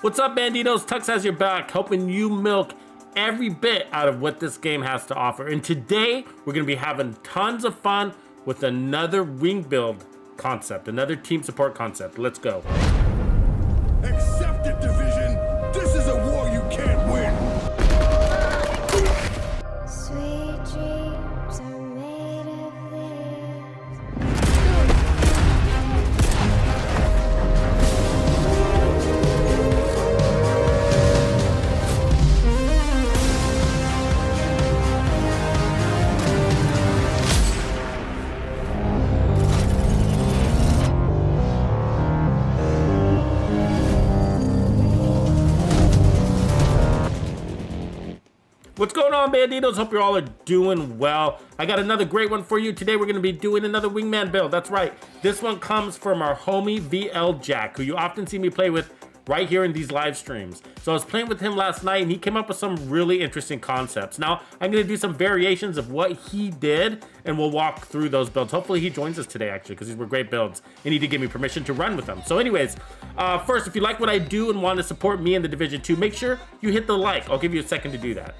What's up, Bandidos? Tux has your back, helping you milk every bit out of what this game has to offer. And today, we're gonna be having tons of fun with another wing build concept, another team support concept. Let's go. Accept it, Division. This is a war you can't win. Sweet dreams are made of this. What's going on, Bandidos? Hope you all are doing well. I got another great one for you. Today we're gonna be doing another Wingman build. That's right. This one comes from our homie Vljak, who you often see me play with right here in these live streams. So I was playing with him last night and he came up with some really interesting concepts. Now I'm gonna do some variations of what he did and we'll walk through those builds. Hopefully he joins us today actually, because these were great builds and he did give me permission to run with them. So anyways, first, if you like what I do and want to support me in the Division 2, make sure you hit the like. I'll give you a second to do that.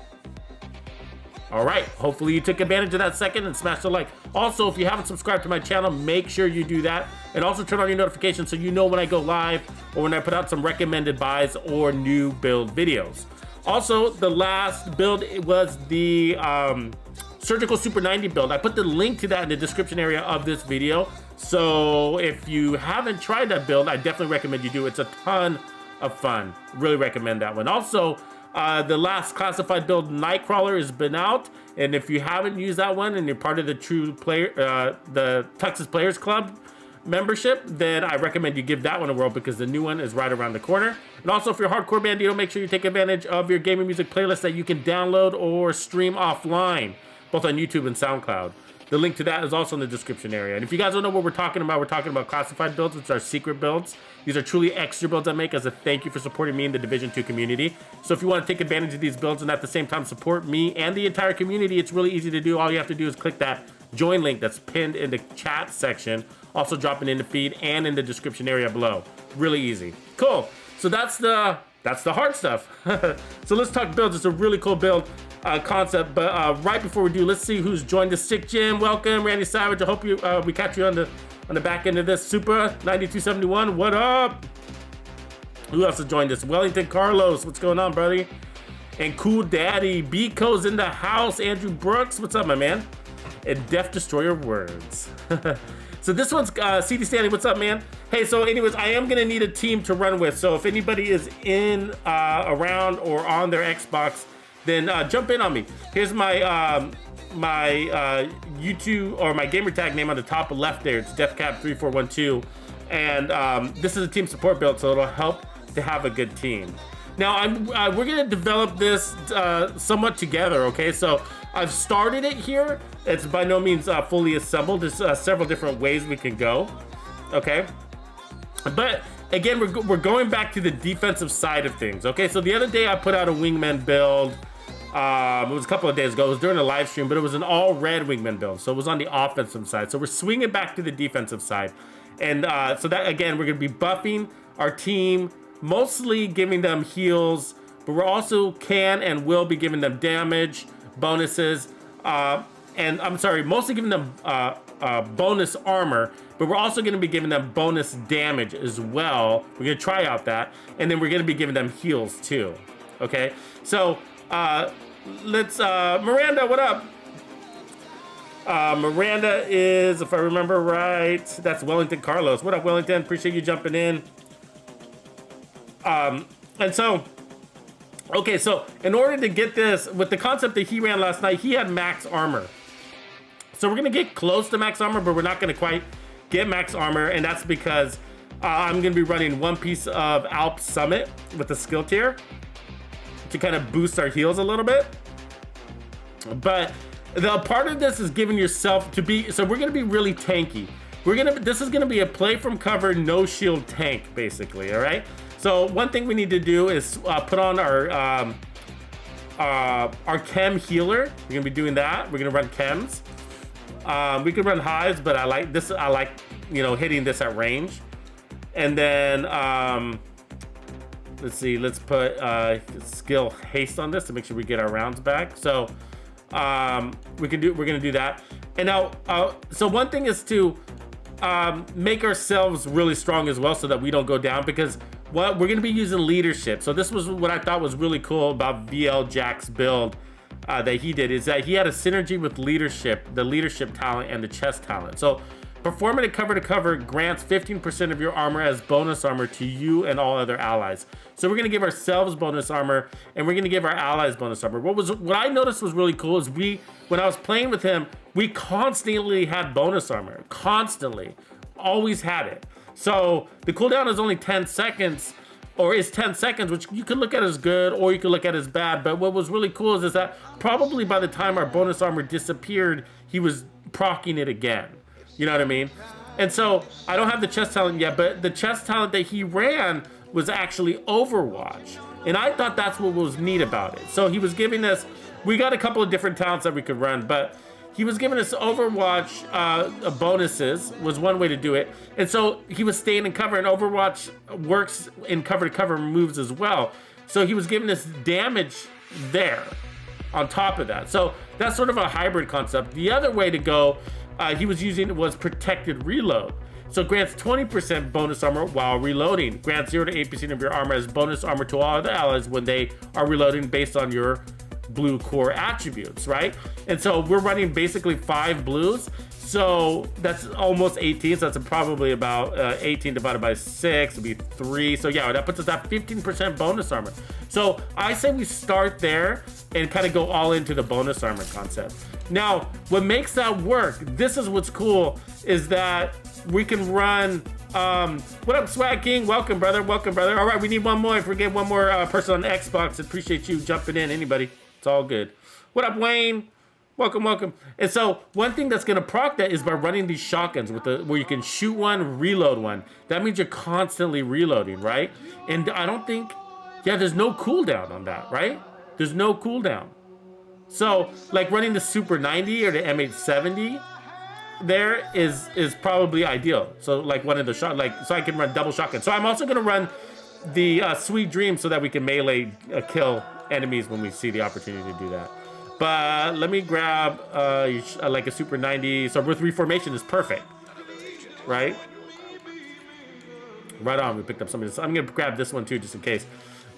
All right, hopefully you took advantage of that second and smash the like. Also, if you haven't subscribed to my channel, make sure you do that. And also turn on your notifications so you know when I go live or when I put out some recommended buys or new build videos. Also, the last build was the Surgical Super 90 build. I put the link to that in the description area of this video. So if you haven't tried that build, I definitely recommend you do. It's a ton of fun. Really recommend that one. Also, the last classified build, Nightcrawler, has been out, and if you haven't used that one and you're part of the the Texas Players Club membership, then I recommend you give that one a whirl because the new one is right around the corner. And also, if you're a hardcore Bandito, make sure you take advantage of your gaming music playlist that you can download or stream offline, both on YouTube and SoundCloud. The link to that is also in the description area. And if you guys don't know what we're talking about classified builds, which are secret builds. These are truly extra builds I make as a thank you for supporting me in the Division 2 community. So if you want to take advantage of these builds and at the same time support me and the entire community, it's really easy to do. All you have to do is click that join link that's pinned in the chat section, also dropping in the feed and in the description area below. Really easy. Cool. So that's the hard stuff. So let's talk builds. It's a really cool build concept, but right before we do, let's see who's joined the Sick Gym. Welcome, Randy Savage. I hope we catch you on the back end of this. Super 9271, what up? Who else has joined us? Wellington Carlos, what's going on, buddy? And Cool Daddy, Bco's in the house. Andrew Brooks, what's up, my man? And Death Destroyer Words. So this one's CD Stanley, what's up, man? Hey, so anyways, I am gonna need a team to run with. So if anybody is in, around, or on their Xbox, then jump in on me. Here's my YouTube or my gamer tag name on the top left there. It's DeathCap3412, and this is a team support build, so it'll help to have a good team. Now we're gonna develop this somewhat together. Okay, so I've started it here. It's by no means fully assembled. There's several different ways we can go. Okay, but again, we're going back to the defensive side of things. Okay, so the other day I put out a Wingman build. It was a couple of days ago. It was during a live stream, but it was an all red Wingman build, so it was on the offensive side. So we're swinging back to the defensive side, and so that again, we're gonna be buffing our team, mostly giving them heals, but we're also can and will be giving them damage bonuses, and I'm sorry, mostly giving them bonus armor, but we're also going to be giving them bonus damage as well. We're going to try out that, and then we're going to be giving them heals too. Okay, so let's Miranda, what up? Miranda is, if I remember right, that's Wellington Carlos. What up, Wellington? Appreciate you jumping in. And so, okay, so in order to get this, with the concept that he ran last night, he had max armor. So we're gonna get close to max armor, but we're not gonna quite get max armor, and that's because I'm gonna be running one piece of Alp Summit with the skill tier to kind of boost our heals a little bit. But the part of this is giving yourself to be, so we're gonna be really tanky. This is gonna be a play from cover, no shield tank, basically, all right? So one thing we need to do is put on our chem healer. We're gonna be doing that. We're gonna run chems. We could run highs, but I like this. I like, you know, hitting this at range. And then let's see, let's put skill haste on this to make sure we get our rounds back. So we're gonna do that. And now, so one thing is to make ourselves really strong as well, so that we don't go down, because what we're gonna be using leadership. So this was what I thought was really cool about Vljak's build that he did, is that he had a synergy with leadership, the leadership talent and the chest talent. So performing a cover to cover grants 15% of your armor as bonus armor to you and all other allies. So we're gonna give ourselves bonus armor, and we're gonna give our allies bonus armor. What I noticed was really cool is when I was playing with him, we constantly had bonus armor, constantly, always had it. So the cooldown is only 10 seconds, or is 10 seconds, which you could look at as good or you could look at as bad. But what was really cool is that probably by the time our bonus armor disappeared, he was proccing it again. You know what I mean? And so I don't have the chest talent yet, but the chest talent that he ran was actually Overwatch. And I thought that's what was neat about it. So he was giving us, we got a couple of different talents that we could run, but he was giving us Overwatch bonuses was one way to do it. And so he was staying in cover, and Overwatch works in cover to cover moves as well. So he was giving us damage there on top of that. So that's sort of a hybrid concept. The other way to go he was using was protected reload. So grants 20% bonus armor while reloading. Grants 0 to 8% of your armor as bonus armor to all other allies when they are reloading based on your blue core attributes, right? And so we're running basically 5 blues. So that's almost 18. So that's probably about 18 divided by 6 would be 3. So yeah, that puts us at 15% bonus armor. So I say we start there and kind of go all into the bonus armor concept. Now, what makes that work, this is what's cool, is that we can run, what up, Swag King? Welcome, brother. Welcome, brother. All right, we need one more. If we get one more person on Xbox, appreciate you jumping in. Anybody, it's all good. What up, Wayne? Welcome, welcome. And so one thing that's gonna proc that is by running these shotguns where you can shoot one, reload one. That means you're constantly reloading, right? And I don't think, yeah, there's no cooldown on that, right? There's no cooldown. So like running the Super 90 or the M870 there is probably ideal. So like one of the so I can run double shotgun. So I'm also gonna run the Sweet Dream so that we can melee kill enemies when we see the opportunity to do that. But let me grab like a Super 90. So with reformation is perfect, right? Right on, we picked up some of this. I'm gonna grab this one too, just in case.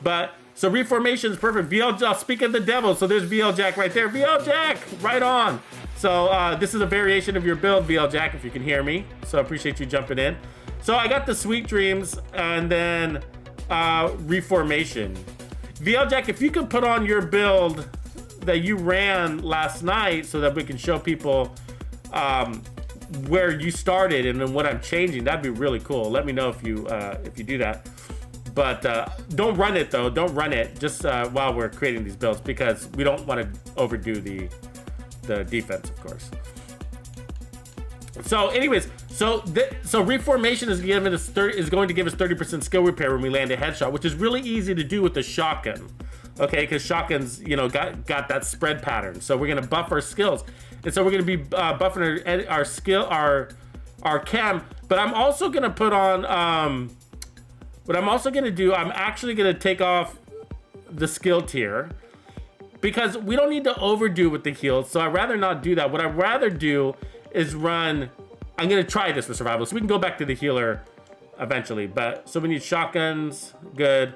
But so reformation is perfect. Vljak, speak of the devil. So there's Vljak right there. Vljak, right on. So this is a variation of your build, Vljak, if you can hear me. So I appreciate you jumping in. So I got the Sweet Dreams and then reformation. Vljak, if you could put on your build that you ran last night so that we can show people where you started and then what I'm changing, that'd be really cool. Let me know if you do that. But don't run it though. Don't run it just while we're creating these builds, because we don't want to overdo the defense, of course. So, anyways, so reformation is going to give us 30% skill repair when we land a headshot, which is really easy to do with the shotgun. Okay, because shotguns, got that spread pattern. So we're gonna buff our skills, and so we're gonna be buffing our skill, our chem. But I'm also gonna put on what I'm also gonna do. I'm actually gonna take off the skill tier because we don't need to overdo with the heals. So I'd rather not do that. What I'd rather do is run. I'm gonna try this for survival, so we can go back to the healer eventually. But so we need shotguns, good.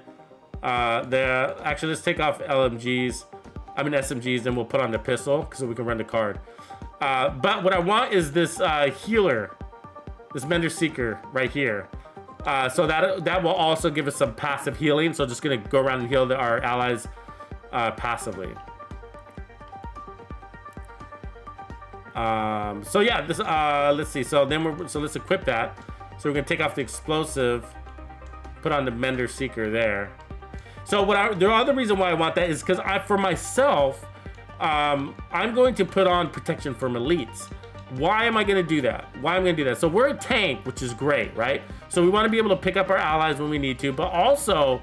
Actually, let's take off SMGs, and we'll put on the pistol so we can run the card. But what I want is this healer, this Mender Seeker right here. So that will also give us some passive healing. So just gonna go around and heal our allies passively. So yeah, this let's see. So let's equip that. So we're gonna take off the explosive, put on the Mender Seeker there. So the other reason why I want that is because for myself, I'm going to put on protection from elites. Why am I going to do that? Why am I going to do that? So we're a tank, which is great, right? So we want to be able to pick up our allies when we need to, but also,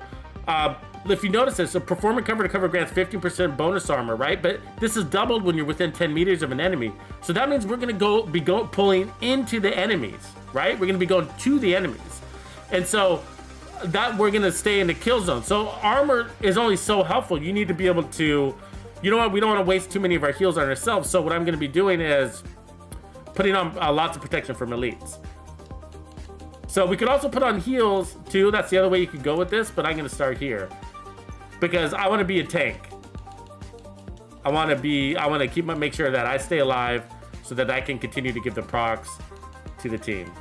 if you notice this, so performing cover to cover grants 15% bonus armor, right? But this is doubled when you're within 10 meters of an enemy. So that means we're going to be pulling into the enemies, right? We're going to be going to the enemies. And so that we're gonna stay in the kill zone. So armor is only so helpful. You need to be able to, you know what, we don't want to waste too many of our heals on ourselves. So what I'm gonna be doing is putting on lots of protection from elites. So we could also put on heals too. That's the other way you could go with this, but I'm gonna start here because I want to be a tank. I want to make sure that I stay alive so that I can continue to give the procs to the team.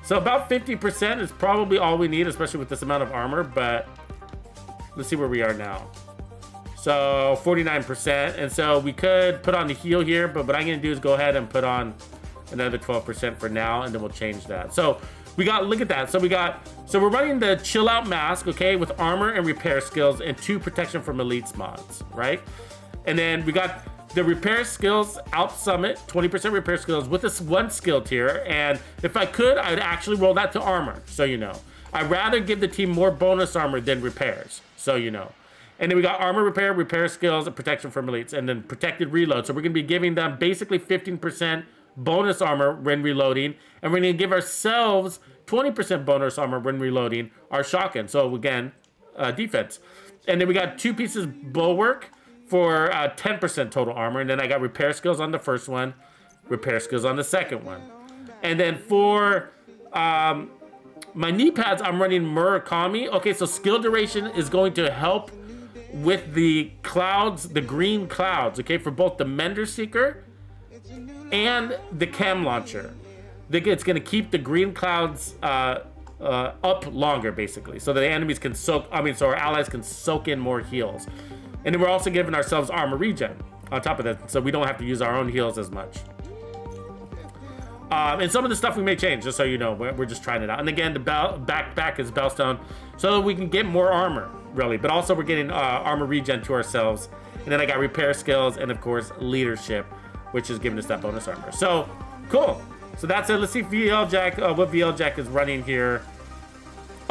So about 50% is probably all we need, especially with this amount of armor, but let's see where we are now. So 49%, and so we could put on the heal here, but what I'm gonna do is go ahead and put on another 12% for now, and then we'll change that. So we got, look at that. So we're running the chill out mask, okay, with armor and repair skills and 2 protection from elites mods, right? And then we got the repair skills out summit, 20% repair skills with this 1 skill tier. And if I could, I'd actually roll that to armor, so you know. I'd rather give the team more bonus armor than repairs, so you know. And then we got armor repair, repair skills, and protection from elites, and then protected reload. So we're gonna be giving them basically 15% bonus armor when reloading, and we're gonna give ourselves 20% bonus armor when reloading our shotgun. So again, defense. And then we got 2 pieces bulwark for 10% total armor, and then I got repair skills on the first one, repair skills on the second one. And then for my knee pads, I'm running Murakami. Okay, so skill duration is going to help with the clouds, the green clouds, okay, for both the Mender Seeker and the Chem Launcher. It's going to keep the green clouds up longer, basically, so that the enemies can so our allies can soak in more heals. And then we're also giving ourselves armor regen on top of that, so we don't have to use our own heals as much. And some of the stuff we may change, just so you know, we're just trying it out. And again, the back is Bellstone, so that we can get more armor, really. But also we're getting armor regen to ourselves. And then I got repair skills and, of course, leadership, which is giving us that bonus armor. So, cool. So that's it. Let's see Vljak, what Vljak is running here.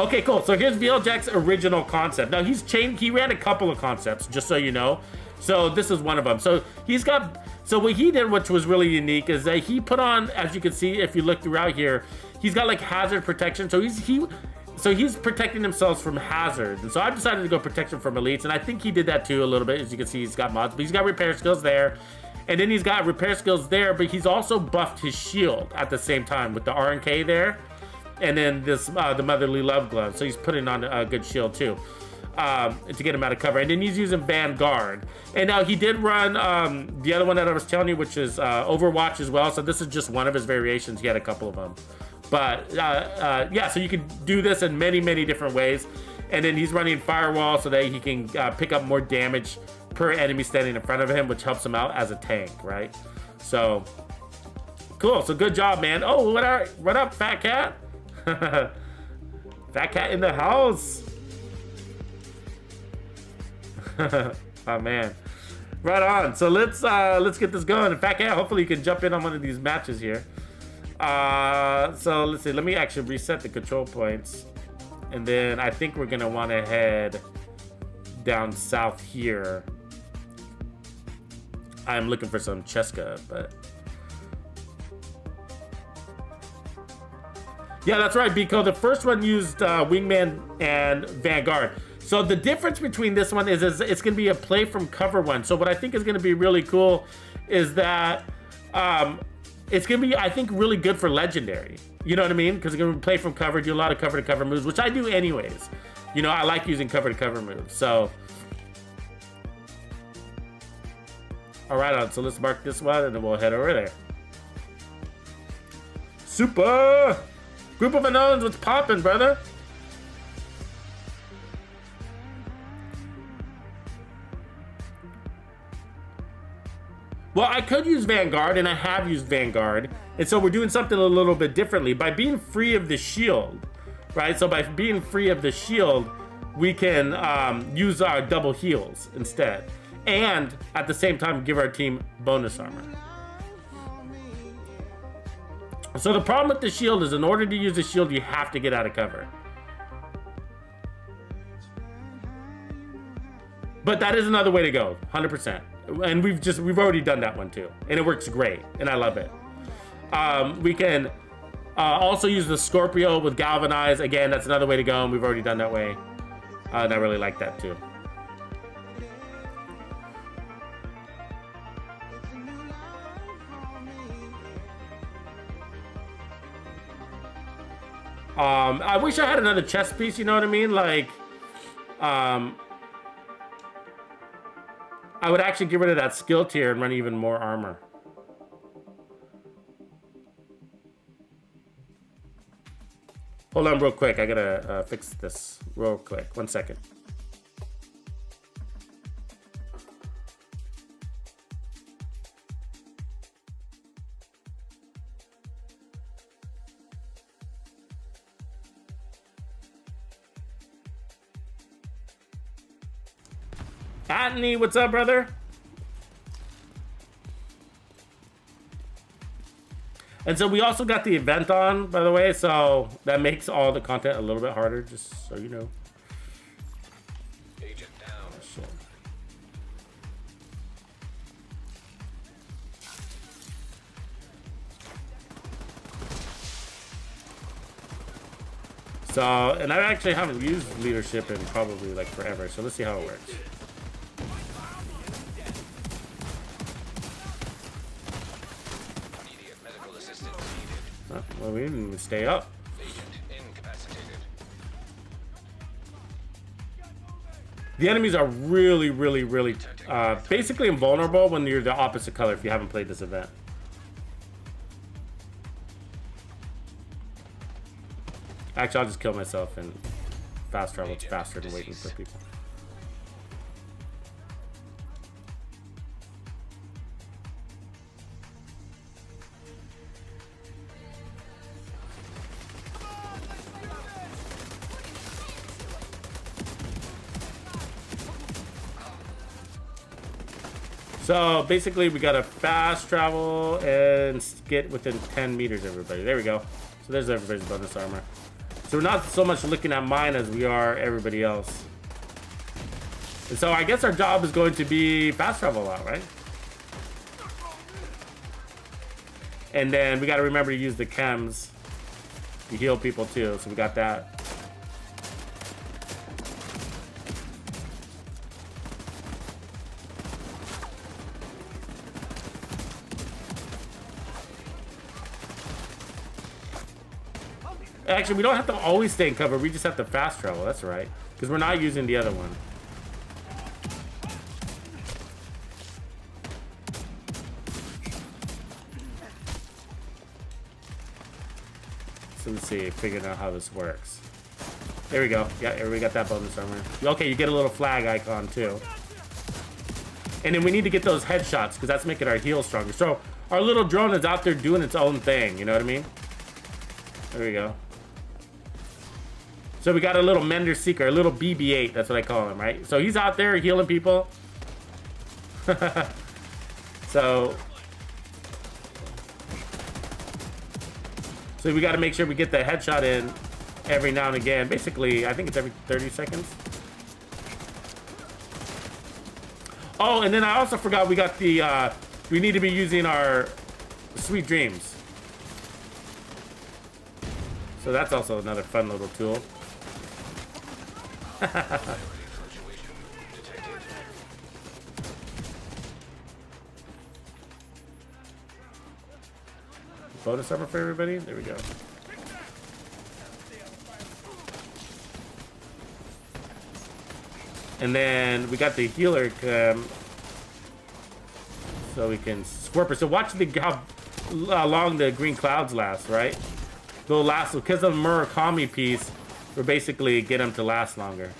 Okay, cool. So here's Vljak's original concept. Now he ran a couple of concepts, just so you know. So this is one of them. So what he did, which was really unique, is that he put on, as you can see, if you look throughout here, he's got like hazard protection. So he's protecting himself from hazard. And so I decided to go protection from elites, and I think he did that too a little bit. As you can see, he's got mods, but he's got repair skills there. And then he's got repair skills there, but he's also buffed his shield at the same time with the RNK there. And then this the Motherly Love Glove. So he's putting on a good shield too to get him out of cover. And then he's using Vanguard. And now he did run the other one that I was telling you, which is Overwatch as well. So this is just one of his variations. He had a couple of them. But yeah, so you can do this in many, many different ways. And then he's running Firewall so that he can pick up more damage per enemy standing in front of him, which helps him out as a tank, right? So cool. So good job, man. Oh, what up, Fat Cat? Fat Cat in the house. Oh man, right on. So let's get this going. Fat Cat, hopefully you can jump in on one of these matches here. So let's see. Let me actually reset the control points, and then I think we're gonna want to head down south here. I'm looking for some Cheska, but. Yeah, that's right, Biko. The first one used Wingman and Vanguard. So the difference between this one is it's going to be a play from cover one. So what I think is going to be really cool is that it's going to be, I think, really good for Legendary. You know what I mean? Because it's going to play from cover, do a lot of cover-to-cover moves, which I do anyways. You know, I like using cover-to-cover moves. So, all right, so let's mark this one, and then we'll head over there. Super! Group of Unknowns, what's poppin', brother? Well, I could use Vanguard, and I have used Vanguard. And so we're doing something a little bit differently. By being free of the shield, right? So by being free of the shield, we can use our double heals instead. And at the same time, give our team bonus armor. So the problem with the shield is in order to use the shield, you have to get out of cover. But that is another way to go, 100%. And we've already done that one too. And it works great, and I love it. We can Also use the Scorpio with Galvanize. Again, that's another way to go, and we've already done that way. And I really like that too. I wish I had another chest piece, you know what I mean? Like, I would actually get rid of that skill tier and run even more armor. Hold on real quick. I gotta fix this real quick. 1 second. Anthony, what's up, brother? And so we also got the event on, by the way, so that makes all the content a little bit harder, just so you know. Agent down. Oh, shit. So, and I actually haven't used leadership in probably like forever, so let's see how it works. Well, we didn't even stay up. The enemies are really, basically invulnerable when you're the opposite color if you haven't played this event. Actually, I'll just kill myself and fast travel. It's faster than waiting for people. So basically we gotta fast travel and get within 10 meters, everybody. There we go. So there's everybody's bonus armor. So we're not so much looking at mine as we are everybody else. And so I guess our job is going to be fast travel a lot, right? And then we gotta remember to use the chems to heal people too. So we got that. Actually, we don't have to always stay in cover. We just have to fast travel. That's right. Because we're not using the other one. So let's see. Figuring out how this works. There we go. Yeah, we got that bonus armor. Okay, you get a little flag icon too. And then we need to get those headshots because that's making our heal stronger. So our little drone is out there doing its own thing. You know what I mean? There we go. So we got a little Mender Seeker, a little BB-8, that's what I call him, right? So he's out there healing people. So we got to make sure we get the headshot in every now and again. Basically, I think it's every 30 seconds. Oh, and then I also forgot we got the, we need to be using our Sweet Dreams. So that's also another fun little tool. Bonus armor for everybody. There we go. And then we got the healer, so we can scorp her. So watch how long the green clouds last, right? They'll last because of the Murakami piece. We're basically get them to last longer.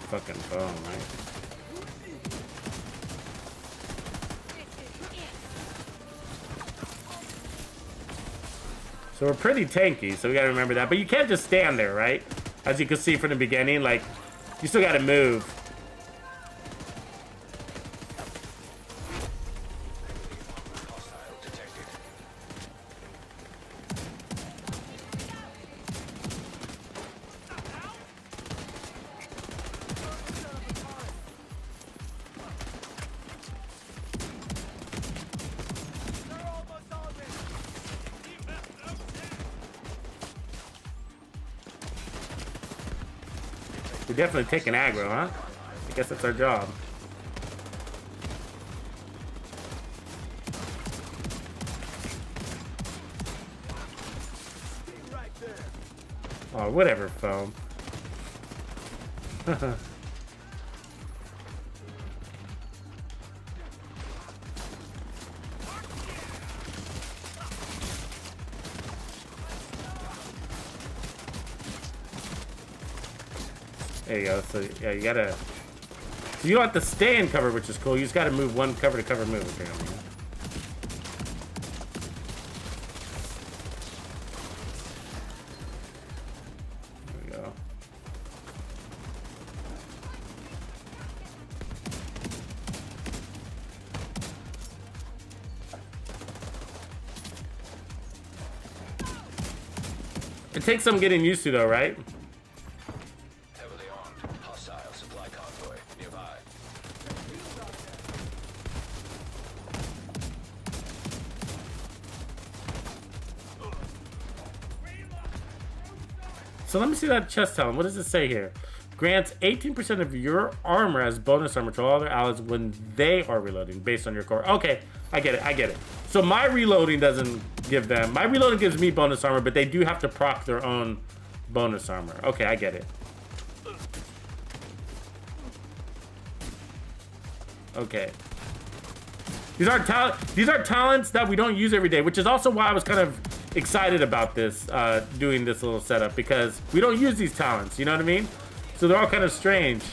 Fucking phone, right? So we're pretty tanky, so we gotta remember that. But you can't just stand there, right? As you can see from the beginning, like, you still gotta move. We're definitely taking aggro, huh? I guess that's our job. Oh, whatever, foam. There you go. So yeah, you gotta. So you don't have to stay in cover, which is cool. You just gotta move one cover to cover move, apparently. There we go. It takes some getting used to, though, right? So let me see that chest talent. What does it say here? Grants 18% of your armor as bonus armor to all other allies when they are reloading based on your core. Okay, I get it, I get it. So my reloading doesn't give them... My reloading gives me bonus armor, but they do have to proc their own bonus armor. Okay, I get it. Okay. These are talents that we don't use every day, which is also why I was kind of excited about this, doing this little setup, because we don't use these talents, you know what I mean? So they're all kind of strange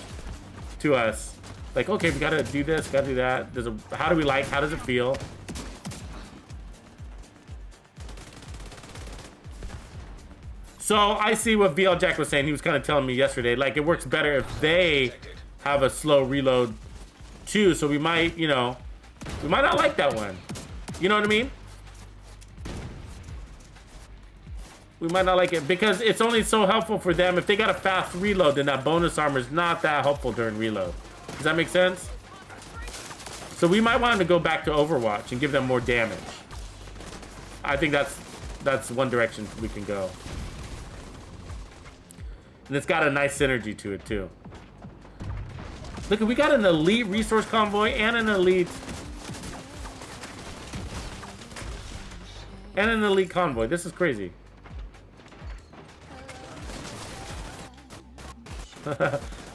to us. Like, okay, we gotta do this, gotta do that. How do we like, how does it feel? So I see what Vljak was saying. He was kind of telling me yesterday, like, it works better if they have a slow reload too, so we might, you know, we might not like that one. You know what I mean? We might not like it because it's only so helpful for them. If they got a fast reload, then that bonus armor is not that helpful during reload. Does that make sense? So we might want to go back to Overwatch and give them more damage. I think that's one direction we can go. And it's got a nice synergy to it too. Look, we got an elite resource convoy and an elite convoy. This is crazy.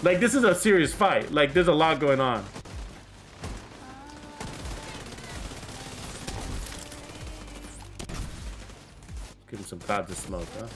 Like, this is a serious fight. Like, there's a lot going on. Give him some clouds of smoke, huh?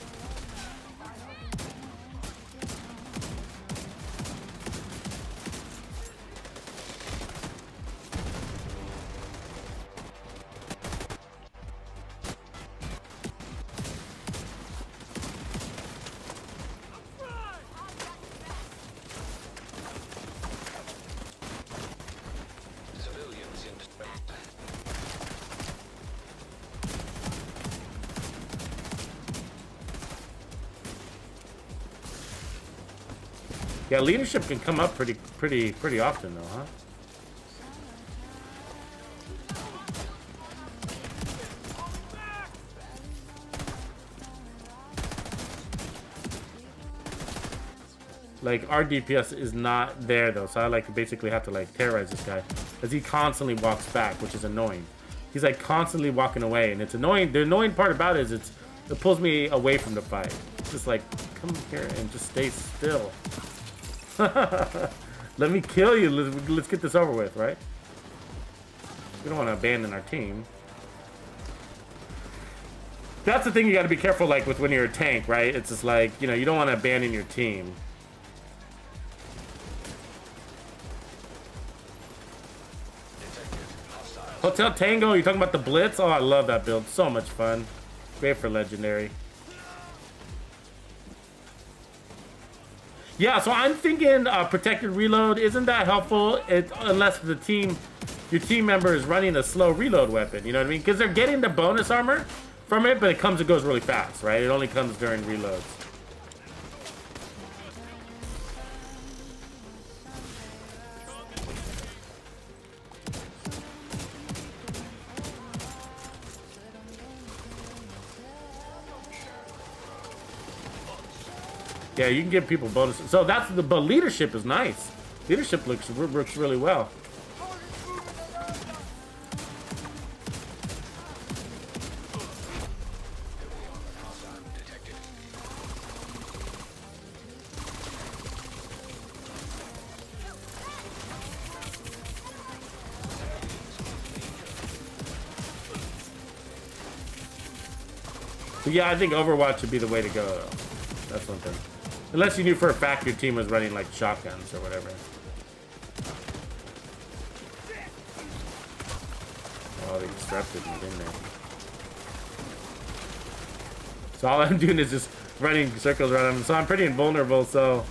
Yeah, leadership can come up pretty often though, huh? Like, our DPS is not there though, so I like basically have to like terrorize this guy as he constantly walks back, which is annoying. He's like constantly walking away, and it's annoying. The annoying part about it is it pulls me away from the fight. It's just like, come here and just stay still. Let me kill you. Let's get this over with, right? We don't want to abandon our team. That's the thing you got to be careful, like, with when you're a tank, right? It's just like, you know, you don't want to abandon your team. Hotel Tango, you're talking about the Blitz? Oh, I love that build. So much fun. Great for Legendary. Yeah, so I'm thinking protected reload isn't that helpful unless your team member is running a slow reload weapon. You know what I mean? Because they're getting the bonus armor from it, but it goes really fast, right? It only comes during reloads. Yeah, you can give people bonuses. So that's the, but leadership is nice. Leadership works really well. But yeah, I think Overwatch would be the way to go, though. That's one thing. Unless you knew for a fact your team was running, like, shotguns or whatever. Oh, they disrupted me, didn't they? So all I'm doing is just running circles around them. So I'm pretty invulnerable, so...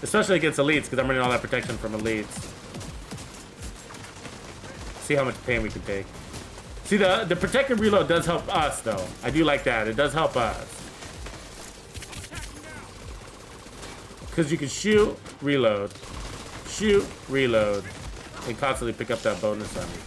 Especially against elites, because I'm running all that protection from elites. See how much pain we can take. See, the protected reload does help us, though. I do like that. It does help us. Because you can shoot, reload, and constantly pick up that bonus on you.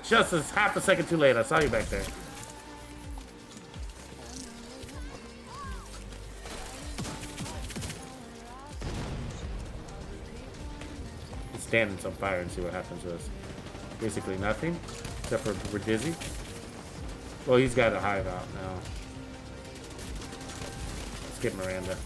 Just as half a second too late. I saw you back there. Let's stand in some fire and see what happens to us. Basically nothing, except for we're dizzy. Well, he's got a hive out now. Let's get Miranda.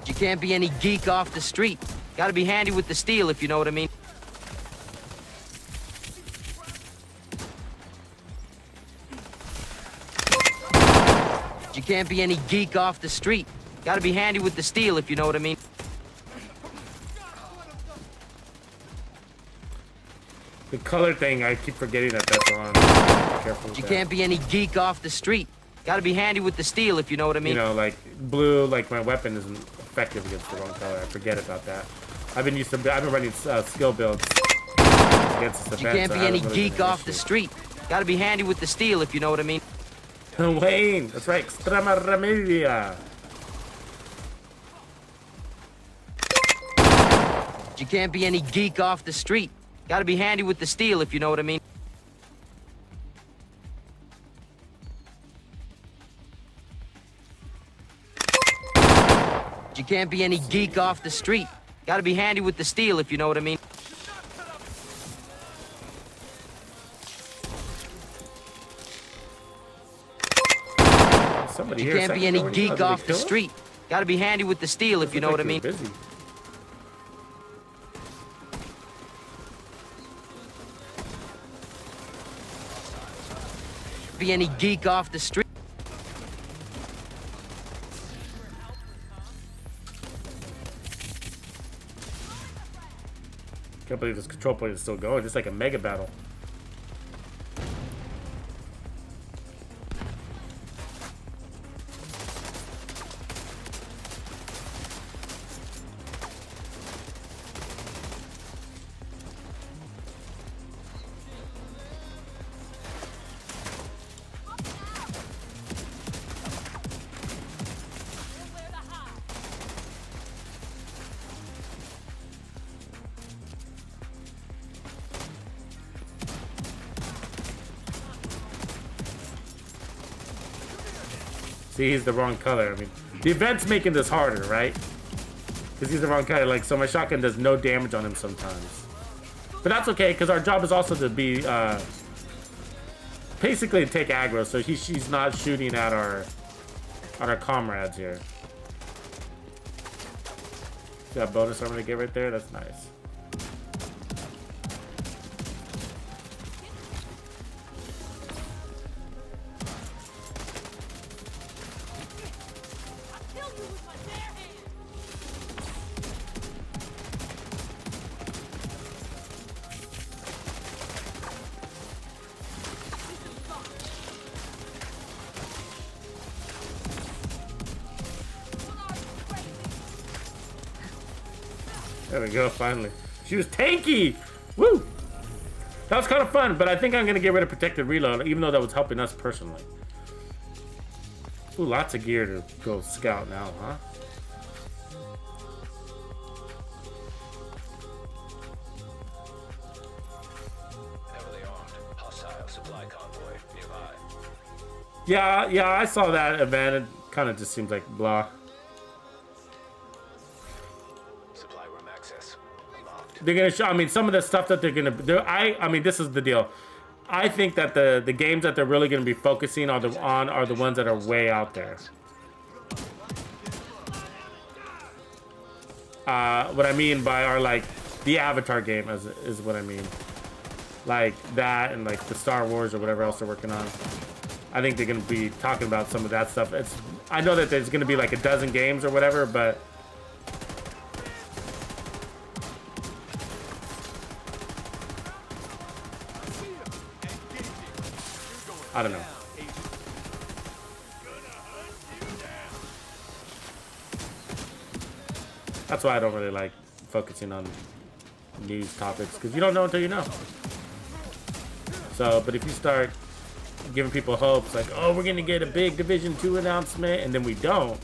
You can't be any geek off the street. Gotta be handy with the steel, if you know what I mean. You can't be any geek off the street. Gotta be handy with the steel, if you know what I mean. The color thing, I keep forgetting that that's on. Careful with You that. can't be any geek off the street. Gotta be handy with the steel, if you know what I mean. You know, like blue, like my weapon isn't effective against the wrong color. I forget about that. I've been running skill builds against this event. You can't so be I any haven't really geek been an off the issue. street. Gotta be handy with the steel, if you know what I mean. Wayne, that's right, Extrema Remedia. You can't be any geek off the street. Gotta be handy with the steel, if you know what I mean. You can't be any geek off the street. Gotta be handy with the steel, if you know what I mean. Somebody You here a can't second be any ago, when geek did they off the kill him? street. Gotta be handy with the steel, if you know what I mean. Looks like you were busy. Be any geek off the street. Can't believe this control point is still going. It's like a mega battle. See, he's the wrong color. I mean, the event's making this harder, right? Because he's the wrong color. Like, so my shotgun does no damage on him sometimes. But that's okay, because our job is also to be, basically to take aggro, so she's not shooting at our comrades here. See that bonus I'm gonna get right there? That's nice. There we go, finally. She was tanky! Woo! That was kind of fun, but I think I'm gonna get rid of protected reload, even though that was helping us personally. Ooh, lots of gear to go scout now, huh? Heavily armed, hostile supply convoy nearby. Yeah, I saw that event. It kind of just seems like blah. They're gonna show. I mean, some of the stuff that they're gonna do. I mean, this is the deal. I think that the games that they're really gonna be focusing on are the ones that are way out there. What I mean by are like the Avatar game is what I mean. Like that and like the Star Wars or whatever else they're working on. I think they're gonna be talking about some of that stuff. I know that there's gonna be like a dozen games or whatever, but. I don't know. That's why I don't really like focusing on news topics, because you don't know until you know. So, but if you start giving people hopes, like, oh, we're gonna get a big Division 2 announcement, and then we don't,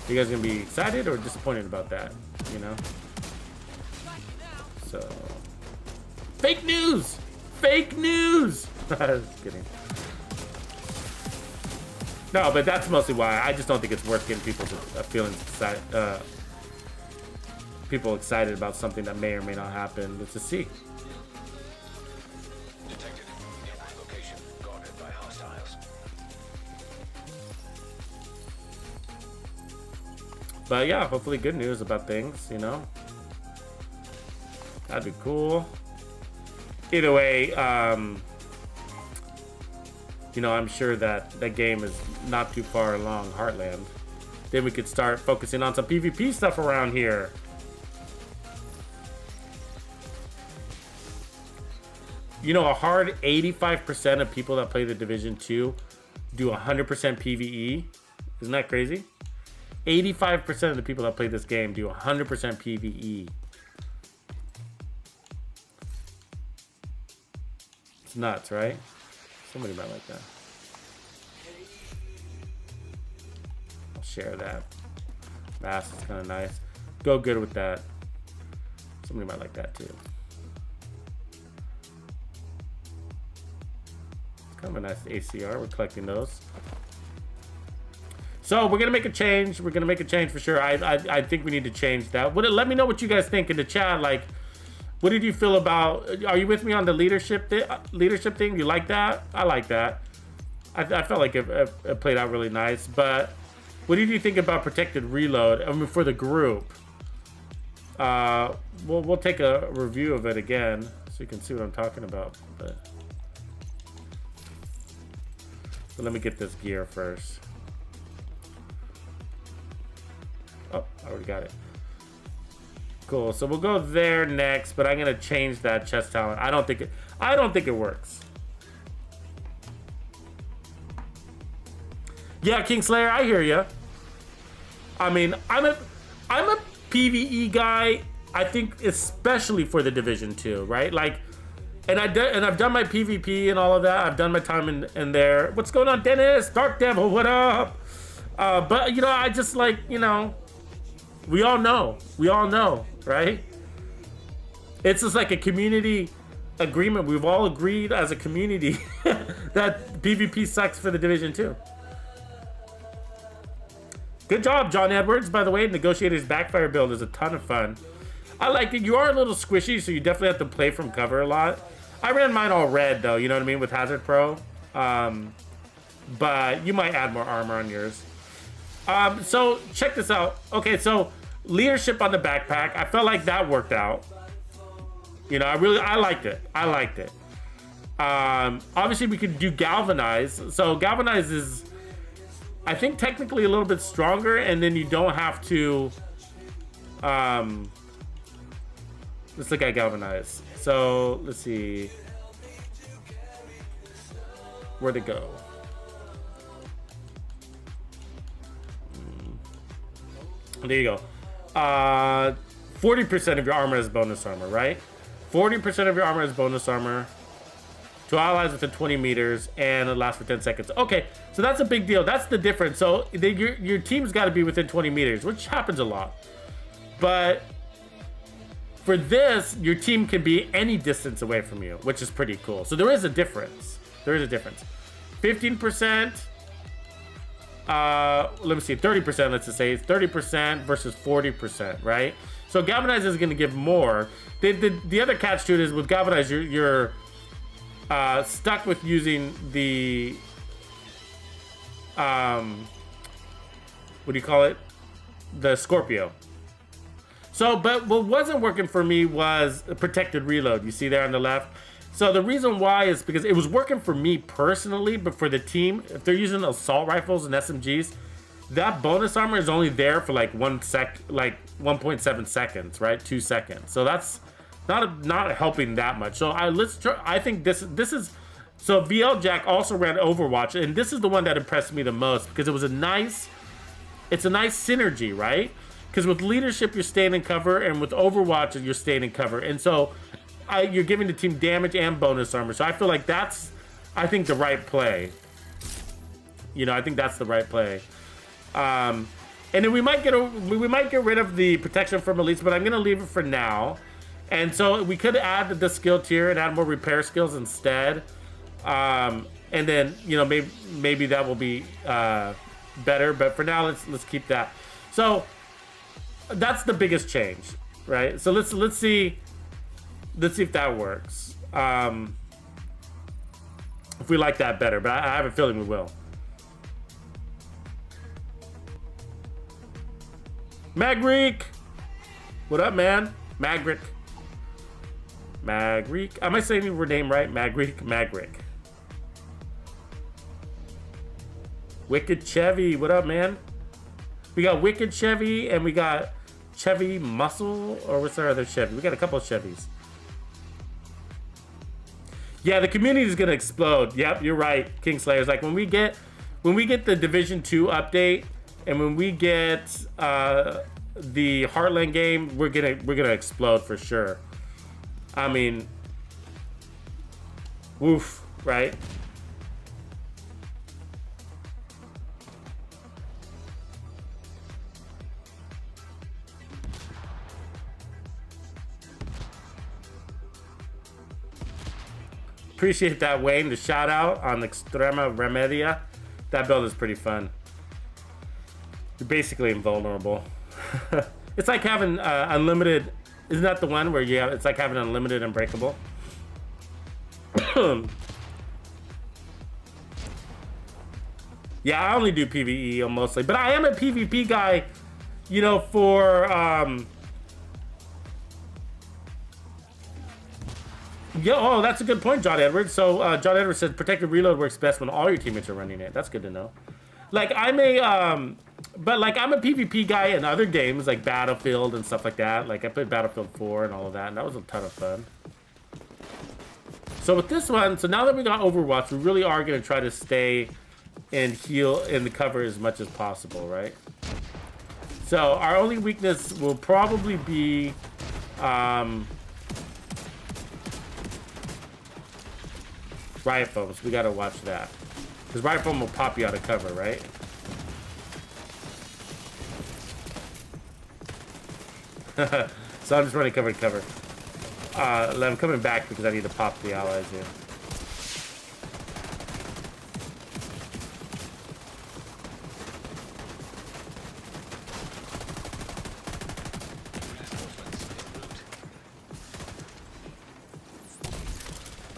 you guys gonna be excited or disappointed about that, you know? So, fake news! Fake news! Just kidding. No, but that's mostly why. I just don't think it's worth getting people feeling excited, people excited about something that may or may not happen. Let's just see. Detected. Nearby location guarded by hostiles. But yeah, hopefully good news about things, you know? That'd be cool. Either way, you know, I'm sure that that game is not too far along Heartland. Then we could start focusing on some PvP stuff around here. You know, a hard 85% of people that play the Division 2 do 100% PvE. Isn't that crazy? 85% of the people that play this game do 100% PvE. It's nuts, right? Somebody might like that. I'll share that. Mask is kind of nice. Go good with that. Somebody might like that too. It's kind of a nice ACR. We're collecting those. So we're gonna make a change. We're gonna make a change for sure. I think we need to change that. Let me know what you guys think in the chat. Like, what did you feel about? Are you with me on the leadership thing? You like that? I like that. I felt like it played out really nice. But what did you think about protected reload? I mean, for the group. We'll take a review of it again so you can see what I'm talking about. But let me get this gear first. Oh, I already got it. Cool. So we'll go there next, but I'm gonna change that chest talent. I don't think it works. Yeah, Kingslayer, I hear you. I mean, I'm a PvE guy. I think especially for the Division 2, right? Like, and I've done my PvP and all of that. I've done my time in there. What's going on, Dennis? Dark Devil, what up? But you know, I just like, you know, we all know, right? It's just like a community agreement. We've all agreed as a community that PvP sucks for the Division 2. Good job, John Edwards. By the way, Negotiator's backfire build is a ton of fun. I like it. You are a little squishy, so you definitely have to play from cover a lot. I ran mine all red, though, you know what I mean, with Hazard Pro. But you might add more armor on yours. So check this out. Okay, so leadership on the backpack. I felt like that worked out. You know, I liked it. I liked it. Obviously, we could do Galvanize. So Galvanize is, I think, technically a little bit stronger, and then you don't have to. Let's look at Galvanize. So let's see. Where'd it go? There you go. 40% of your armor is bonus armor, right? 40% of your armor is bonus armor. To allies within 20 meters, and it lasts for 10 seconds. Okay, so that's a big deal. That's the difference. So your team's got to be within 20 meters, which happens a lot. But for this, your team can be any distance away from you, which is pretty cool. So there is a difference. There is a difference. 15%. Let me see, 30%, let's just say 30% versus 40%, right? So Galvanize is going to give more. The other catch to it is with Galvanize, you're stuck with using the what do you call it? The Scorpio. So, but what wasn't working for me was a protected reload. You see there on the left. So the reason why is because it was working for me personally, but for the team, if they're using assault rifles and SMGs, that bonus armor is only there for like 1.7 seconds, right? 2 seconds. So that's not helping that much. So I think this is, so Vljak also ran Overwatch, and this is the one that impressed me the most because it's a nice synergy, right? Because with leadership, you're staying in cover, and with Overwatch, you're staying in cover. And so you're giving the team damage and bonus armor. So I feel like that's, I think, the right play. You know, I think that's the right play. And then we might get rid of the protection from elites, but I'm going to leave it for now. And so we could add the skill tier and add more repair skills instead. And then, you know, maybe that will be better. But for now, let's keep that. So that's the biggest change, right? So let's see if that works. If we like that better, but I have a feeling we will. Magric, what up, man? Magric. Am I saying your name right? Magric. Wicked Chevy, what up, man? We got Wicked Chevy, and we got Chevy Muscle, or what's our other Chevy? We got a couple of Chevys. Yeah, the community is gonna explode. Yep, you're right, Kingslayer's. Like when we get the Division 2 update, and when we get the Heartland game, we're gonna explode for sure. I mean, woof, right? Appreciate that, Wayne. The shout out on Extrema Remedia. That build is pretty fun. You're basically invulnerable. It's like having unlimited. Isn't that the one where it's like having unlimited unbreakable? Yeah, I only do PvE mostly, but I am a PvP guy, you know, for yeah, oh, that's a good point, John Edwards. So John Edwards says protected reload works best when all your teammates are running it. That's good to know. Like I'm a PvP guy in other games like Battlefield and stuff like that. Like I played Battlefield 4 and all of that, and that was a ton of fun. So with this one, so now that we got Overwatch, we really are gonna try to stay and heal in the cover as much as possible, right? So our only weakness will probably be riot foams. We gotta watch that. Because riot foam will pop you out of cover, right? So I'm just running cover to cover. I'm coming back because I need to pop the allies here.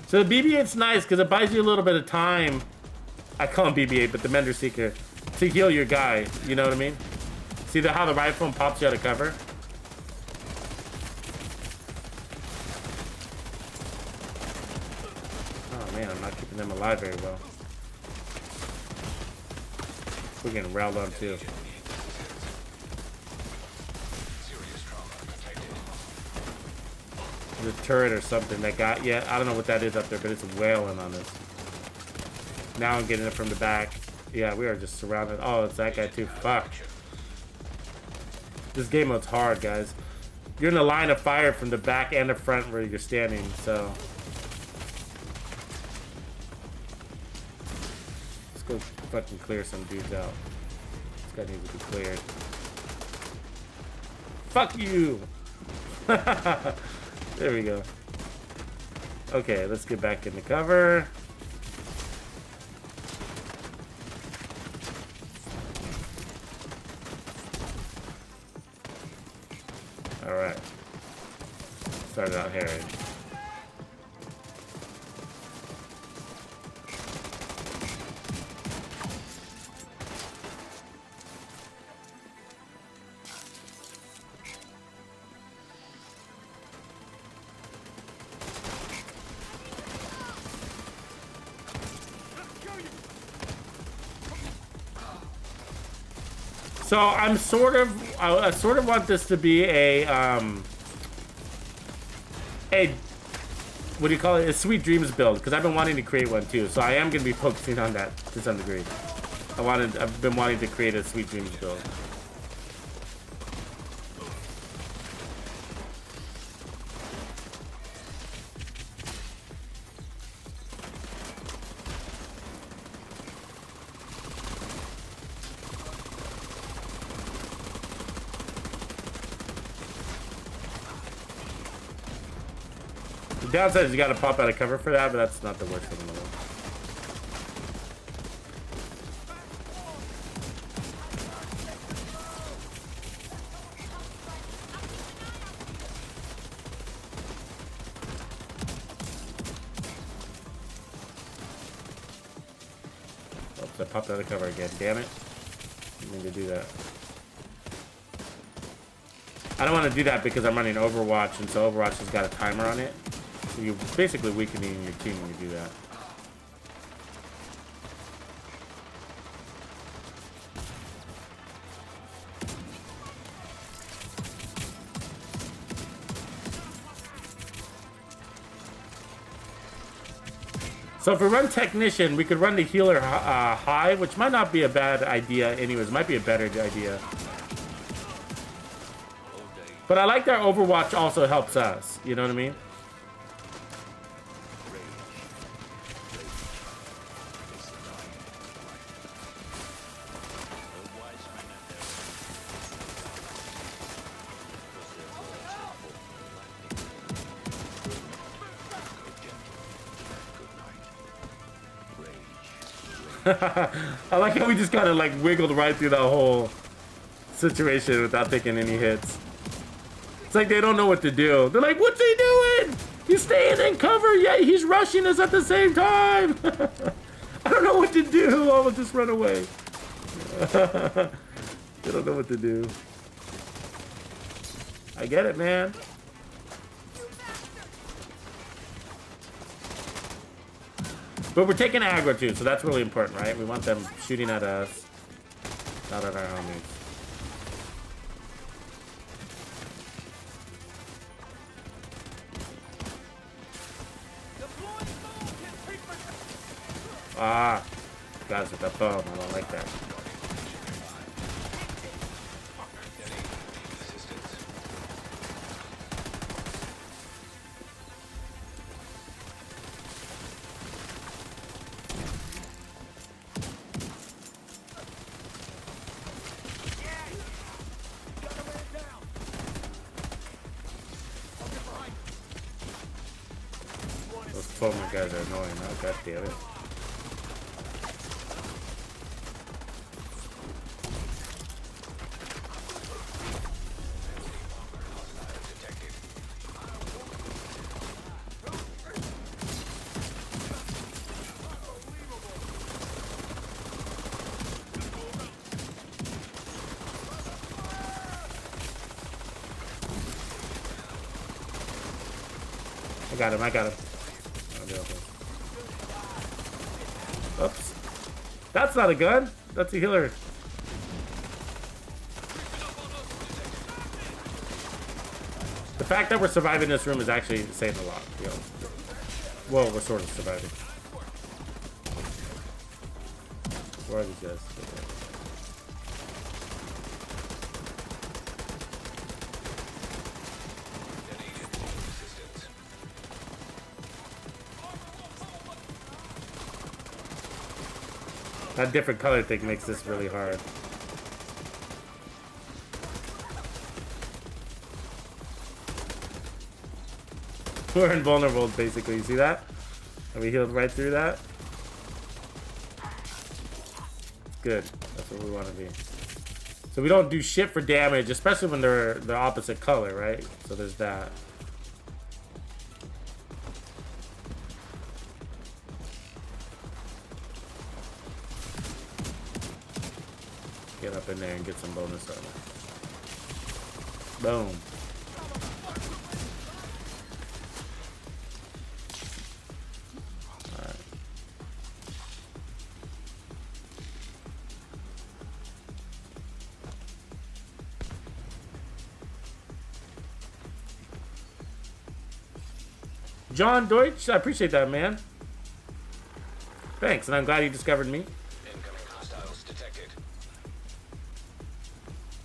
So the BB-8's nice because it buys you a little bit of time. I call him BB-8, but the Mender Seeker, to heal your guy. You know what I mean? See how the rifle pops you out of cover? Oh man, I'm not keeping them alive very well. We're getting railed on too. The turret or something that got, yeah, I don't know what that is up there, but it's wailing on us. Now I'm getting it from the back. Yeah, we are just surrounded. Oh, it's that guy too. Fuck. This game mode's hard, guys. You're in the line of fire from the back and the front where you're standing, so. Let's go fucking clear some dudes out. This guy needs to be cleared. Fuck you! There we go. Okay, let's get back in the cover. Alright. Started out herring. So I'm I sort of want this to be a what do you call it? A Sweet Dreams build, because I've been wanting to create one too. So I am going to be focusing on that to some degree. I've been wanting to create a Sweet Dreams build. The downside is you gotta pop out of cover for that, but that's not the worst thing in the world. Oops, I popped out of cover again. Damn it. I need to do that. I don't want to do that because I'm running Overwatch, and so Overwatch has got a timer on it. So you're basically weakening your team when you do that. So if we run Technician, we could run the Healer high, which might not be a bad idea anyways. Might be a better idea. But I like that Overwatch also helps us. You know what I mean? I like how we just kind of like wiggled right through that whole situation without taking any hits. It's like they don't know what to do. They're like, what's he doing? He's staying in cover, yet he's rushing us at the same time. I don't know what to do. I'll just run away. They don't know what to do. I get it, man. But we're taking aggro too, so that's really important, right? We want them shooting at us, not at our homies. Ah, guys with that bomb, I don't like that. Those foamer guys are annoying, oh god damn it. got him. Oops. That's not a gun. That's a healer. The fact that we're surviving this room is actually saying a lot. You know. Well, we're sort of surviving. Where are these guys? That different color thing makes this really hard. We're invulnerable, basically. You see that? And we healed right through that. Good. That's what we want to be. So we don't do shit for damage, especially when they're the opposite color, right? So there's that. Get up in there and get some bonus armor. Boom. Alright. John Deutsch, I appreciate that, man. Thanks, and I'm glad you discovered me. Incoming hostiles detected.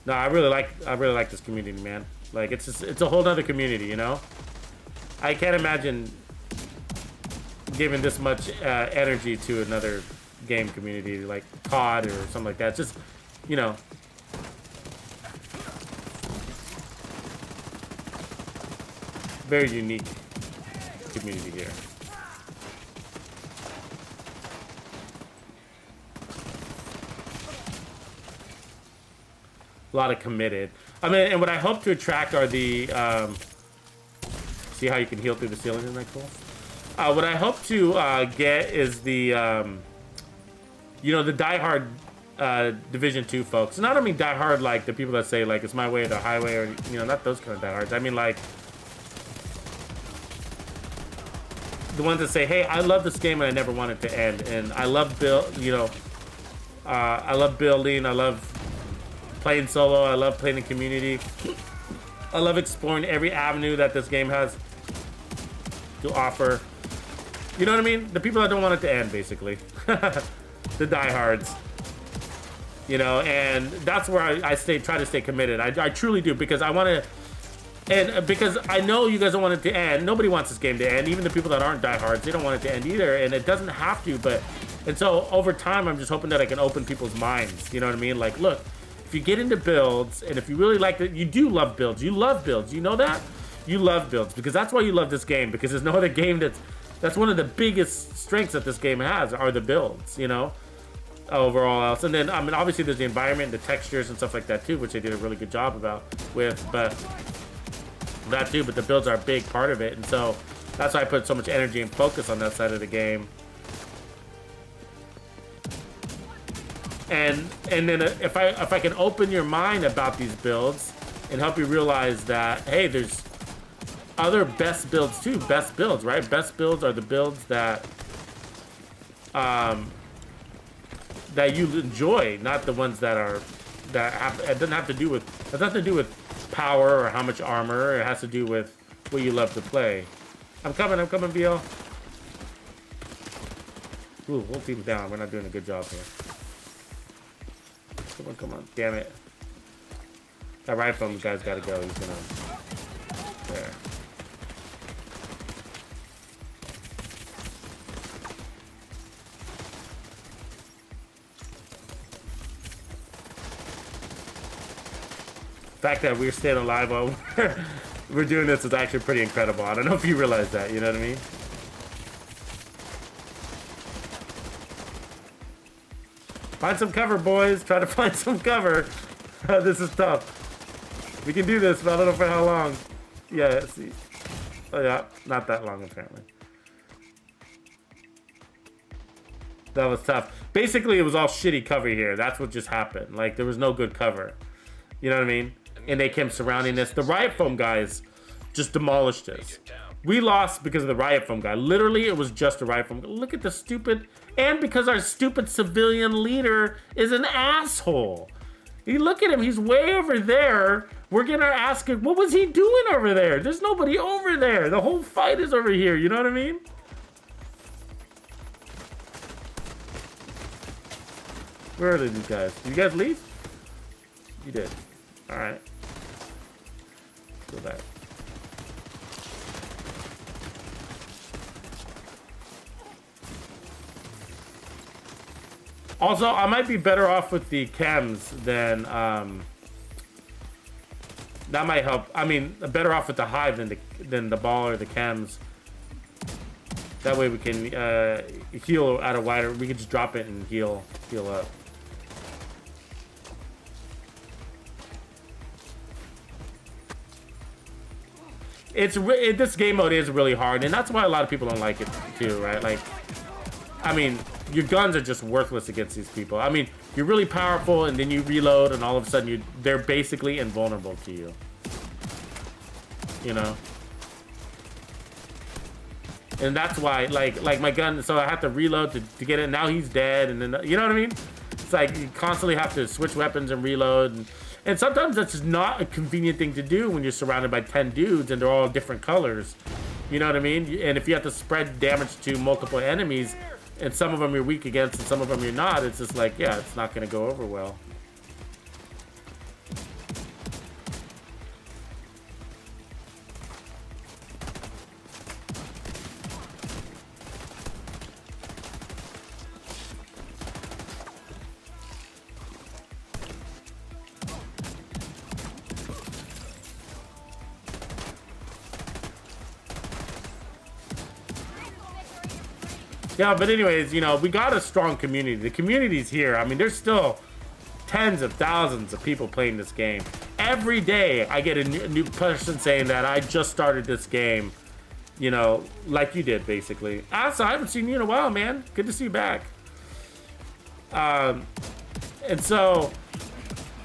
No, I really like this community, man. Like it's a whole other community, you know. I can't imagine giving this much energy to another game community like COD or something like that. It's just, you know. Very unique community here. A lot of committed. I mean, and what I hope to attract are the see how you can heal through the ceiling. Isn't that cool? What I hope to get is the you know, the diehard Division 2 folks. And I don't mean diehard like the people that say like it's my way or the highway, or you know, not those kind of diehards. I mean like the ones that say, hey, I love this game and I never want it to end, and I love I love building, I love playing solo, I love playing in community, I love exploring every avenue that this game has to offer. You know what I mean? The people that don't want it to end, basically. The diehards. You know, and that's where I try to stay committed. I truly do, because I want to. And because I know you guys don't want it to end. Nobody wants this game to end. Even the people that aren't diehards, they don't want it to end either. And it doesn't have to, but... And so, over time, I'm just hoping that I can open people's minds. You know what I mean? Like, look, if you get into builds, and if you really like it, you do love builds. You love builds. You know that? You love builds. Because that's why you love this game. Because there's no other game that's one of the biggest strengths that this game has, are the builds, you know? Overall else. And then, I mean, obviously, there's the environment, the textures, and stuff like that, too, which they did a really good job with. But... that too, but the builds are a big part of it, and so that's why I put so much energy and focus on that side of the game. And then if I can open your mind about these builds and help you realize that, hey, there's other best builds too. Best builds, right? Best builds are the builds that that you enjoy, not the ones that have it doesn't have to do with power or how much armor. It has to do with what you love to play. I'm coming, VL. Ooh, whole team's down. We're not doing a good job here. Come on. Damn it. That rifle guy's got to go. He's gonna... There. The fact that we're staying alive while we're doing this is actually pretty incredible. I don't know if you realize that, you know what I mean? Find some cover, boys. Try to find some cover. This is tough. We can do this, but I don't know for how long. Yeah, see. Oh yeah, not that long apparently. That was tough. Basically, it was all shitty cover here. That's what just happened. Like, there was no good cover. You know what I mean? And they came surrounding us. The riot foam guys just demolished us. We lost because of the riot foam guy. Literally, it was just a riot foam guy. Look at the stupid... And because our stupid civilian leader is an asshole. You look at him, he's way over there. We're getting our ass kicked. What was he doing over there? There's nobody over there. The whole fight is over here. You know what I mean? Where are these guys? Did you guys leave? You did. All right. Go back. Also, I might be better off with the chems than, that might help. I mean, better off with the hive than the ball or the chems. That way we can heal out of wider. We can just drop it and heal up. This game mode is really hard, and that's why a lot of people don't like it too, right? Like, I mean, your guns are just worthless against these people. I mean, you're really powerful, and then you reload, and all of a sudden they're basically invulnerable to you. You know? And that's why, like my gun, so I have to reload to get it. Now he's dead, and then, you know what I mean? It's like you constantly have to switch weapons and reload. And sometimes that's just not a convenient thing to do when you're surrounded by 10 dudes and they're all different colors. You know what I mean? And if you have to spread damage to multiple enemies, and some of them you're weak against and some of them you're not, it's just like, yeah, it's not going to go over well. Yeah, but anyways, you know, we got a strong community. The community's here. I mean, there's still tens of thousands of people playing this game. Every day, I get a new person saying that I just started this game, you know, like you did, basically. Also, I haven't seen you in a while, man. Good to see you back. And so,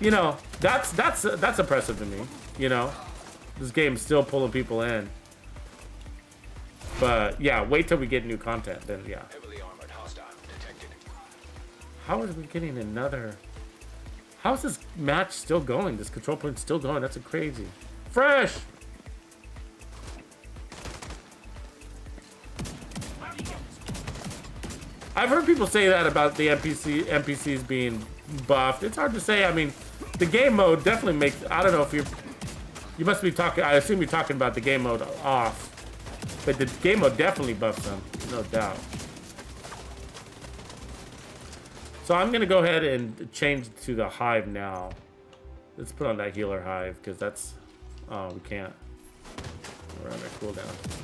you know, that's impressive to me, you know. This game's still pulling people in. But yeah, wait till we get new content. Then yeah. Heavily armored hostile detected. How are we getting another? How is this match still going? This control point still going? That's a crazy. Fresh. I've heard people say that about the NPCs being buffed. It's hard to say. I mean, the game mode definitely makes. I don't know if you must be talking. I assume you're talking about the game mode off. But the game mode definitely buffs them, no doubt. So I'm gonna go ahead and change to the hive now. Let's put on that healer hive because that's, oh, we can't. We're under cooldown.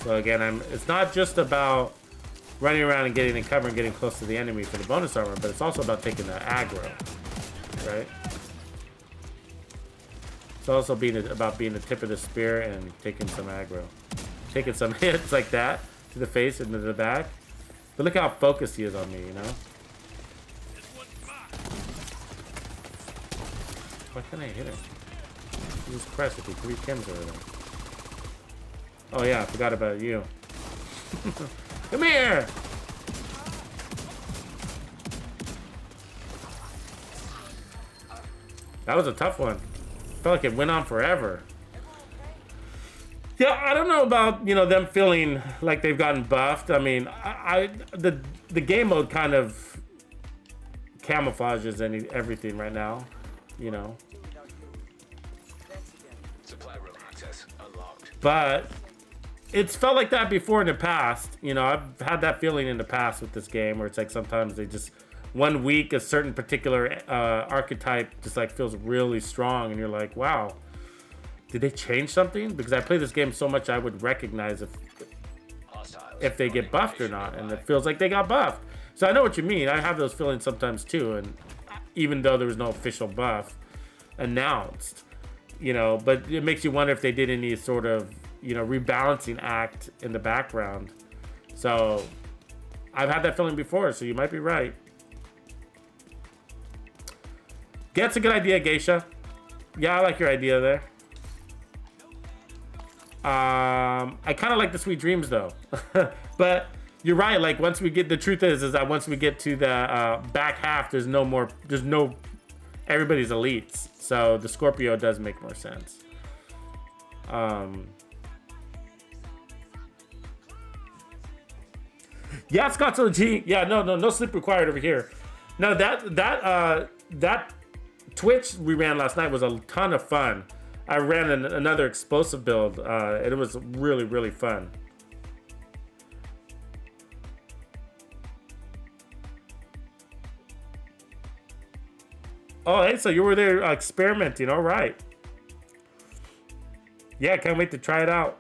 So again, it's not just about running around and getting in cover and getting close to the enemy for the bonus armor, but it's also about taking the aggro, right? It's also about being the tip of the spear and taking some aggro. Taking some hits like that to the face and to the back. But look how focused he is on me, you know? Why can't I hit him? Jesus Christ, if he 3 chems over there. Oh yeah, I forgot about you. Come here! That was a tough one. Felt like it went on forever. Yeah, I don't know about, you know, them feeling like they've gotten buffed. I mean, the game mode kind of camouflages everything right now, you know. Supply room access unlocked. But it's felt like that before in the past. You know, I've had that feeling in the past with this game where it's like sometimes they just, 1 week, a certain particular archetype just like feels really strong and you're like, wow, did they change something? Because I play this game so much I would recognize if... Hostile if they get buffed or not, and it feels like they got buffed. So I know what you mean. I have those feelings sometimes too, and even though there was no official buff announced, you know, but it makes you wonder if they did any sort of, you know, rebalancing act in the background. So I've had that feeling before, so you might be right. That's a good idea, Geisha. Yeah, I like your idea there. I kind of like the Sweet Dreams though. But you're right, like once we get, the truth is that once we get to the back half, there's no, everybody's elites. So the Scorpio does make more sense. Yeah, Scottsdale G. Yeah, no sleep required over here. No, that Twitch we ran last night was a ton of fun. I ran another explosive build, and it was really, really fun. Oh, hey, so you were there experimenting. All right. Yeah, can't wait to try it out.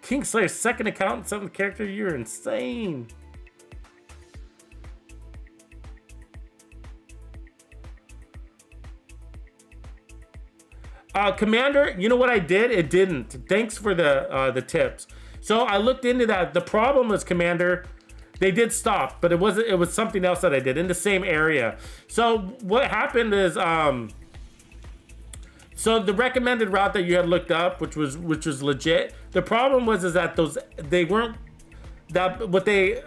Kingslayer's second account, 7th character. You're insane. Commander, you know what I did? It didn't. Thanks for the tips. So I looked into that. The problem was, Commander, they did stop, but it was something else that I did in the same area. So what happened is, so the recommended route that you had looked up, which was legit. The problem was that they weren't, that what they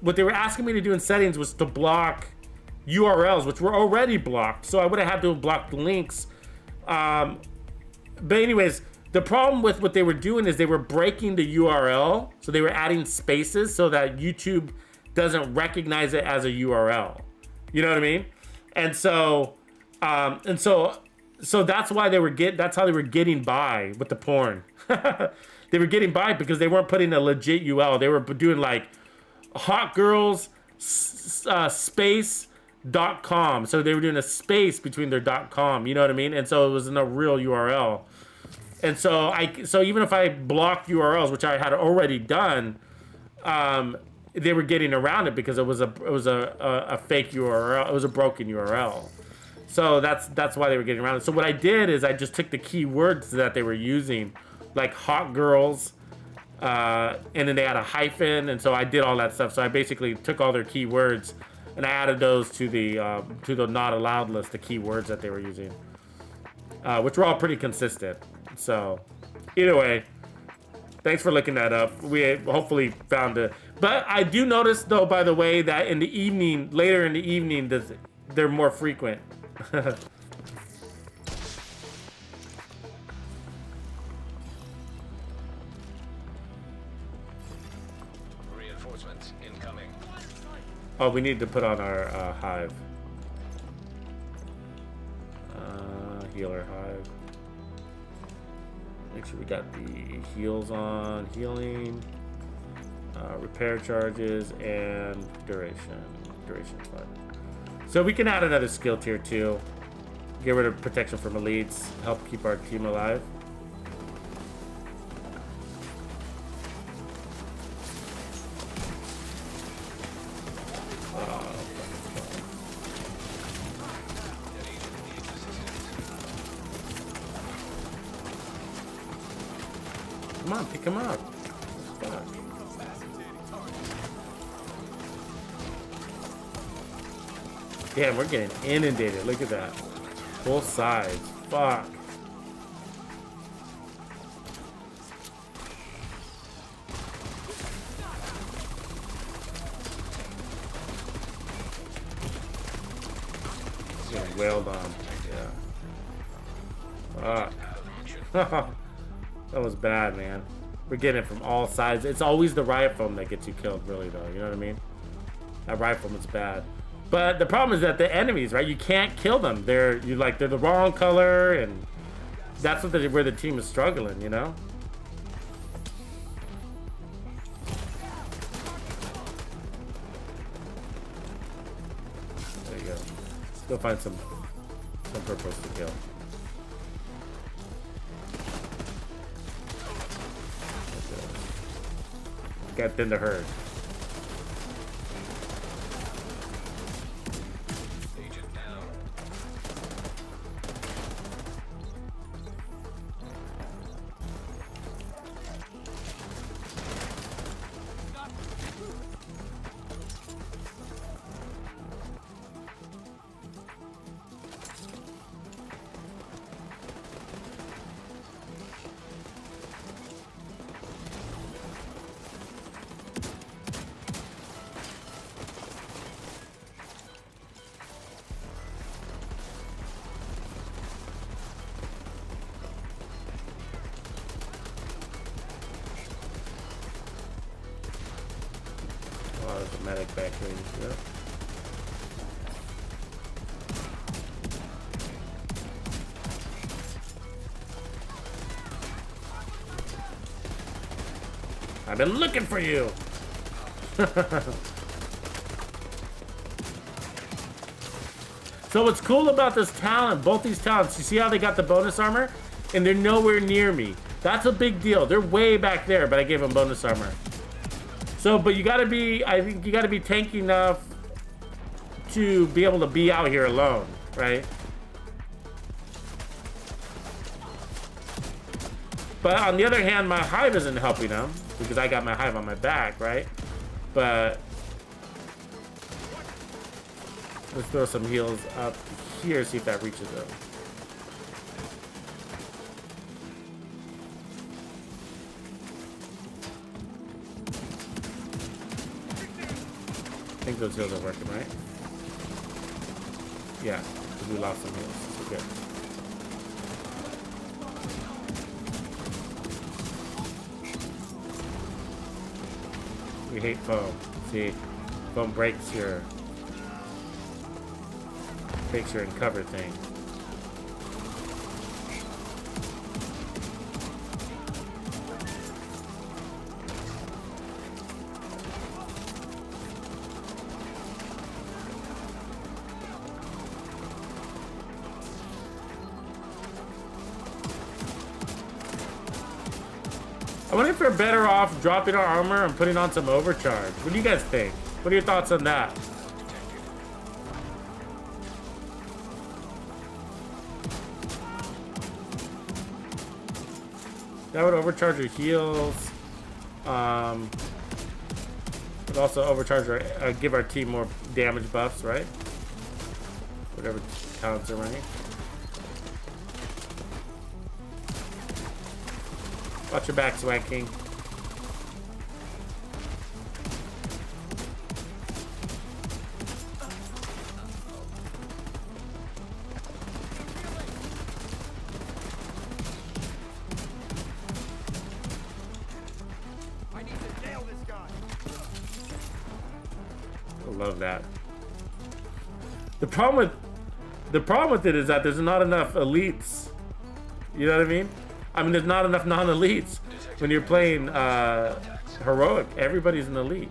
were asking me to do in settings was to block URLs, which were already blocked. So I would have had to have blocked links. But anyways, the problem with what they were doing is they were breaking the URL. So they were adding spaces so that YouTube doesn't recognize it as a URL. You know what I mean? And so that's why that's how they were getting by with the porn. They were getting by because they weren't putting a legit URL. They were doing like hot girls space.com. So they were doing a space between their .com, you know what I mean? And so it wasn't a real URL. And so even if I blocked URLs, which I had already done, they were getting around it because it was a fake URL. It was a broken URL. So that's why they were getting around it. So what I did is I just took the keywords that they were using, like hot girls, and then they had a hyphen, and so I did all that stuff. So I basically took all their keywords and I added those to the not allowed list, the keywords that they were using, which were all pretty consistent. So either way, thanks for looking that up. We hopefully found it. But I do notice though, by the way, that in the evening, later in the evening, they're more frequent. Reinforcements incoming. Oh, we need to put on our hive. Healer hive. Make sure we got the heals on. Healing, repair charges, and duration. Duration's fine. So we can add another skill tier too. Get rid of protection from elites. Help keep our team alive. Come on, pick him up. Fuck. Damn, we're getting inundated. Look at that. Both sides. Fuck. Getting wailed on. Yeah. Fuck. That was bad, man. We're getting it from all sides. It's always the riot foam that gets you killed, really, though. You know what I mean? That riot foam is bad. But the problem is that the enemies, right? You can't kill them. They're the wrong color, and that's where the team is struggling, you know? There you go. Let's go find some No purpose to kill. Get in the herd. Agent down. Oh, there's a medic back here. Yep. I've been looking for you. So what's cool about this talent, both these talents, you see how they got the bonus armor? And they're nowhere near me. That's a big deal. They're way back there, but I gave them bonus armor. So, but you gotta be, I think you gotta be tanky enough to be able to be out here alone, right? But on the other hand, my hive isn't helping them because I got my hive on my back, right? But let's throw some heals up here, see if that reaches them. I think those heals are working, right? Yeah, we lost some heals. So good. We hate foam. See, foam breaks your uncover thing. I wonder if we're better off dropping our armor and putting on some overcharge. What do you guys think? What are your thoughts on that? That would overcharge your heals. Would also overcharge our, give our team more damage buffs, right? Whatever talents are running. Watch your back, Swag King. I need to nail this guy. I love that. The problem with it is that there's not enough elites. You know what I mean? I mean, there's not enough non-elites when you're playing heroic. Everybody's an elite.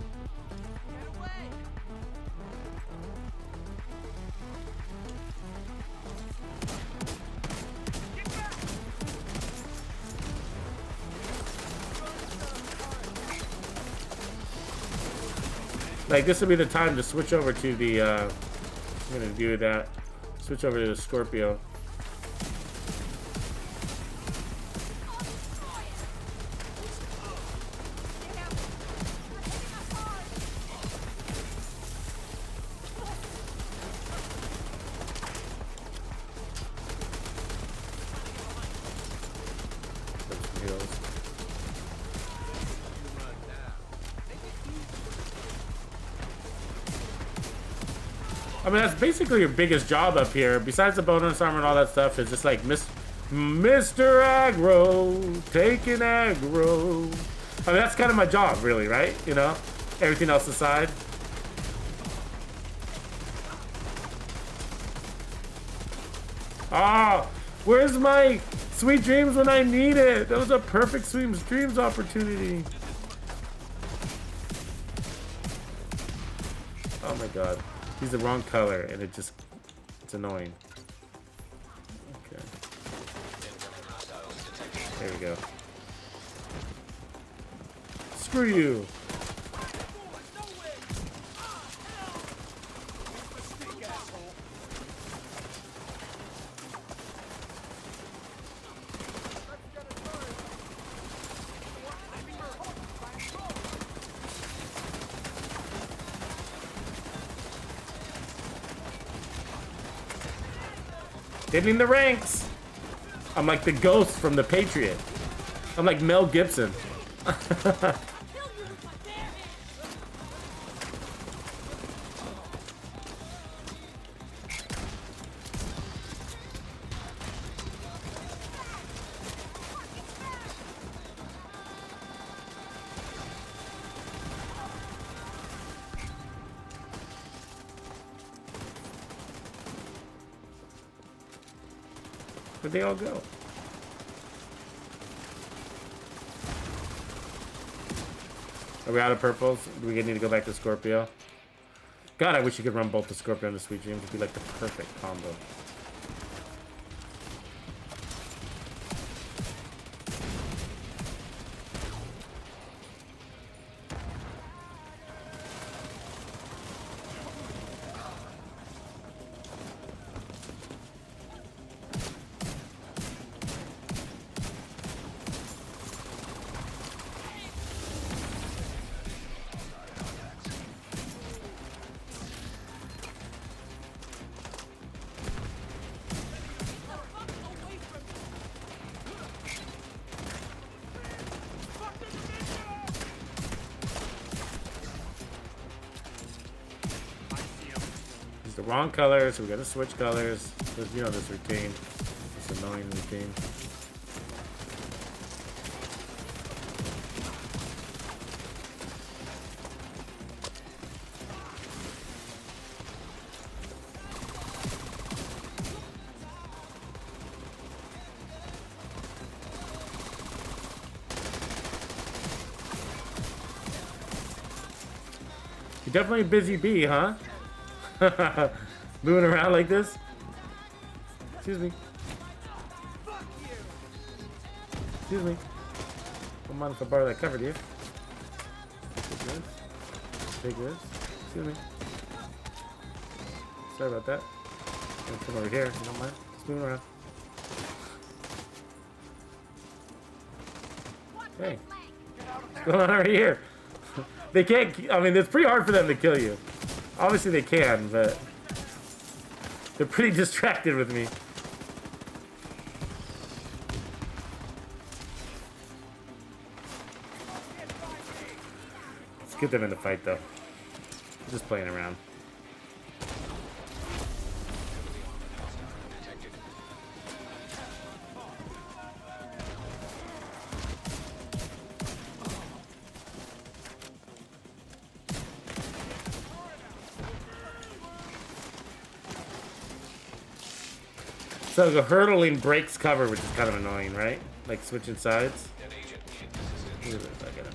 Like, this would be the time to switch over to the, I'm gonna do that. Switch over to the Scorpio. I mean, that's basically your biggest job up here. Besides the bonus armor and all that stuff, is just like Mr. Aggro, taking aggro. I mean, that's kind of my job, really, right? You know, everything else aside. Ah, where's my sweet dreams when I need it? That was a perfect sweet dreams opportunity. Oh my god. He's the wrong color and it's annoying. Okay. There we go. Screw you. Hitting the ranks. I'm like the ghost from The Patriot. I'm like Mel Gibson. Where'd they all go? Are we out of purples? Do we need to go back to Scorpio? God, I wish you could run both the Scorpio and the Sweet Dreams. It'd be like the perfect combo. The wrong color, so we gotta switch colors. You know this routine. This annoying routine. You're definitely a busy bee, huh? Moving around like this? Excuse me. Excuse me. Don't mind if I borrow that cover, do you? Take this. Take this. Excuse me. Sorry about that. I'm gonna come over here. You don't mind? Just moving around. Hey. What's going on over here? They can't. I mean, it's pretty hard for them to kill you. Obviously they can, but they're pretty distracted with me. Let's get them in the fight, though. Just playing around. So the hurdling breaks cover, which is kind of annoying, right? Like switching sides. Look at this, I get it.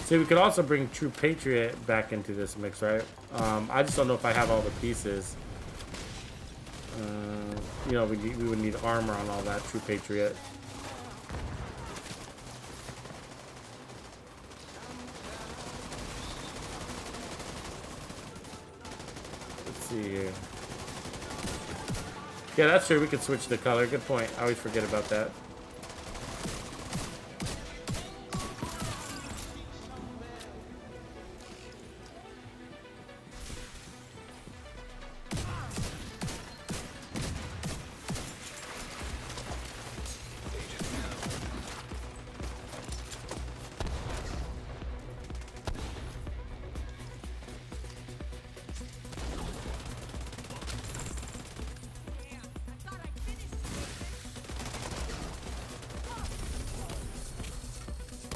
See, we could also bring True Patriot back into this mix, right? I just don't know if I have all the pieces. You know, we would need armor on all that True Patriot. see here. Yeah, that's true. We could switch the color. Good point. I always forget about that.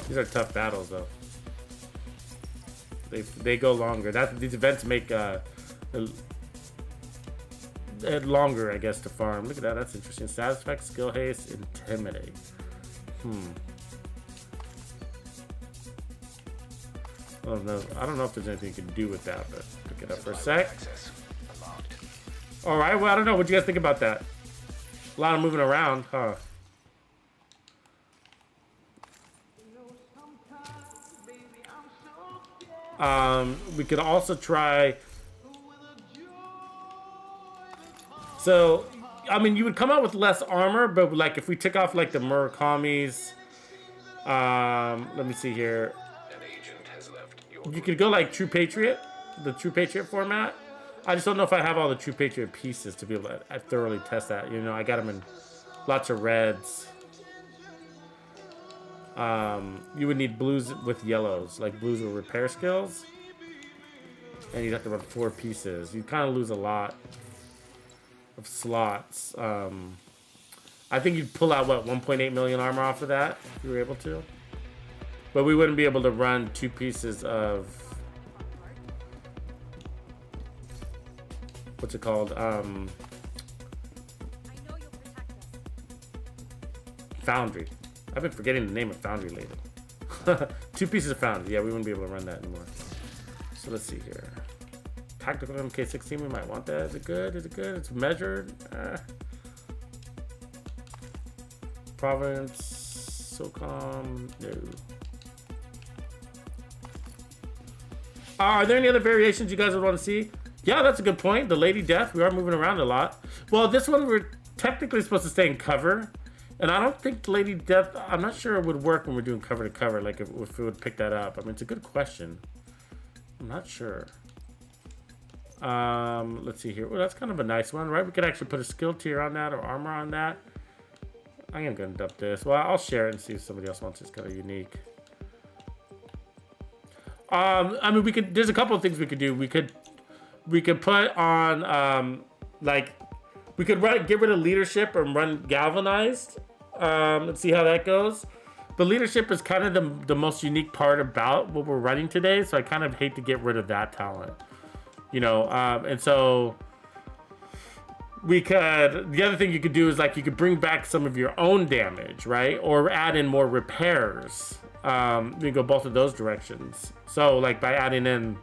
These are tough battles, though. They go longer. These events make it longer, I guess, to farm. Look at that. That's interesting. Satisfact, skill haste, intimidate. I don't know if there's anything you can do with that, but pick it up for a sec. Access unlocked. All right. Well, I don't know. What do you guys think about that? A lot of moving around, huh? We could also try. So, I mean, you would come out with less armor, but like if we took off like the Murakamis, let me see here. An agent has left your You could go like True Patriot, the True Patriot format. I just don't know if I have all the True Patriot pieces to be able to thoroughly test that. You know, I got them in lots of reds. You would need blues with yellows, like blues with repair skills. And you'd have to run 4 pieces. You kind of lose a lot of slots. I think you'd pull out, what, 1.8 million armor off of that, if you were able to. But we wouldn't be able to run 2 pieces of... What's it called? Foundry. I've been forgetting the name of Foundry lately. 2 pieces of Foundry. Yeah, we wouldn't be able to run that anymore. So let's see here. Tactical MK16, we might want that. Is it good? Is it good? It's measured. Province, SOCOM, no. Are there any other variations you guys would want to see? Yeah, that's a good point. The Lady Death, we are moving around a lot. Well, this one we're technically supposed to stay in cover. And I don't think Lady Death, I'm not sure it would work when we're doing cover to cover, like if it would pick that up. I mean, it's a good question. I'm not sure. Let's see here. Well, that's kind of a nice one, right? We could actually put a skill tier on that or armor on that. I am going to dump this. Well, I'll share it and see if somebody else wants it. It's kind of unique. I mean, there's a couple of things we could do. We could put on, we could get rid of leadership and run galvanized. Let's see how that goes. But leadership is kind of the most unique part about what we're running today, so I kind of hate to get rid of that talent. You know, and so the other thing you could do is like you could bring back some of your own damage, right? Or add in more repairs. You can go both of those directions. So like by adding in,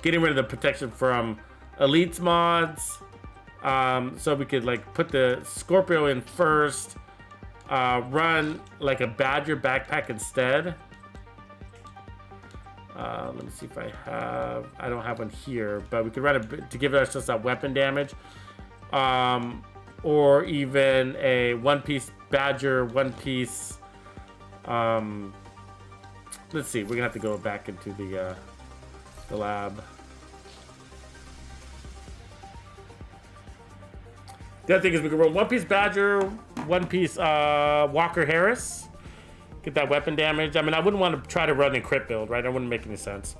getting rid of the protection from elites mods. So we could like put the Scorpio in first, run like a Badger backpack instead. Let me see if I don't have one here, but we could run to give ourselves that weapon damage. Or even a one-piece Badger, one-piece, let's see, we're gonna have to go back into the lab. The other thing is we can run one-piece Badger, one-piece Walker Harris. Get that weapon damage. I mean, I wouldn't want to try to run a crit build, right? That wouldn't make any sense.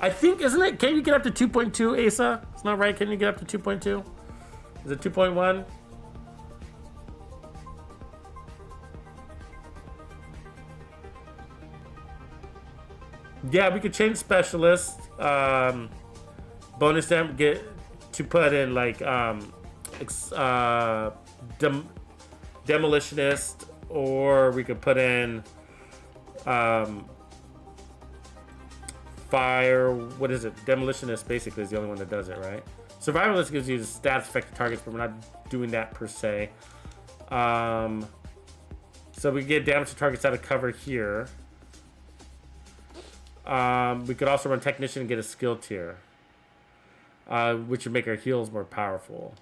I think, isn't it? Can you get up to 2.2, Asa? It's not right. Can you get up to 2.2? Is it 2.1? Yeah, we could change specialist. Bonus them get to put in like demolitionist, or we could put in fire. What is it? Demolitionist basically is the only one that does it, right? Survivalist gives you the stats affected targets, but we're not doing that per se. So we get damage to targets out of cover here. We could also run technician and get a skill tier, which would make our heals more powerful.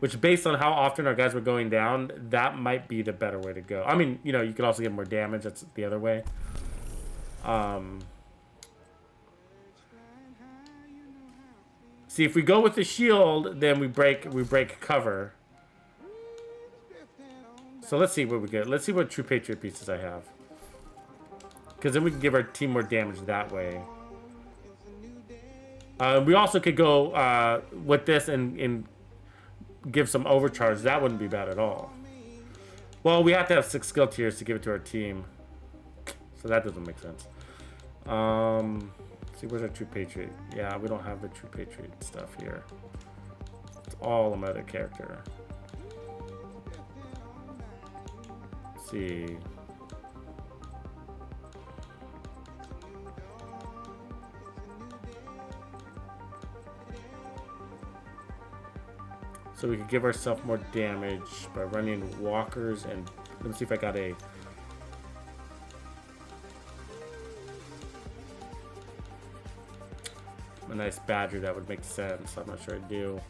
Which, based on how often our guys were going down, that might be the better way to go. I mean, you know, you could also get more damage. That's the other way. See, if we go with the shield, then we break cover. So let's see what we get. Let's see what True Patriot pieces I have. Because then we can give our team more damage that way. We also could go with this and give some overcharge. That wouldn't be bad at all. Well, we have to have 6 skill tiers to give it to our team. So that doesn't make sense. See, where's our True Patriot? Yeah, we don't have the True Patriot stuff here. It's all another character. Let's see. So we could give ourselves more damage by running walkers and let me see if I got a nice badger that would make sense. I'm not sure I do.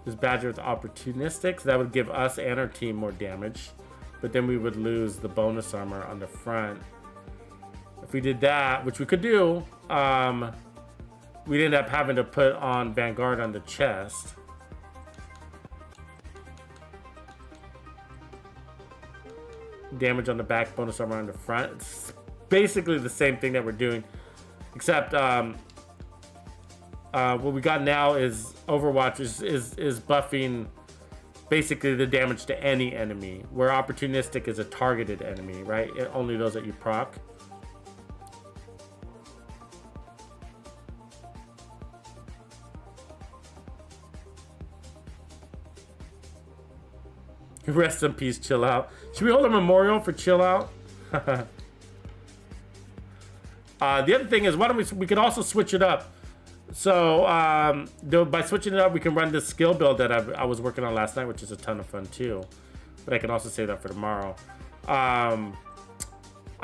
This badger with opportunistic, so that would give us and our team more damage, but then we would lose the bonus armor on the front. If we did that, which we could do, we'd end up having to put on Vanguard on the chest. Damage on the back, bonus armor on the front. It's basically the same thing that we're doing, except what we got now is Overwatch is buffing basically the damage to any enemy, where opportunistic is a targeted enemy, right? Only those that you proc. Rest in peace, chill out. Should we hold a memorial for chill out? The other thing is, why don't we could also switch it up. So by switching it up, we can run this skill build that I was working on last night, which is a ton of fun too. But I can also save that for tomorrow. I'm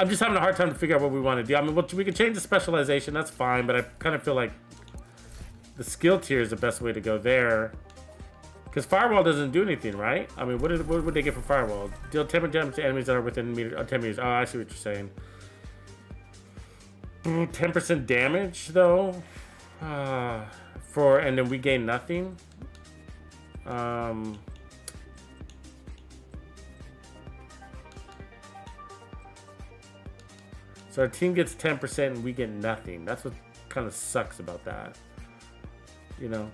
just having a hard time to figure out what we want to do. I mean, we can change the specialization, that's fine, but I kind of feel like the skill tier is the best way to go there. Because Firewall doesn't do anything, right? I mean, what would they get for Firewall? Deal 10 damage to enemies that are within 10 meters. Oh, I see what you're saying. 10% damage, though? And then we gain nothing? So our team gets 10% and we get nothing. That's what kind of sucks about that. You know?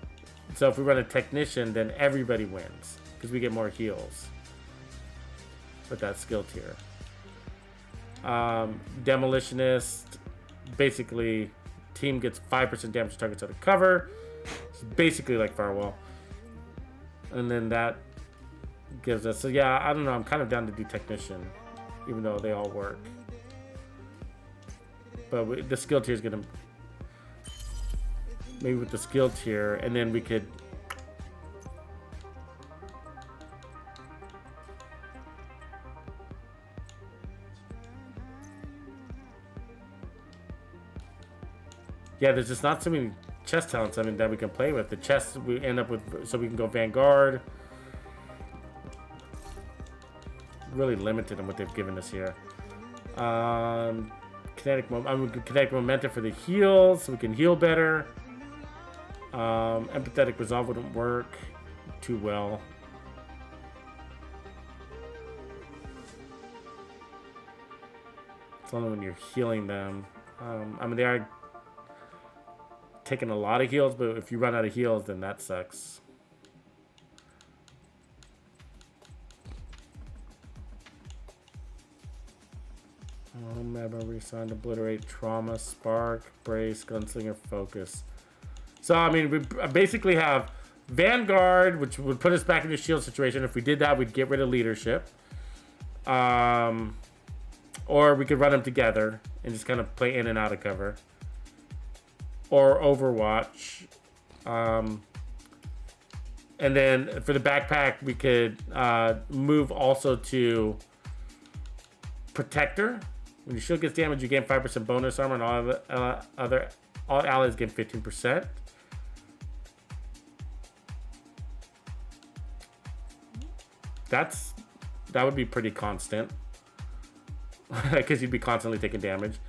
So if we run a technician, then everybody wins because we get more heals with that skill tier. Demolitionist, basically, team gets 5% damage to targets out of cover. It's basically like Firewall. And then that gives us, so yeah, I don't know, I'm kind of down to do technician, even though they all work. But the skill tier is going to, maybe with the skill tier, and then we could yeah, there's just not so many chest talents, I mean, that we can play with. The chests we end up with, so we can go Vanguard. Really limited in what they've given us here. Kinetic momentum for the heals, so we can heal better. Empathetic resolve wouldn't work too well. It's only when you're healing them. I mean, they are taking a lot of heals, but if you run out of heals, then that sucks. Memory, resign, obliterate, trauma, spark, brace, gunslinger, focus. So I mean, we basically have Vanguard, which would put us back in the shield situation. If we did that, we'd get rid of leadership. Or we could run them together and just kind of play in and out of cover. Or Overwatch. And then for the backpack, we could move also to Protector. When your shield gets damaged, you gain 5% bonus armor, and all allies gain 15%. That would be pretty constant, because you'd be constantly taking damage.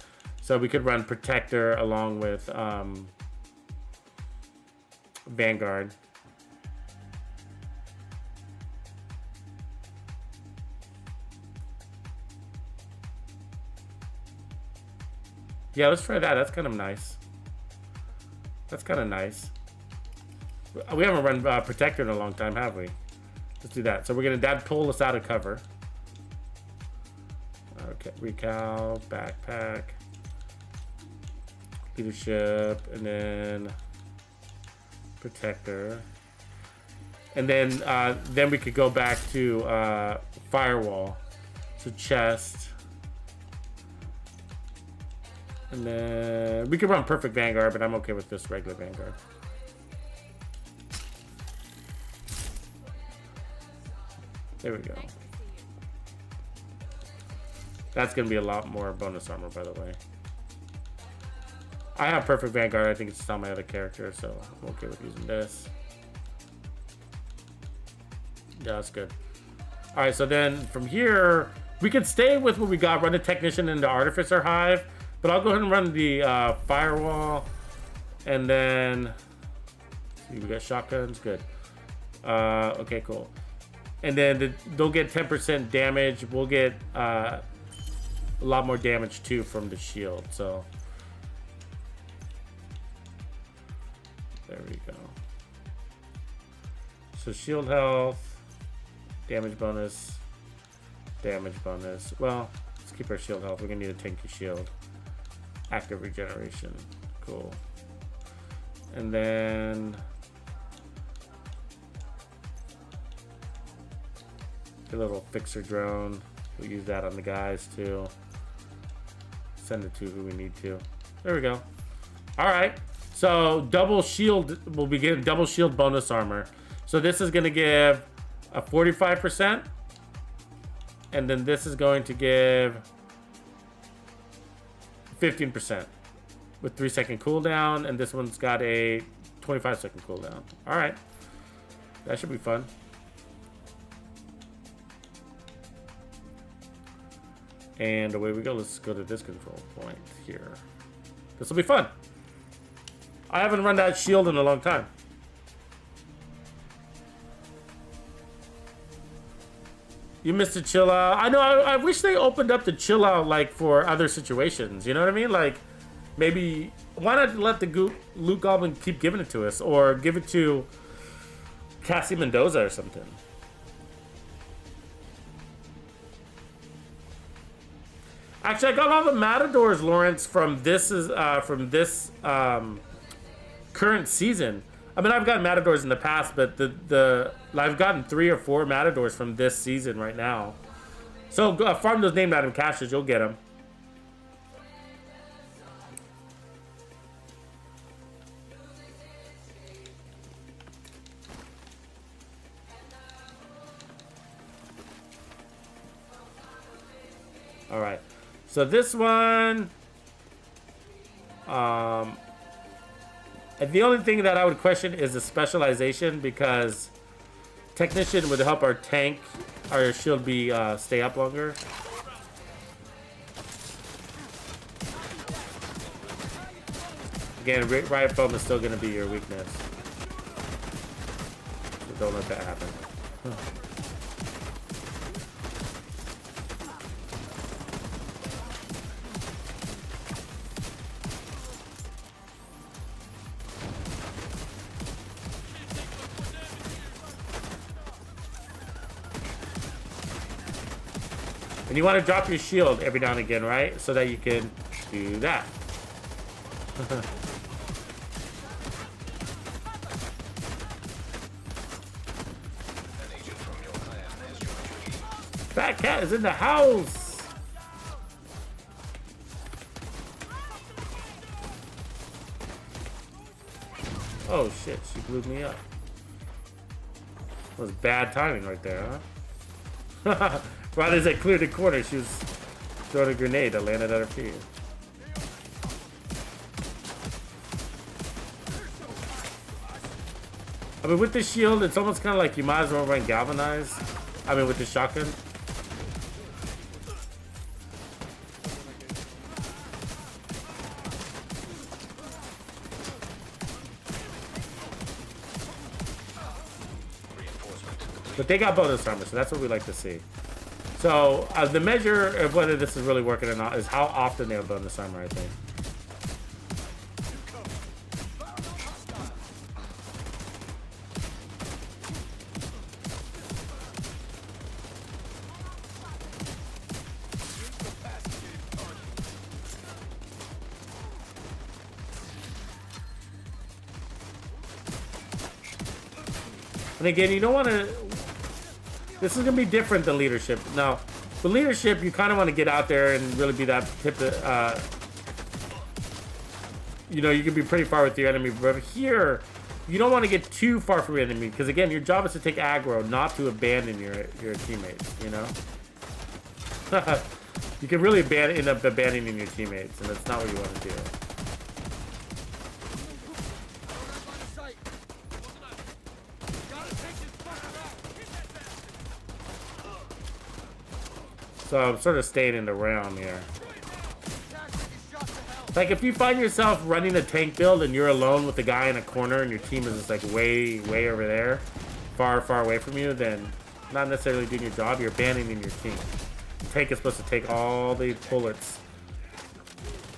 So we could run Protector along with Vanguard. Yeah, let's try that. That's kind of nice. That's kind of nice. We haven't run Protector in a long time, have we? Let's do that. So we're gonna that pull us out of cover. Okay, recal, backpack, leadership, and then Protector, and then we could go back to firewall. So chest. And then we could run Perfect Vanguard, but I'm okay with this regular Vanguard. There we go. That's going to be a lot more bonus armor, by the way. I have Perfect Vanguard. I think it's just on my other character, so I'm okay with using this. Yeah, that's good. All right, so then from here, we could stay with what we got, run the Technician into Artificer Hive. But I'll go ahead and run the firewall, and then see, we got shotguns, good. Okay, cool. And then they'll get 10% damage. We'll get a lot more damage too from the shield. So there we go. So shield health, damage bonus, damage bonus. Well, let's keep our shield health. We're gonna need a tanky shield. Active regeneration, cool. And then a little fixer drone. We'll use that on the guys too. Send it to who we need to. There we go. All right. So double shield. We'll be getting double shield bonus armor. So this is going to give a 45%, and then this is going to give 15% with 3-second cooldown, and this one's got a 25-second cooldown. All right, that should be fun. And away we go. Let's go to this control point here. This will be fun. I haven't run that shield in a long time. You missed a chill out. I know. I wish they opened up the chill out like for other situations. You know what I mean? Like maybe why not let the Loot Goblin keep giving it to us, or give it to Cassie Mendoza or something. Actually, I got all the Matadors, Lawrence, from this current season. I mean, I've gotten Matadors in the past, but I've gotten 3 or 4 Matadors from this season right now. So farm those named item caches, you'll get them. All right. So this one, and the only thing that I would question is the specialization, because Technician would help our tank, our shield be stay up longer. Again, riot foam is still going to be your weakness, so don't let that happen. And you want to drop your shield every now and again, right? So that you can do that. Fat Cat is in the house. Oh shit, she blew me up. That was bad timing right there, huh? Right as I cleared the corner, she was throwing a grenade that landed at her feet. I mean, with this shield, it's almost kind of like you might as well run galvanized. I mean, with the shotgun. But they got bonus armor, so that's what we like to see. So the measure of whether this is really working or not is how often they have bonus armor, I think. And again, you don't want to... This is going to be different than leadership. Now, for leadership, you kind of want to get out there and really be that tip you know, you can be pretty far with your enemy. But here, you don't want to get too far from your enemy. Because again, your job is to take aggro, not to abandon your teammates, you know? You can really end up abandoning your teammates, and that's not what you want to do. So I'm sort of staying in the realm here. Like if you find yourself running a tank build and you're alone with the guy in a corner and your team is just like way over there, far away from you, then not necessarily doing your job, you're abandoning your team. The tank is supposed to take all the bullets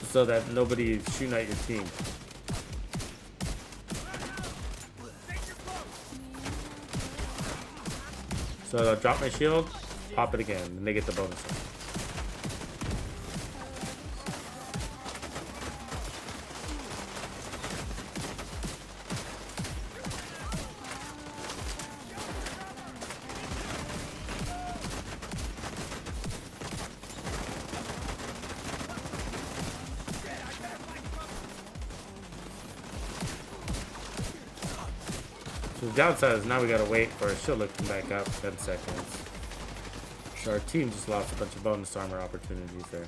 so that nobody is shooting at your team. So I'll drop my shield, pop it again, and they get the bonus. So the downside is now we gotta wait for a shield to come back up 10 seconds. So our team just lost a bunch of bonus armor opportunities there.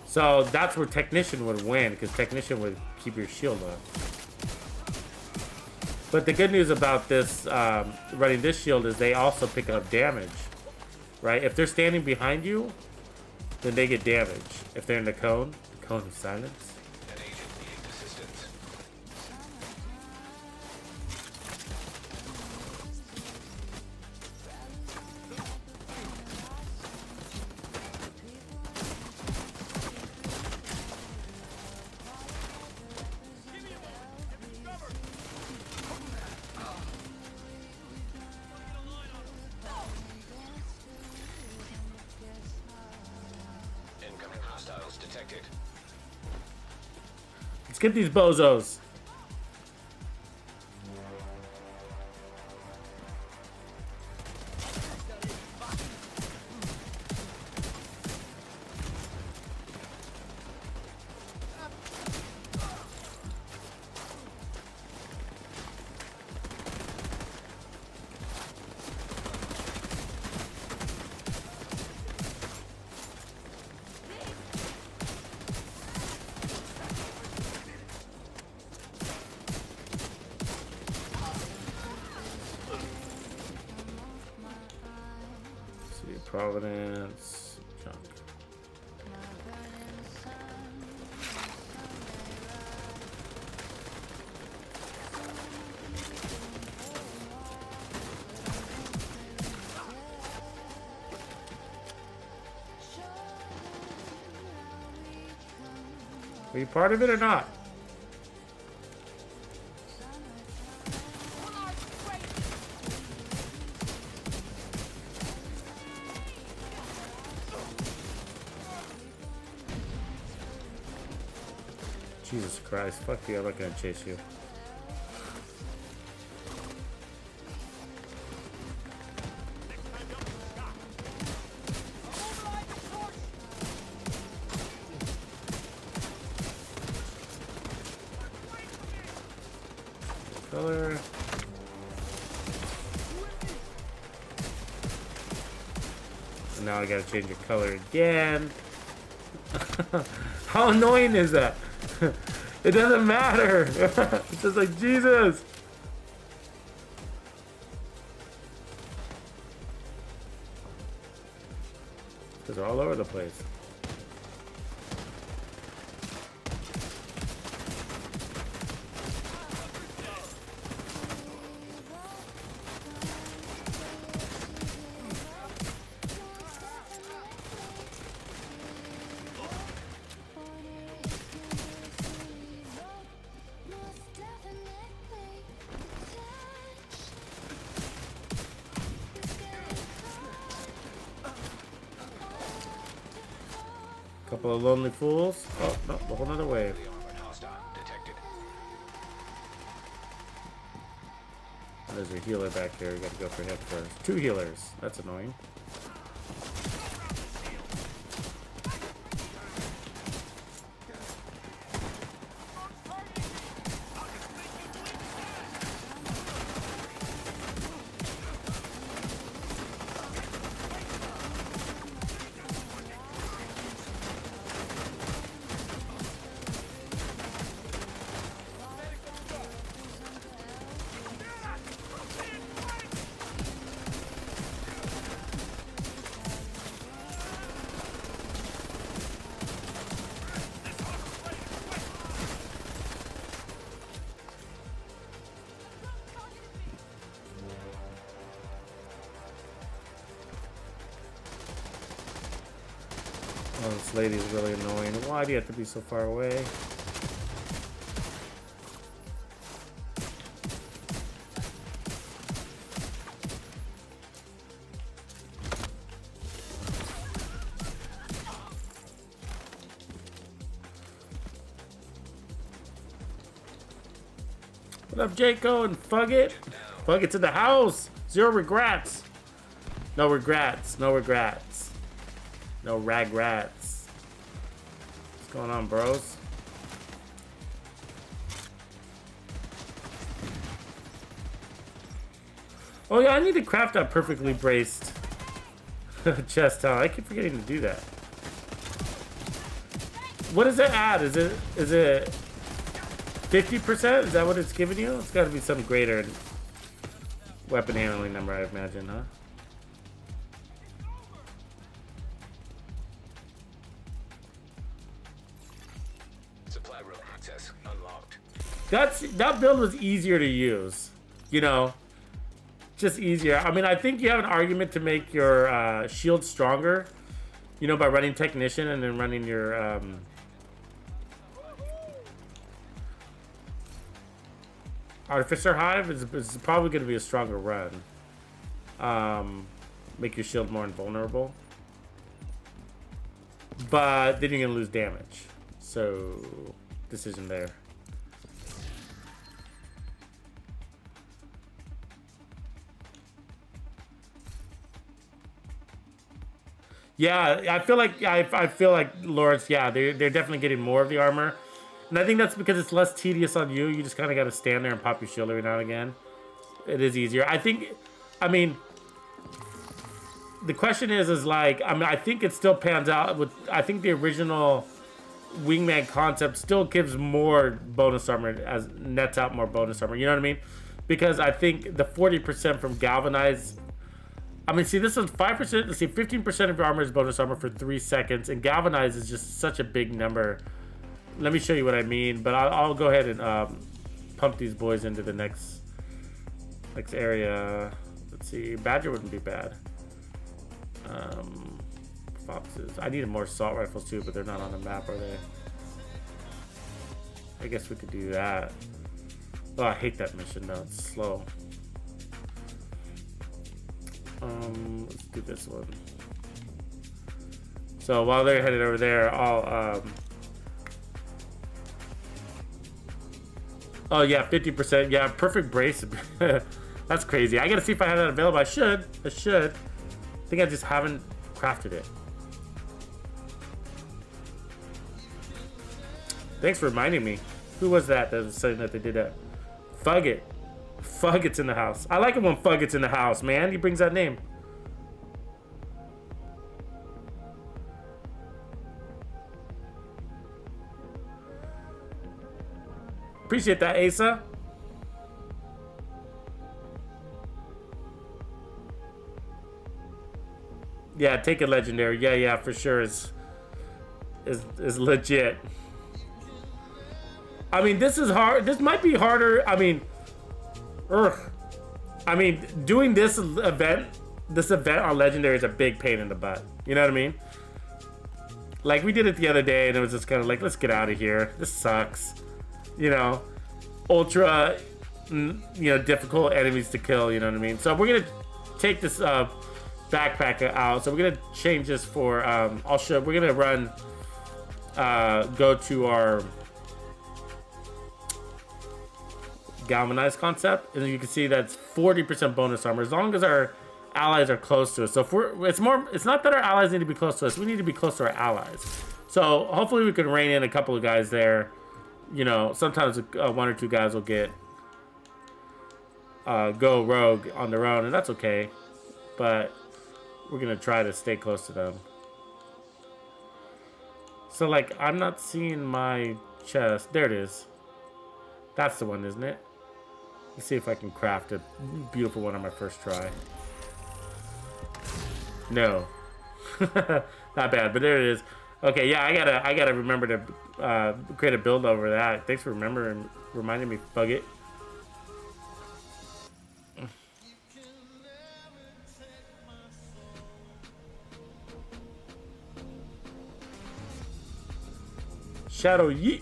So that's where Technician would win, because Technician would keep your shield up. But the good news about this, running this shield, is they also pick up damage, right? If they're standing behind you, then they get damage. If they're in the cone of silence. An agent needing assistance. Incoming hostiles detected. Let's get these bozos. Providence, junk. Were you part of it or not? Jesus Christ, fuck you, I'm not gonna chase you. Color. And now I gotta change the color again. How annoying is that? It doesn't matter. It's just like, Jesus. Because they're all over the place. Couple of lonely fools. Oh, no, a whole nother wave. Armored hostile detected. There's a healer back here. We gotta go for him first. 2 healers. That's annoying. Oh, this lady's really annoying. Why do you have to be so far away? What up, Jaco and Fugget? Fugget's in the house. 0 regrets. No regrets. No regrets. No rag rats. What's going on, bros? Oh yeah, I need to craft that perfectly braced chest out. I keep forgetting to do that. What does it add? Is it 50%? Is that what it's giving you? It's got to be some greater weapon handling number, I imagine, huh? Supply room access unlocked. That build was easier to use, you know, just easier. I mean, I think you have an argument to make your shield stronger, you know, by running Technician and then running your Artificer Hive is probably going to be a stronger run. Make your shield more invulnerable, but then you're going to lose damage. So, decision there. Yeah, I feel like Lords. Yeah, they're definitely getting more of the armor, and I think that's because it's less tedious on you. You just kind of got to stand there and pop your shield every now and again. It is easier. I mean, the question is like, I mean, I think it still pans out with. I think the original Wingman concept still gives more bonus armor, as nets out more bonus armor. You know what I mean? Because I think the 40% from Galvanize. I mean, see, this one's 5%. Let's see, 15% of your armor is bonus armor for 3 seconds, and Galvanize is just such a big number. Let me show you what I mean, but I'll go ahead and pump these boys into the next area. Let's see, Badger wouldn't be bad. Foxes. I needed more assault rifles too, but they're not on the map, are they? I guess we could do that. Oh, I hate that mission though. It's slow. Let's do this one. So while they're headed over there, I'll oh yeah, 50%. Yeah, perfect brace. That's crazy. I gotta see if I have that available. I should. I think I just haven't crafted it. Thanks for reminding me. Who was that was saying that they did that? Fugget. Fugget's in the house. I like it when Fugget's in the house, man. He brings that name. Appreciate that, Asa. Yeah, take a legendary. Yeah, for sure. Is legit. I mean, this is hard. This might be harder. I mean, doing this event on legendary is a big pain in the butt. You know what I mean? Like, we did it the other day, and it was just kind of like, let's get out of here. This sucks. You know, ultra, difficult enemies to kill. You know what I mean? So we're gonna take this backpack out. So we're gonna change this for. We're gonna run. Go to our galvanized concept, and you can see that's 40% bonus armor as long as our allies are close to us. So if it's not that our allies need to be close to us, we need to be close to our allies. So hopefully we can rein in a couple of guys there. You know, sometimes one or two guys will get go rogue on their own, and that's okay, but we're gonna try to stay close to them. So, like, I'm not seeing my chest. There it is. That's the one, isn't it? Let's see if I can craft a beautiful one on my first try. No. Not bad, but there it is. Okay, yeah, I gotta remember to create a build over that. Thanks for reminding me, Bug It. Shadow Yeet.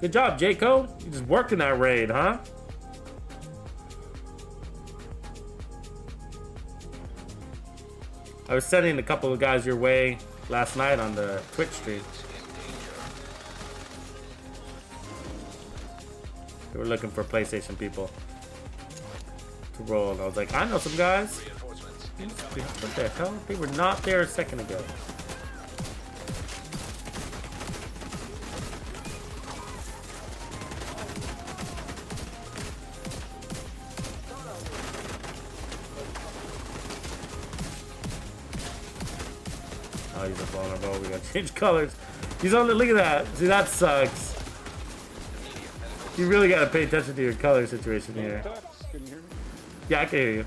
Good job, Jaco. You just worked in that raid, huh? I was sending a couple of guys your way last night on the Twitch stream. They were looking for PlayStation people to roll, and I was like, I know some guys. What the hell? They were not there a second ago. Oh, he's invulnerable. We gotta change colors. He's on the. Look at that. See, that sucks. You really gotta pay attention to your color situation here. Can you hear me? Yeah, I can hear you.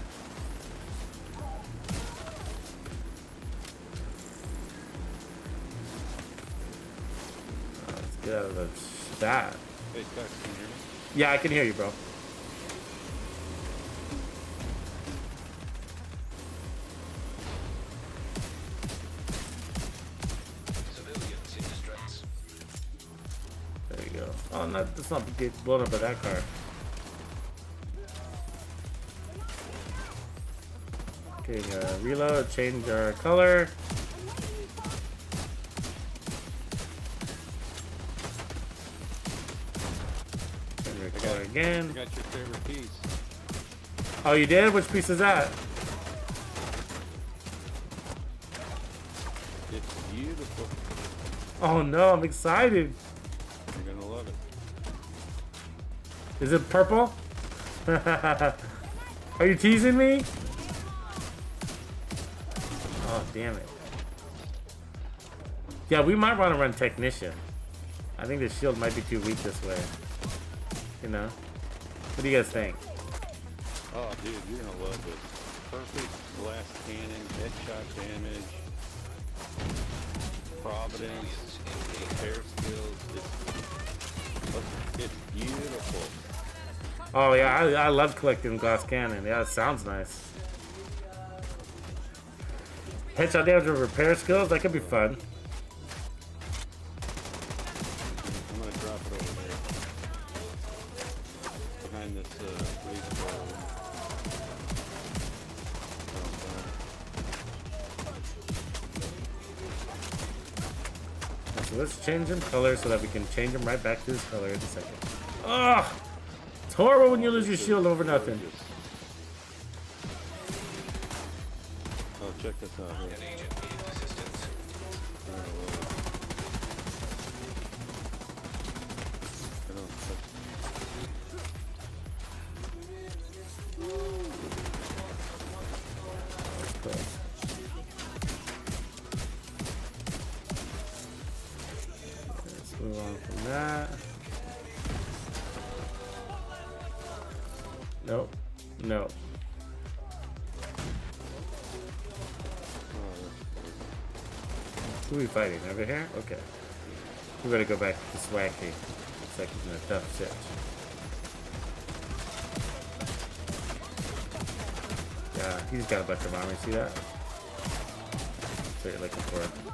Let's get out of that. Hey, Tux, can you hear me? Yeah, I can hear you, bro. Civilians in distress. There you go. Oh, let's not get blown up by that car. Okay, reload, change our color. Change our color I again. got your favorite piece. Oh, you did? Which piece is that? It's beautiful. Oh no, I'm excited. You're gonna love it. Is it purple? Are you teasing me? Oh, damn it. Yeah, we might want to run Technician. I think the shield might be too weak this way. You know? What do you guys think? Oh, dude, you're gonna love this. Perfect glass cannon, headshot damage, Providence, repair skills. It's beautiful. Oh, yeah, I love collecting glass cannon. Yeah, it sounds nice. Headshot damage with repair skills? That could be fun. I'm gonna drop it over there. Behind this race car. So let's change them color so that we can change them right back to this color in a second. Ugh! It's horrible when you lose your shield over nothing. Oh, check this out here. An agent needs assistance. Nope. No. Who are we fighting? Over here? Okay. We better go back to Swacky. Looks like he's in a tough sit. Yeah, he's got a bunch of armor. See that? That's what you're looking for.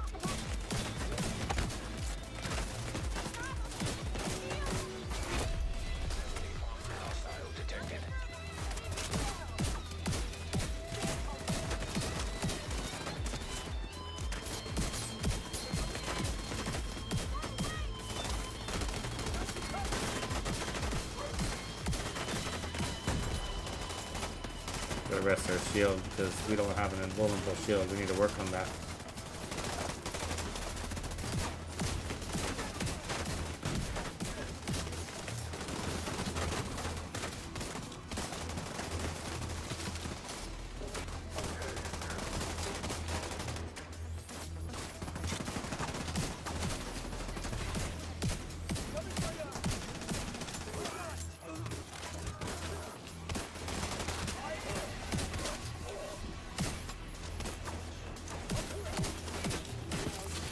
Gotta rest our shield because we don't have an invulnerable shield. We need to work on that.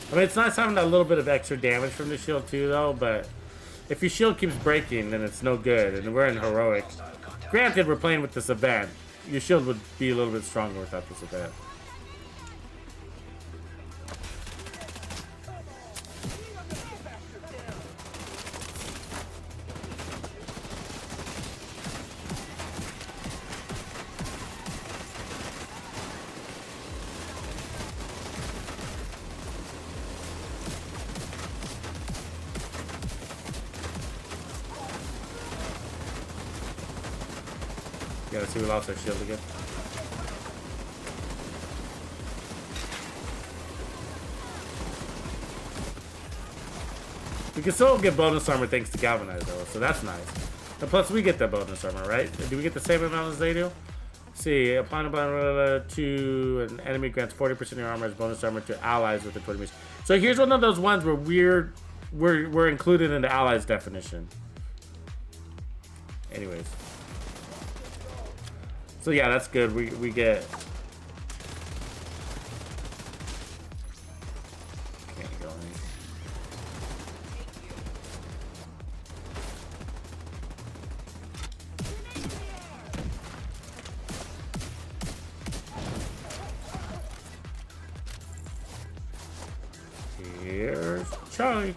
I mean, it's nice having that little bit of extra damage from the shield too, though, but if your shield keeps breaking, then it's no good, and we're in heroic. Granted, we're playing with this event. Your shield would be a little bit stronger without this event. Gotta see we lost our shield again. We can still get bonus armor thanks to Galvanize though, so that's nice. And plus we get the bonus armor, right? Do we get the same amount as they do? See, applying to an enemy grants 40% of your armor as bonus armor to allies within 20 meters. So here's one of those ones where we're included in the allies definition. Anyways. So yeah, that's good. We get. Can't go in. Here's Charlie.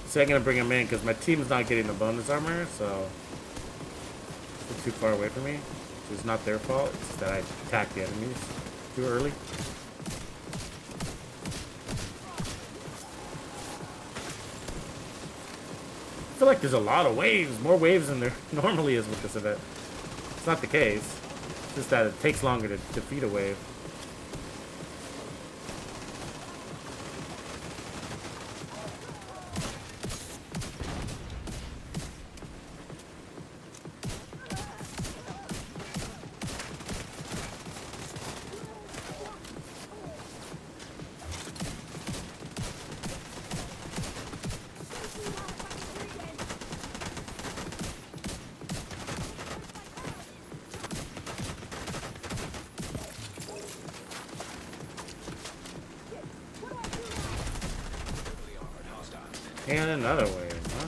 So I'm gonna bring him in because my team's not getting the bonus armor, so it's too far away from me. So it's not their fault. It's just that I attacked the enemies too early. I feel like there's a lot of waves, more waves than there normally is with this event. It's not the case. It's just that it takes longer to defeat a wave. And another wave, huh?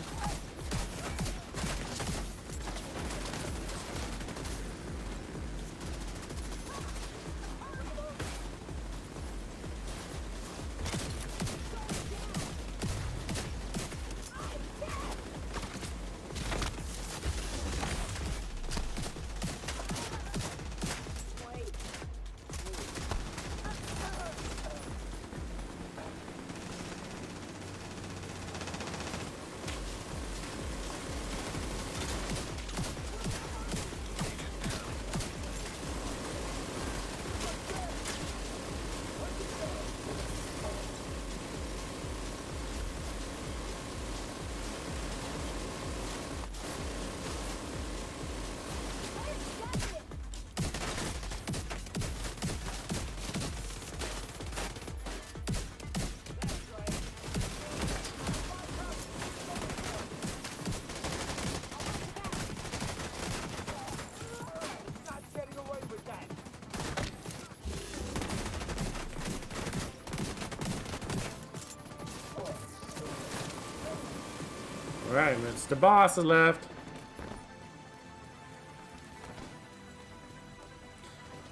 Alright, Mr. Boss is left.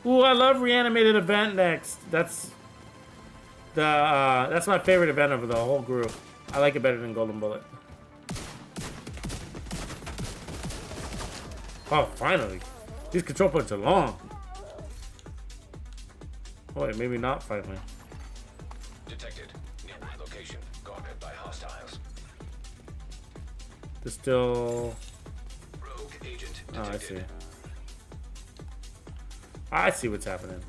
Ooh, I love reanimated event next. That's my favorite event of the whole group. I like it better than Golden Bullet. Oh, finally. These control points are long. Oh, wait, maybe not finally. Detected. Nearby location. Guarded by hostiles. There's still... Rogue agent Oh, I detected. see. I see what's happening.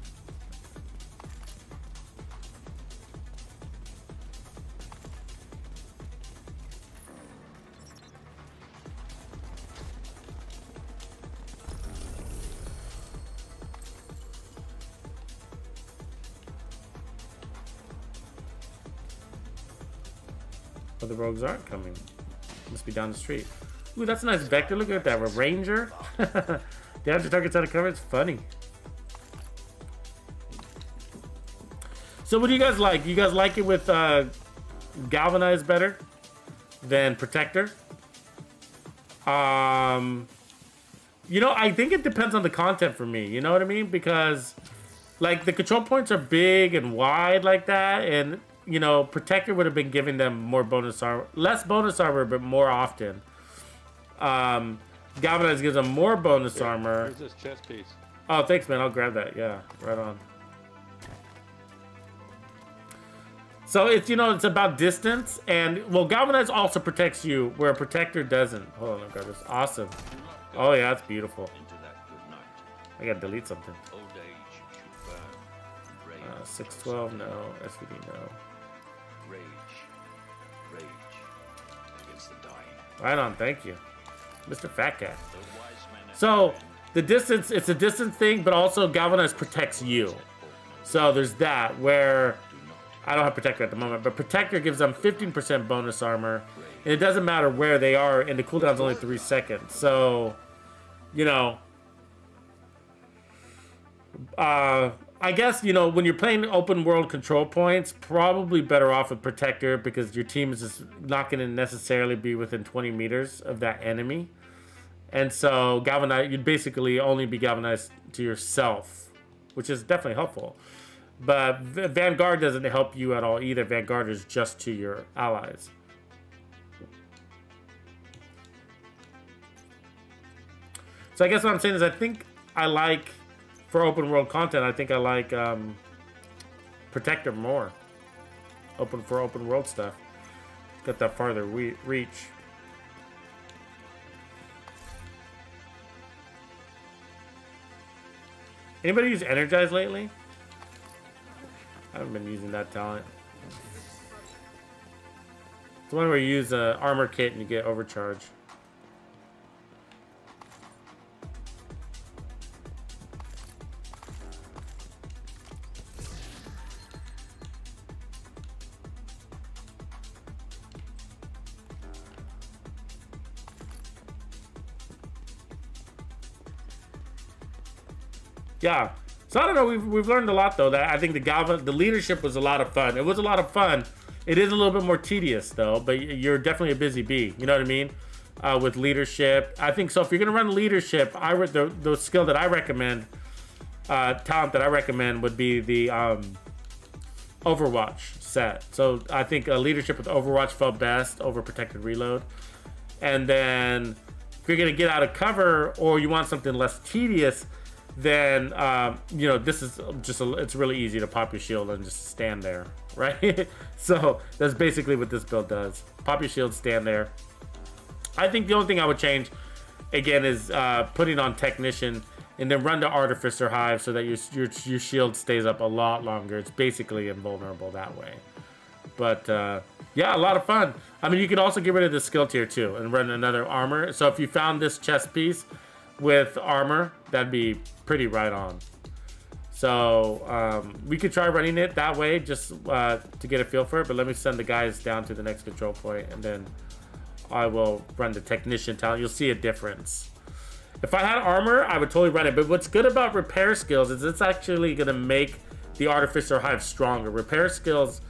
But the rogues aren't coming. Must be down the street. Ooh, that's a nice vector. Look at that. A ranger. Down to targets out of cover. It's funny. So what do you guys like? You guys like it with galvanized better than protector? You know, I think it depends on the content for me. You know what I mean? Because like the control points are big and wide like that, and you know, protector would have been giving them more bonus armor, less bonus armor, but more often. Galvanized gives them more bonus armor. Here's this chest piece. Oh, thanks, man. I'll grab that. Yeah, right on. So it's, you know, it's about distance, and well, galvanized also protects you where a protector doesn't. Hold on, I'll grab this. Awesome. Oh yeah, that's beautiful. I gotta delete something. 612, no. SVD, no. Right on, thank you, Mr. Fat Cat. So the distance, it's a distance thing, but also galvanized protects you. So there's that where I don't have protector at the moment, but protector gives them 15% bonus armor, and it doesn't matter where they are, and the cooldown's only 3 seconds. So, you know, I guess, you know, when you're playing open world control points, probably better off with protector because your team is just not going to necessarily be within 20 meters of that enemy. And so galvanized, you'd basically only be galvanized to yourself, which is definitely helpful. But Vanguard doesn't help you at all either. Vanguard is just to your allies. So I guess what I'm saying is I think I like, for open world content, I think I like Protector more. For open world stuff. Got that farther reach. Anybody use Energize lately? I haven't been using that talent. It's the one where you use an armor kit and you get overcharge. Yeah, so I don't know. We've learned a lot though. That I think the leadership was a lot of fun. It was a lot of fun. It is a little bit more tedious though, but you're definitely a busy bee. You know what I mean? With leadership, I think so. If you're gonna run leadership, the skill that I recommend, talent that I recommend would be the Overwatch set. So I think leadership with Overwatch felt best over protected reload. And then if you're gonna get out of cover or you want something less tedious, then you know, this is just it's really easy to pop your shield and just stand there, right? So that's basically what this build does. Pop your shield, stand there. I think the only thing I would change again is putting on Technician and then run to Artificer Hive so that your shield stays up a lot longer. It's basically invulnerable that way. But yeah, a lot of fun. I mean, you could also get rid of the skill tier too and run another armor. So if you found this chest piece with armor, that'd be pretty right on. So we could try running it that way just to get a feel for it, but let me send the guys down to the next control point and then I will run the Technician talent. You'll see a difference. If I had armor, I would totally run it, but what's good about repair skills is it's actually going to make the Artificer Hive stronger. Repair skills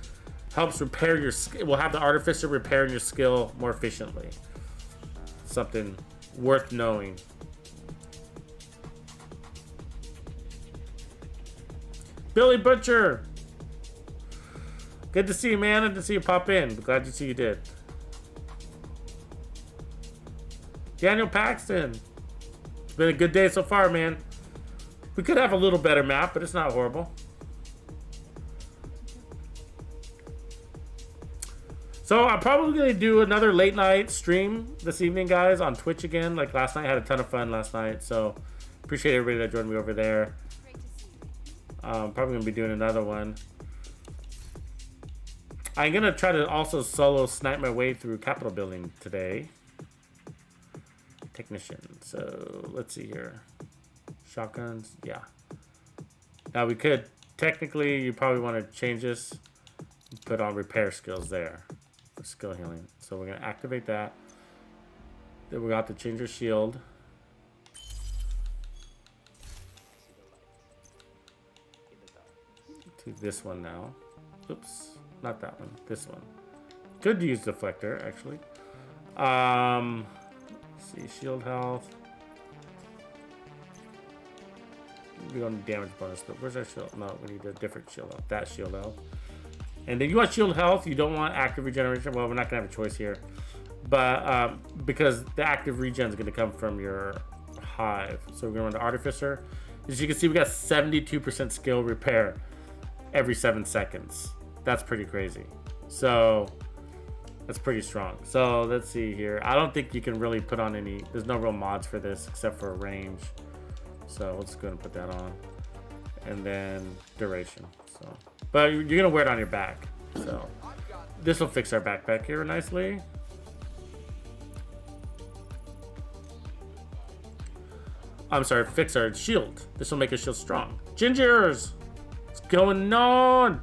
helps repair your skill. Will have the Artificer repairing your skill more efficiently. something worth knowing. Billy Butcher! Good to see you, man. Good to see you pop in. Glad to see you did. Daniel Paxton. It's been a good day so far, man. We could have a little better map, but it's not horrible. So I'm probably going to do another late night stream this evening, guys, on Twitch again. Like last night, I had a ton of fun last night. So appreciate everybody that joined me over there. Probably going to be doing another one. I'm going to try to also solo snipe my way through Capitol Building today. Technician. So let's see here. Shotguns. Yeah. Now we could, technically, you probably want to change this. Put on repair skills there. For skill healing. So we're going to activate that. Then we got to change your shield. To this one now. Oops. Not that one. This one. Could use deflector, actually. Let's see. Shield health. We don't need damage bonus, but where's our shield? No, we need a different shield health. That shield health. And then you want shield health. You don't want active regeneration. Well, we're not going to have a choice here. But because the active regen is going to come from your hive. So we're going to run the Artificer. As you can see, we got 72% skill repair every 7 seconds. That's pretty crazy. So that's pretty strong. So let's see here. I don't think you can really put on any. There's no real mods for this except for range. So let's go ahead and put that on. And then duration. So, but you're going to wear it on your back. So this will fix our backpack here nicely. I'm sorry, fix our shield. This will make our shield strong. Gingers! What's going on?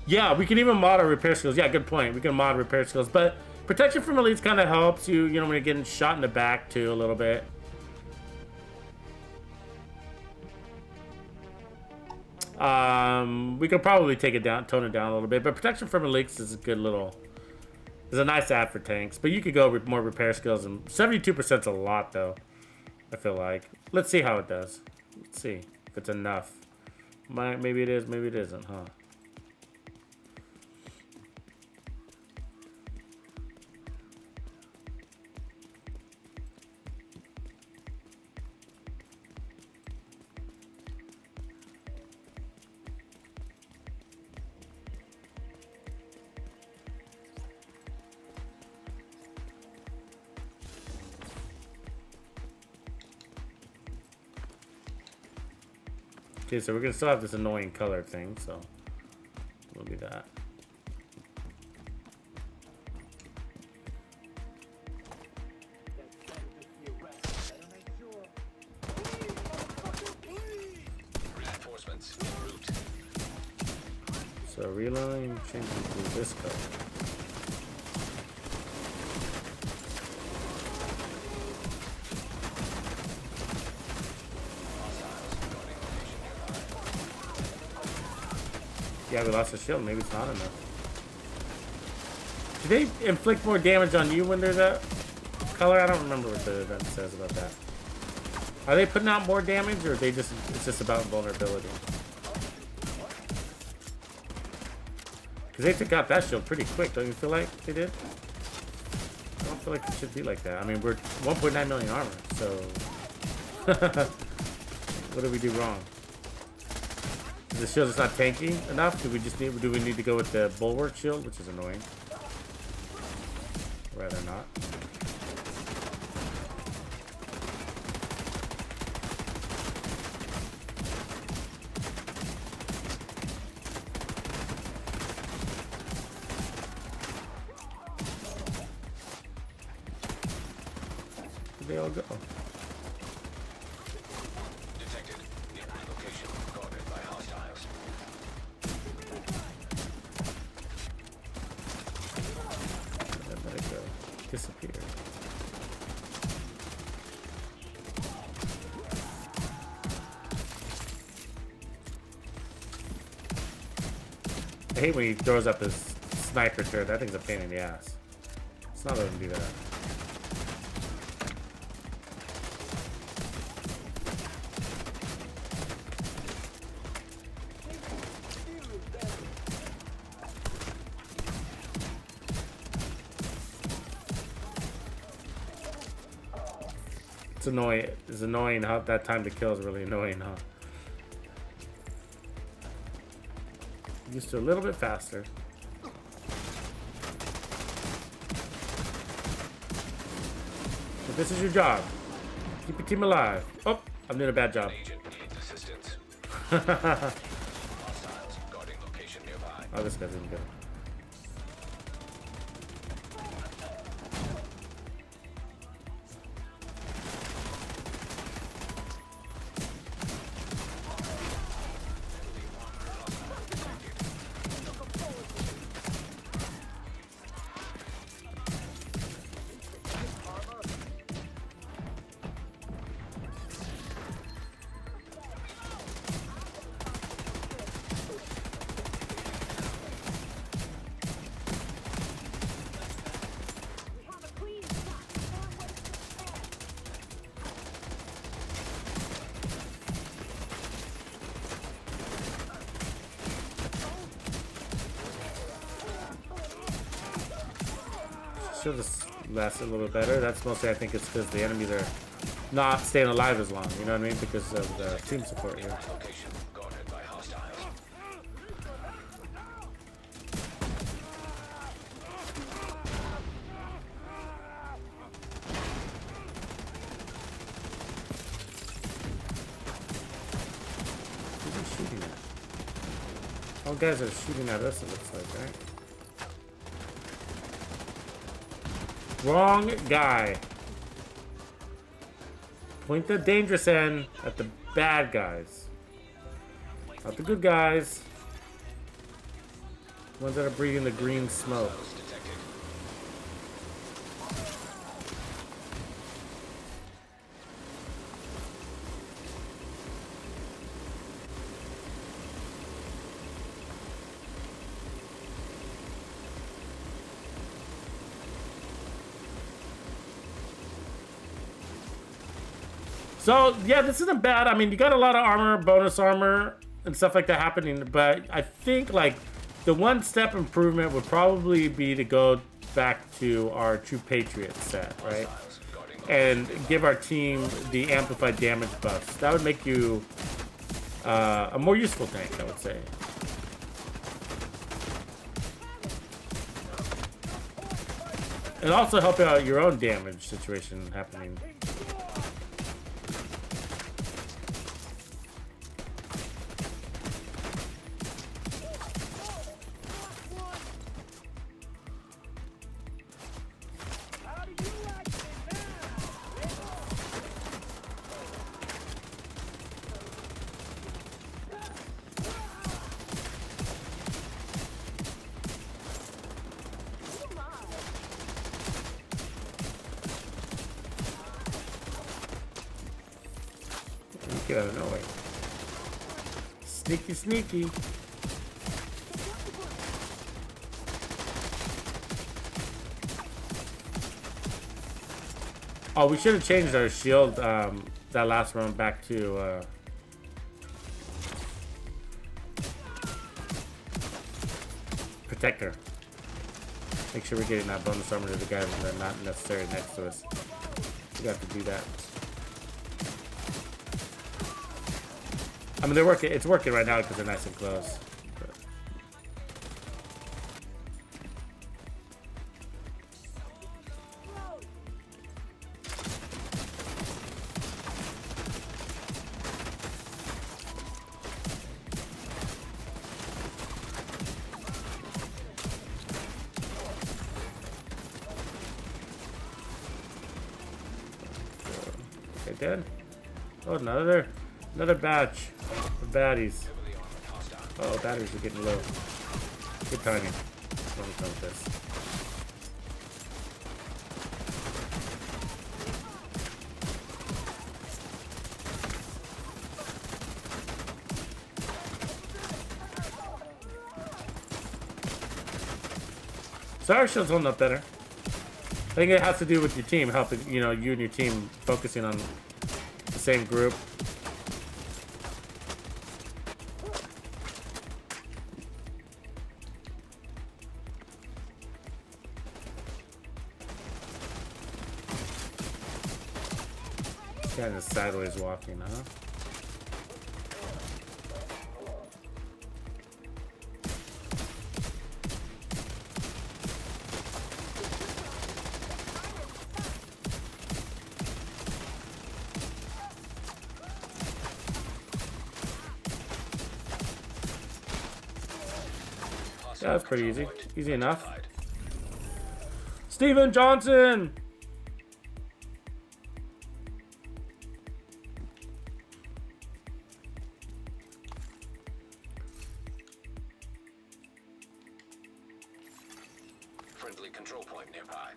Yeah, we can even mod our repair skills. Yeah, good point. We can mod repair skills. But protection from elites kind of helps you, you know, when you're getting shot in the back too a little bit. We could probably take it down, tone it down a little bit. But protection from elites is a good little, is a nice add for tanks. But you could go with more repair skills. And 72% is a lot though, I feel like. Let's see how it does. Let's see if it's enough. Maybe it is, maybe it isn't, huh? Okay, so we're gonna still have this annoying color thing, so we'll do that. Reinforcements en route. So reline changing to this color. Yeah, we lost the shield. Maybe it's not enough. Do they inflict more damage on you when they're that color? I don't remember what the event says about that. Are they putting out more damage, or are they just, it's just about vulnerability? Because they took out that shield pretty quick, don't you feel like they did? I don't feel like it should be like that. I mean, we're 1.9 million armor, so what did we do wrong? The shield is not tanky enough. Do we need to go with the bulwark shield, which is annoying? Rather not. Where'd they all go? Detected. Nearby location guarded by hostiles. Let it go. Disappear. I hate when he throws up his sniper turret. That thing's a pain in the ass. Let's not let him do that. It's annoying. It's annoying how that time to kill is really annoying, huh? Used to a little bit faster. But this is your job. Keep your team alive. Oh, I'm doing a bad job. Agent needs assistance. Hostiles guarding location nearby. Oh, this guy's even good. Should have lasted a little bit better. That's mostly, I think, it's because the enemies are not staying alive as long. You know what I mean? Because of the team support here. Location guarded by hostiles. Who's he shooting at? All guys are shooting at us, it looks like, right? Wrong guy. Point the dangerous end at the bad guys. Not the good guys. Ones that are breathing the green smoke. So, yeah, this isn't bad. I mean, you got a lot of armor, bonus armor, and stuff like that happening. But I think, like, the one step improvement would probably be to go back to our True Patriot set, right? And give our team the amplified damage buffs. That would make you a more useful tank, I would say. And also help out your own damage situation happening. Get out of nowhere. Sneaky, sneaky. Oh, we should have changed our shield that last round back to protector. Make sure we're getting that bonus armor to the guys that are not necessarily next to us. We have to do that. I mean, they're working. It's working right now because they're nice and close. But. Okay, dead. Oh, another batch. Baddies. Oh, batteries are getting low. Good timing. Let me come with this. Star Shield's holding up better. I think it has to do with your team, helping, you know, you and your team focusing on the same group. Kind of sideways walking, huh? Yeah, that's pretty easy. Easy enough. Steven Johnson! Friendly control point nearby.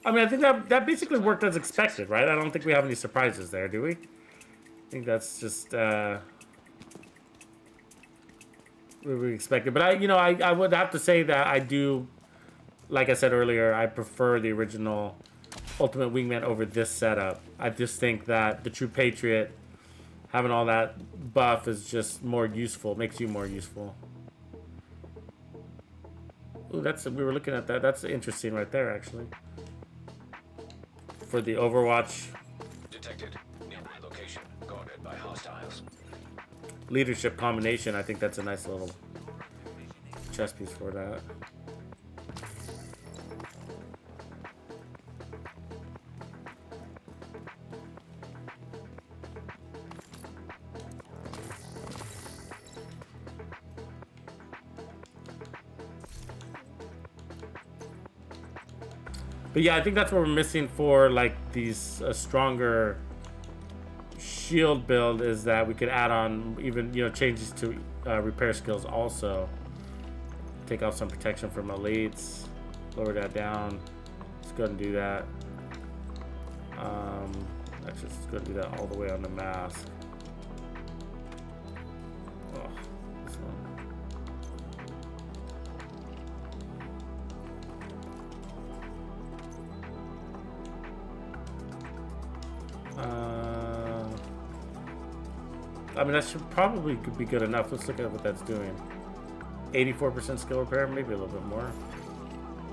I mean, I think that basically worked as expected, right? I don't think we have any surprises there, do we? I think that's just what we expected. But I would have to say that I do, like I said earlier, I prefer the original Ultimate Wingman over this setup. I just think that the True Patriot, having all that buff is just more useful, makes you more useful. Ooh, we were looking at that. That's interesting right there, actually. For the Overwatch Detected. Nearby location. Guarded by hostiles. leadership combination, I think that's a nice little chess piece for that. But yeah, I think that's what we're missing for like these stronger shield build, is that we could add on even, you know, changes to repair skills also. Take off some protection from elites, lower that down. Let's go ahead and do that. Actually, let's go ahead and do that all the way on the mask. Oh, this one. I mean, that should probably be good enough. Let's look at what that's doing. 84% skill repair, maybe a little bit more.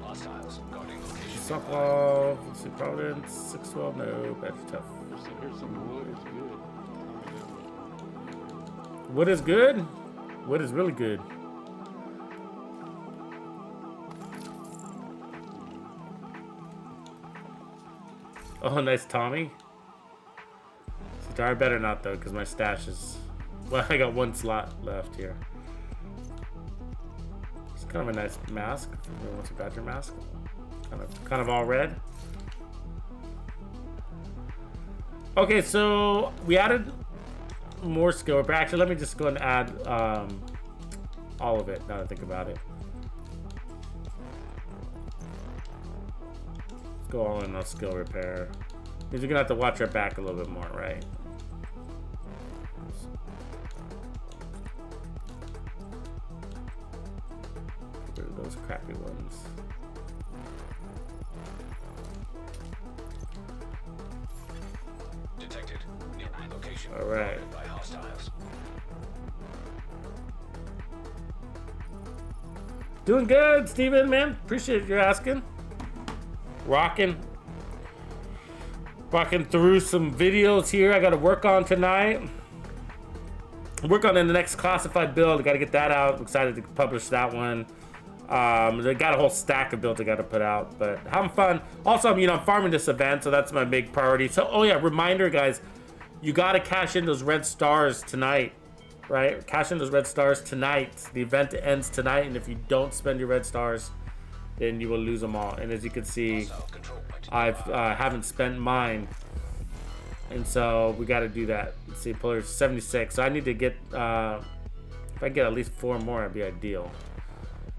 Hostiles. Guarding location. Sunk wall, let's see, Providence, 612, no, battery tough. Here's some wood. It's good. Wood is good? Wood is really good. Oh, nice Tommy. I better not though, because my stash is, well, I got one slot left here. It's kind of a nice mask. What's a badger mask? Kind of all red. Okay, so we added more skill repair. Actually, let me just go and add all of it now that I think about it. Let's go all in on skill repair. Means we're gonna have to watch our back a little bit more, right? Get rid of those crappy ones. Detected. Nearby location. All right. Guarded by hostiles. Doing good, Steven, man. Appreciate you asking. Rocking through some videos here I got to work on tonight. Work on in the next classified build. I got to get that out. I'm excited to publish that one. They got a whole stack of builds I got to put out, but having fun. Also, I'm farming this event, so that's my big priority. So, oh yeah, reminder, guys, you got to cash in those red stars tonight, right? Cash in those red stars tonight. The event ends tonight, and if you don't spend your red stars, then you will lose them all. And as you can see, Hostile control point. I haven't spent mine, and so we got to do that. Let's see, Pillar's 76, so I need to get if I get at least 4 more, that'd be ideal.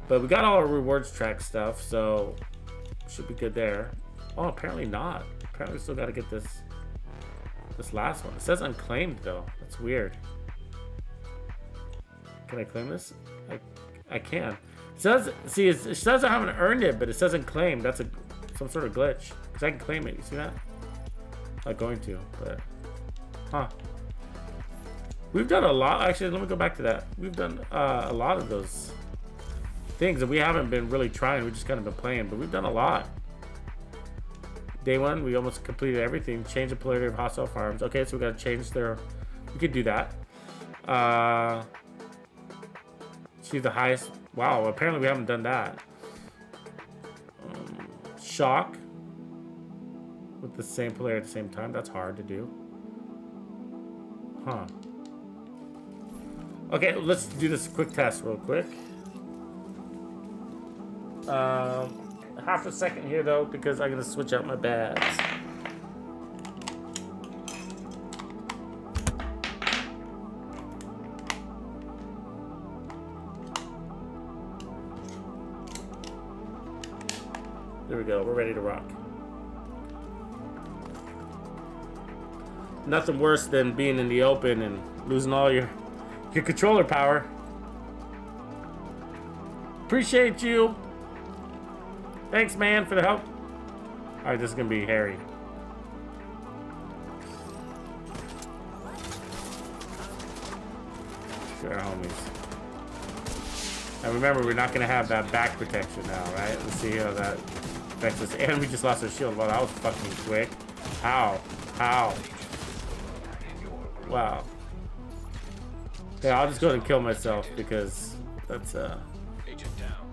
But we got all our rewards track stuff, so should be good there. Oh, apparently not. Apparently we still got to get this last one. It says unclaimed though. That's weird. Can I claim this? I can. It says, see, it says I haven't earned it, but it says claim. That's some sort of glitch. Because I can claim it. You see that? Not going to, but huh. We've done a lot. Actually, let me go back to that. We've done a lot of those things, and we haven't been really trying. We've just kind of been playing, but we've done a lot. Day one, we almost completed everything. Change the polarity of hostile farms. Okay, so we got to change their. We could do that. Achieve the highest. Wow, apparently we haven't done that. Shock with the same polarity at the same time. That's hard to do. Huh. Okay, let's do this quick test real quick. Half a second here though, because I'm gonna switch out my bags. There we go, we're ready to rock. Nothing worse than being in the open and losing all your controller power. Appreciate you. Thanks, man, for the help. All right, this is gonna be hairy. Our homies. And remember, we're not gonna have that back protection now, right? Let's see how that affects us. And we just lost our shield. Well, that was fucking quick. How? How? Wow. Yeah, I'll just go ahead and kill myself because that's Agent down.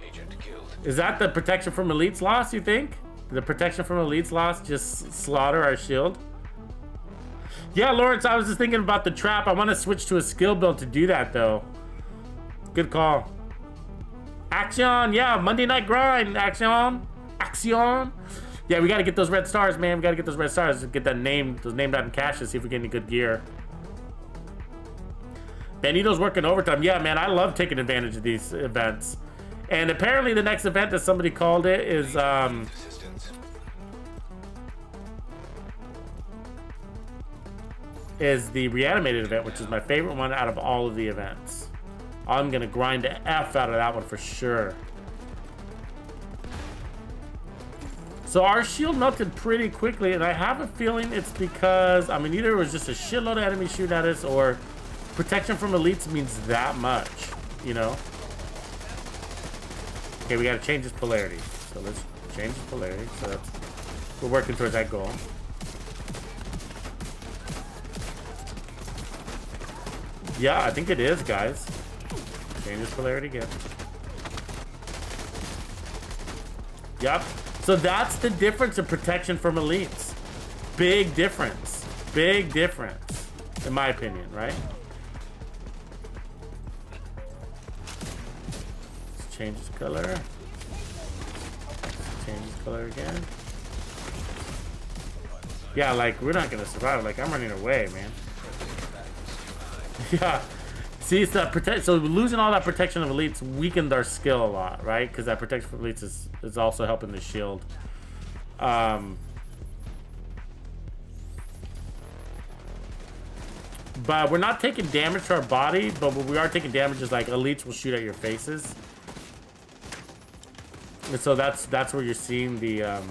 Agent killed. Is that the protection from elites lost, you think? The protection from elites lost just slaughter our shield? Yeah, Lawrence, I was just thinking about the trap. I want to switch to a skill build to do that though. Good call. Action, yeah, Monday night grind, action. Action. Yeah, we gotta get those red stars, man. We gotta get those red stars. Get that name, those named out in caches, see if we get any good gear. Bandido's working overtime. Yeah, man, I love taking advantage of these events. And apparently the next event, as somebody called it, is the reanimated event, which is my favorite one out of all of the events. I'm gonna grind the F out of that one for sure. So our shield melted pretty quickly, and I have a feeling it's because, I mean, either it was just a shitload of enemies shooting at us, or protection from elites means that much, you know? Okay, we gotta change this polarity. So let's change the polarity. So that's, we're working towards that goal. Yeah, I think it is, guys. Change this polarity again. Yep. So that's the difference in protection from elites. Big difference. Big difference. In my opinion, right? Let's change this color. Let's change this color again. Yeah, like, we're not gonna survive. Like, I'm running away, man. Yeah. See, it's that protect. So losing all that protection of elites weakened our skill a lot, right? Because that protection from elites is also helping the shield. But we're not taking damage to our body. But what we are taking damage is like elites will shoot at your faces, and so that's where you're seeing the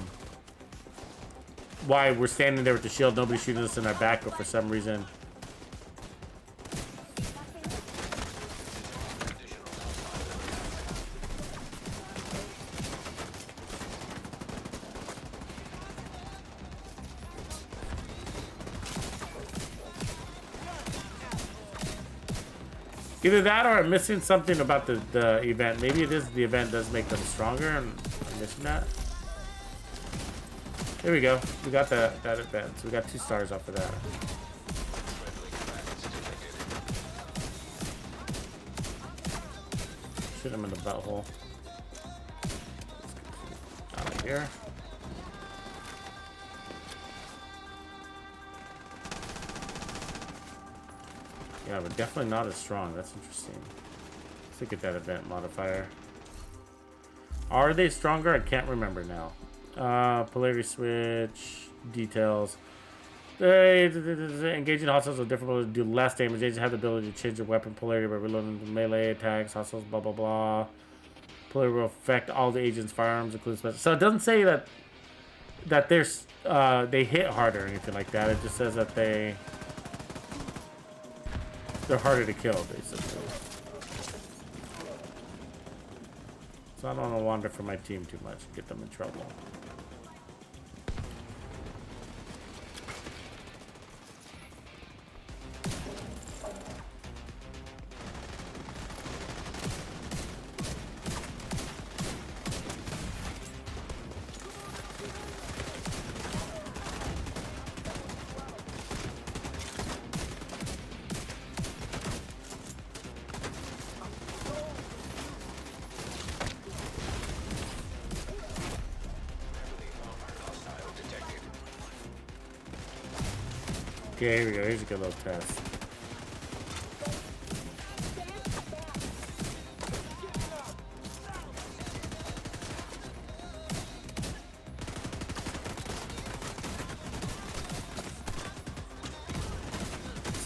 why we're standing there with the shield. Nobody's shooting us in our back, but for some reason. Either that or I'm missing something about the event. Maybe it is the event does make them stronger and I'm missing that. There we go. We got that event. So we got 2 stars off of that. Shoot him in the butthole. Out of here. Yeah, but definitely not as strong. That's interesting. Let's look at that event modifier. Are they stronger? I can't remember now. Polarity switch, details. Engaging hostiles with different ability to do less damage. Agents have the ability to change their weapon polarity by reloading the melee attacks. Hostiles, blah blah blah. Polarity will affect all the agents' firearms, including special. So it doesn't say that they hit harder or anything like that. It just says that they're harder to kill, basically. So I don't want to wander from my team too much and get them in trouble. Okay, here we go. Here's a good little test.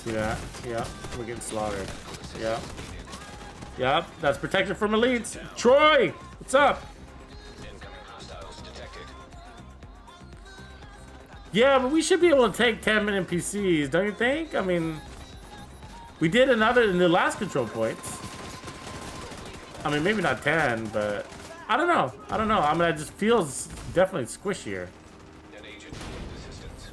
See that? Yep, we're getting slaughtered. Yep. Yep, that's protection from elites. Troy, what's up? Incoming hostiles detected. Yeah, but we should be able to take 10-minute PCs, don't you think? I mean, we did another in the last control points. I mean, maybe not 10, but I don't know. I don't know. I mean, it just feels definitely squishier. An agent with assistance.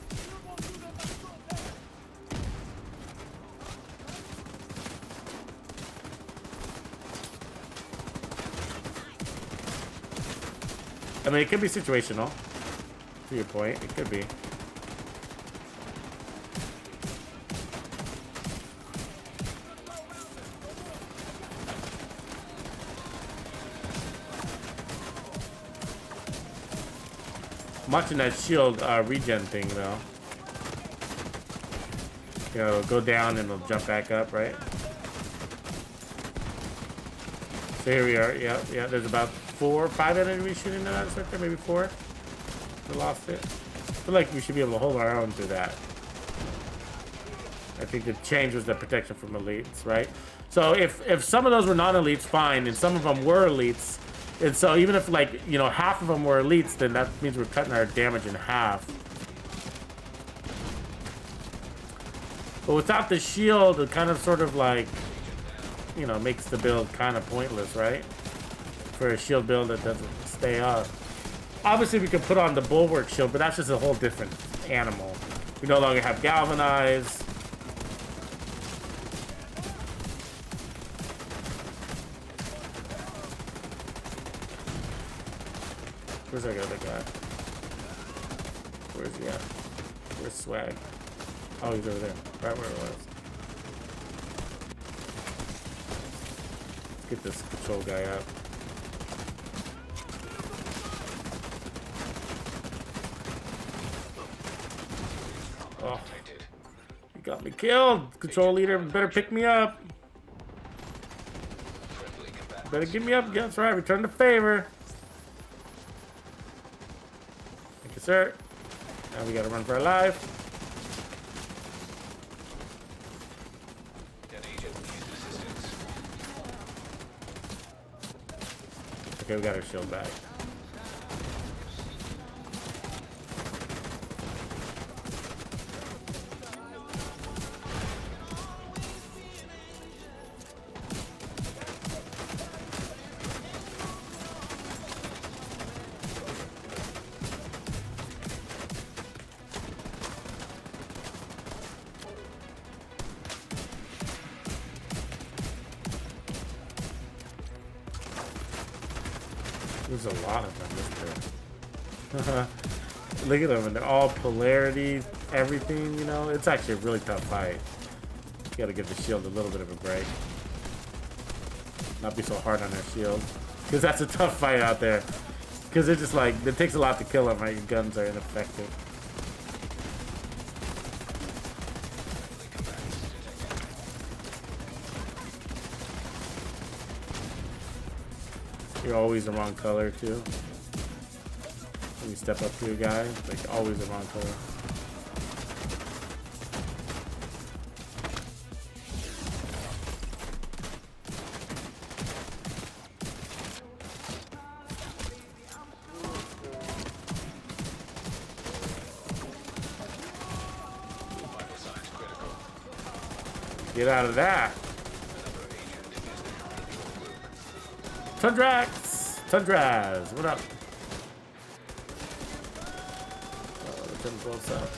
I mean, it could be situational. To your point, it could be. I'm watching that shield regen thing though. You know, it'll go down and it'll jump back up, right? So here we are. Yeah. There's about 4 or 5 enemies shooting at us right there, maybe 4. We lost it. I feel like we should be able to hold our own through that. I think the change was the protection from elites, right? So if some of those were non-elites, fine, and some of them were elites, and so even if, like, you know, half of them were elites, then that means we're cutting our damage in half. But without the shield, it kind of sort of like, you know, makes the build kind of pointless, right? For a shield build that doesn't stay up. Obviously, we could put on the bulwark shield, but that's just a whole different animal. We no longer have galvanize. Where's that other guy? Where's he at? Where's Swag? Oh, he's over there. Right where it was. Let's get this control guy up. Oh, you got me killed. Control leader, better pick me up. Better give me up. Yeah, that's right. Return the favor. Thank you, sir. Now we gotta run for our life. Okay, we got our shield back. There's a lot of them, isn't there? Look at them, and they're all polarity, everything, you know? It's actually a really tough fight. You gotta give the shield a little bit of a break. Not be so hard on their shield. Because that's a tough fight out there. Because it's just like, it takes a lot to kill them, right? Your guns are ineffective. You're always the wrong color too. When you step up to a guy, like always the wrong color. Get out of that. Tundraz, what up? Oh, the Tim blows up.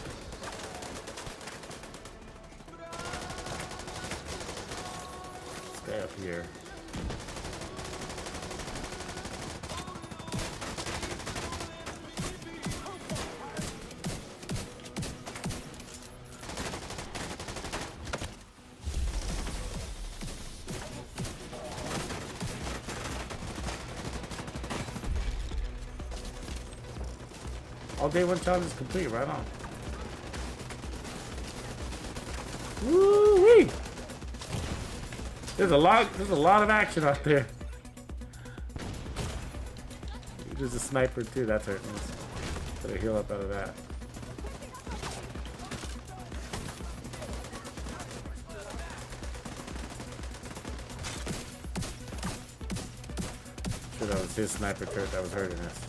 Stay up here. All day one challenge is complete, right on. Woo-wee! There's a lot of action out there. There's a sniper too, that's hurting us. Better heal up out of that. Sure that was his sniper turret that was hurting us.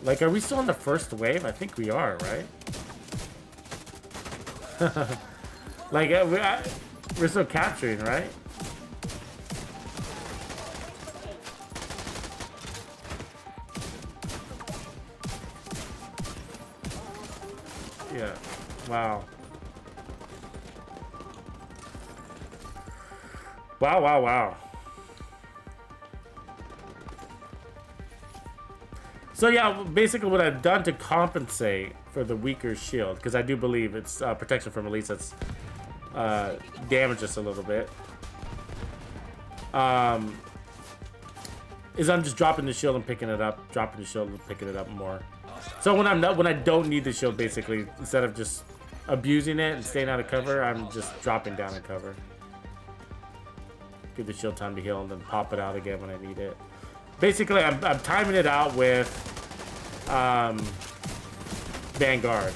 Like, are we still on the first wave? I think we are, right? Like, we're still capturing, right? Yeah. Wow. Wow, wow, wow. So yeah, basically what I've done to compensate for the weaker shield, because I do believe it's protection from release that's damaged us a little bit, is I'm just dropping the shield and picking it up, dropping the shield and picking it up more. So when I don't need the shield, basically, instead of just abusing it and staying out of cover, I'm just dropping down in cover. Give the shield time to heal and then pop it out again when I need it. Basically, I'm timing it out with Vanguard.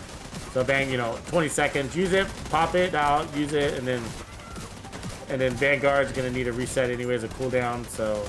So bang, 20 seconds. Use it, pop it out, use it, and then Vanguard's gonna need a reset anyways, a cooldown. So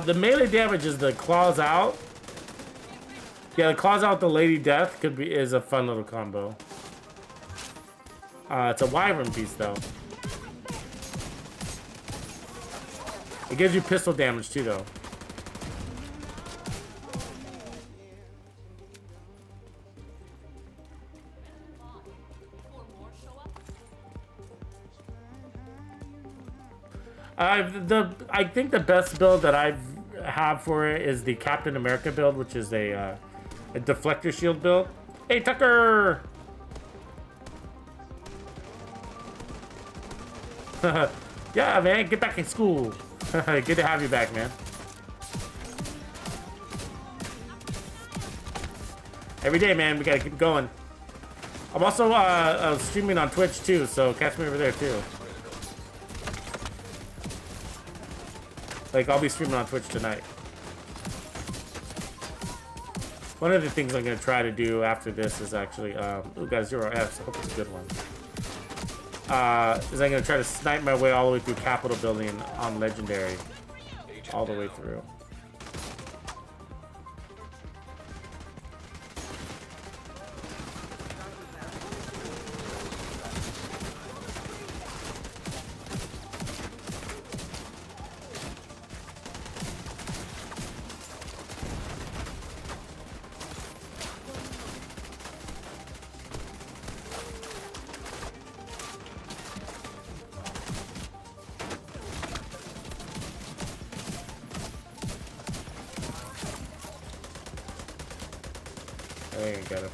the melee damage is the claws out. Yeah, the claws out, the Lady Death is a fun little combo. It's a wyvern piece though. It gives you pistol damage too though. I think the best build that I have for it is the Captain America build, which is a deflector shield build. Hey, Tucker! Yeah, man, get back in school. Good to have you back, man. Every day, man, we gotta keep going. I'm also streaming on Twitch too, so catch me over there too. Like, I'll be streaming on Twitch tonight. One of the things I'm gonna try to do after this is actually, ooh, got 0 Fs. I hope it's a good one. Is I'm gonna try to snipe my way all the way through Capitol Building on Legendary, all the way through. I ain't got it.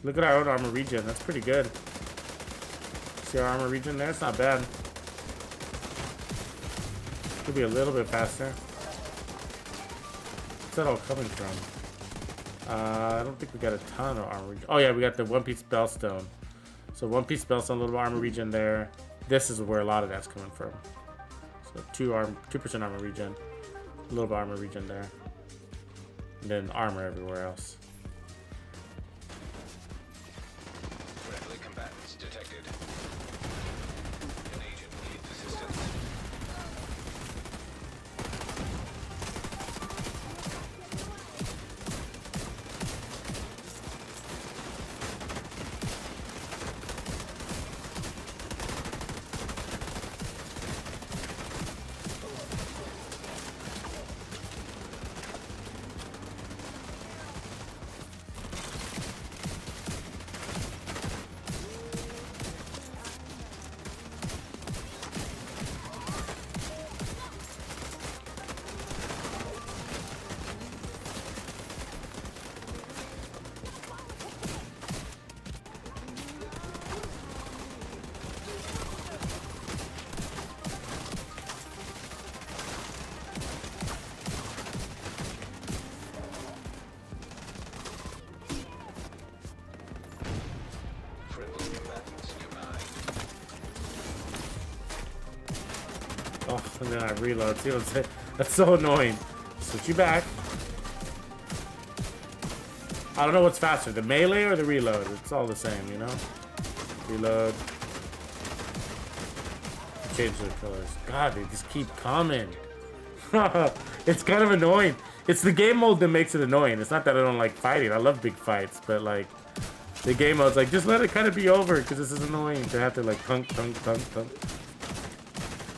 Look at our own armor regen. That's pretty good. See our armor regen there? It's not bad. Could be a little bit faster. What's that all coming from? I don't think we got a ton of armor regen. Oh yeah, we got the one-piece spellstone. So one-piece spellstone, a little armor regen there. This is where a lot of that's coming from. So 2% armor regen, a little bit armor regen there, and then armor everywhere else. Friendly combatants detected. An agent needs assistance. Oh, and then I reload. See what I'm saying? That's so annoying. Switch you back. I don't know what's faster, the melee or the reload. It's all the same, you know? Reload. Change the colors. God, they just keep coming. It's kind of annoying. It's the game mode that makes it annoying. It's not that I don't like fighting. I love big fights, but like the game mode's like, just let it kind of be over because this is annoying to have to like thunk.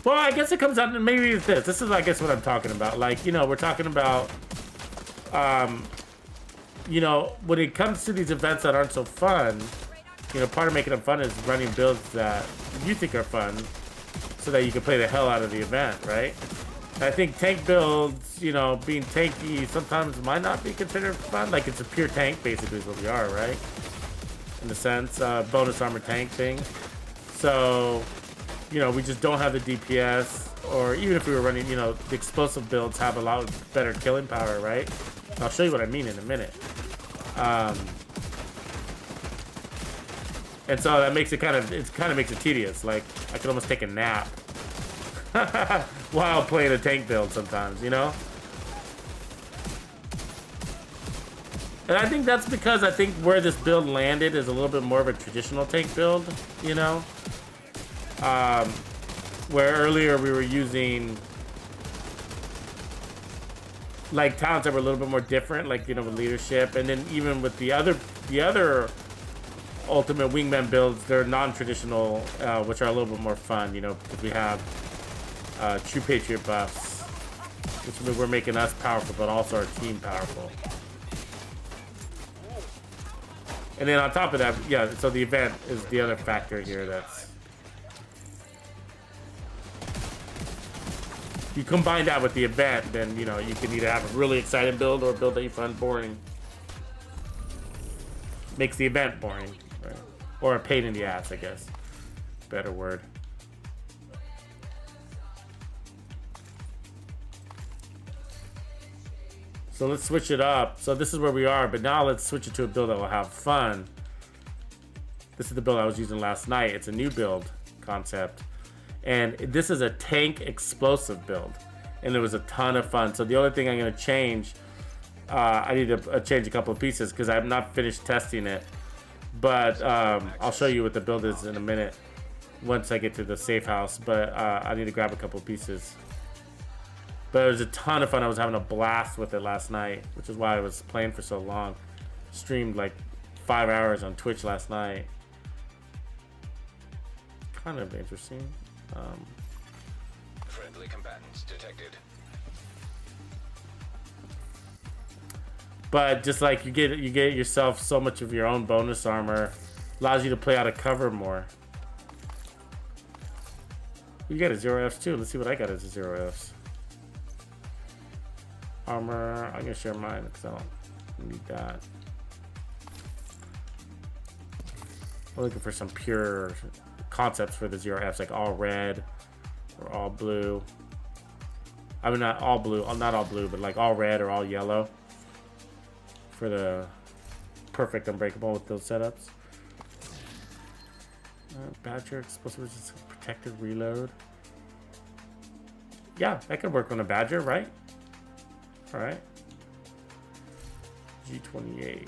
Well, I guess it comes down to maybe it's this. This is, I guess, what I'm talking about. Like, you know, we're talking about, you know, when it comes to these events that aren't so fun, you know, part of making them fun is running builds that you think are fun so that you can play the hell out of the event, right? And I think tank builds, you know, being tanky sometimes might not be considered fun. Like, it's a pure tank, basically, is what we are, right? In a sense, bonus armor tank thing. So, you know, we just don't have the DPS, or even if we were running, you know, the explosive builds have a lot better killing power, right? I'll show you what I mean in a minute. And so that makes it kind of makes it tedious. Like, I could almost take a nap while playing a tank build sometimes, you know? And I think that's because I think where this build landed is a little bit more of a traditional tank build, you know? Where earlier we were using like talents that were a little bit more different, like, you know, with leadership, and then even with the other ultimate wingman builds, they're non-traditional, which are a little bit more fun, you know, because we have true patriot buffs, which means we're making us powerful, but also our team powerful. And then on top of that, yeah, so the event is the other factor here that's... You combine that with the event, then, you know, you can either have a really exciting build or a build that you find boring. Makes the event boring, right? Or a pain in the ass, I guess. Better word. So let's switch it up. So this is where we are, but now let's switch it to a build that will have fun. This is the build I was using last night. It's a new build concept. And this is a tank explosive build. And it was a ton of fun. So the only thing I'm going to change, I need to change a couple of pieces because I have not finished testing it. But I'll show you what the build is in a minute once I get to the safe house. But I need to grab a couple of pieces. But it was a ton of fun. I was having a blast with it last night, which is why I was playing for so long. Streamed like 5 hours on Twitch last night. Kind of interesting. Friendly combatants detected. But just like you get yourself so much of your own bonus armor, allows you to play out of cover more. You got a 0Fs too. Let's see what I got as a 0Fs. Armor. I'm gonna share mine because I don't need that. I'm looking for some pure concepts for the 0Fs, like all red or all blue. I mean, not all blue, not all blue, but like all red or all yellow for the perfect unbreakable with those setups. Badger explosive resistance, protected reload. Yeah, that could work on a Badger, right? All right. G28.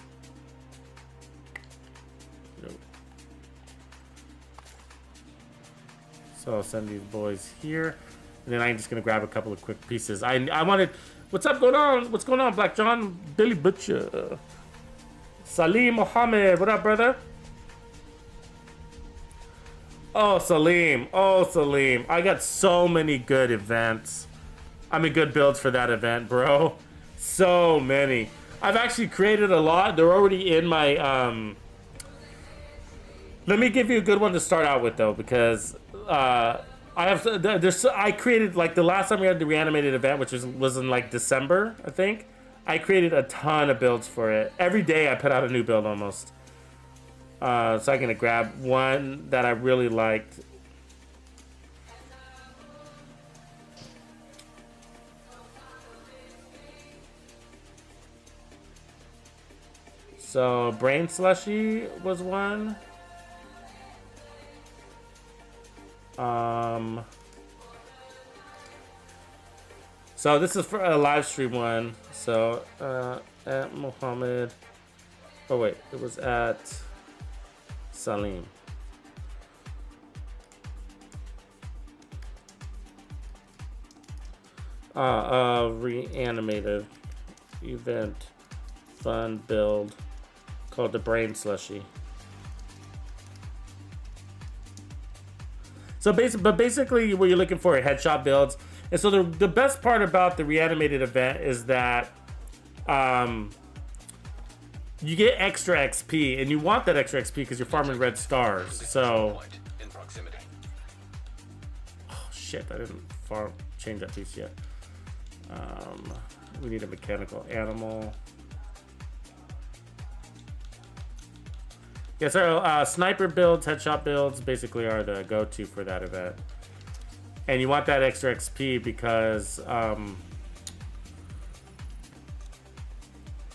Nope. So I'll send these boys here, and then I'm just gonna grab a couple of quick pieces. I wanted. What's up going on? What's going on, Black John? Billy Butcher. Salim Mohammed. What up, brother? Oh, Salim. Oh, Salim. I got so many good events. I mean, good builds for that event, bro. So many. I've actually created a lot. They're already in my... Let me give you a good one to start out with, though, because I created, like, the last time we had the reanimated event, which was in, like, December, I think. I created a ton of builds for it. Every day I put out a new build, almost. So I'm going to grab one that I really liked. So, Brain Slushy was one. So this is for a live stream one. So, at Mohammed. Oh, wait. It was at Salim. Reanimated event fun build called the Brain Slushy. So basically what you're looking for are headshot builds. And so the best part about the reanimated event is that you get extra XP, and you want that extra XP because you're farming red stars. So, In proximity. oh shit, I didn't change that piece yet. We need a mechanical animal. Yeah, so sniper builds, headshot builds basically are the go-to for that event. And you want that extra XP because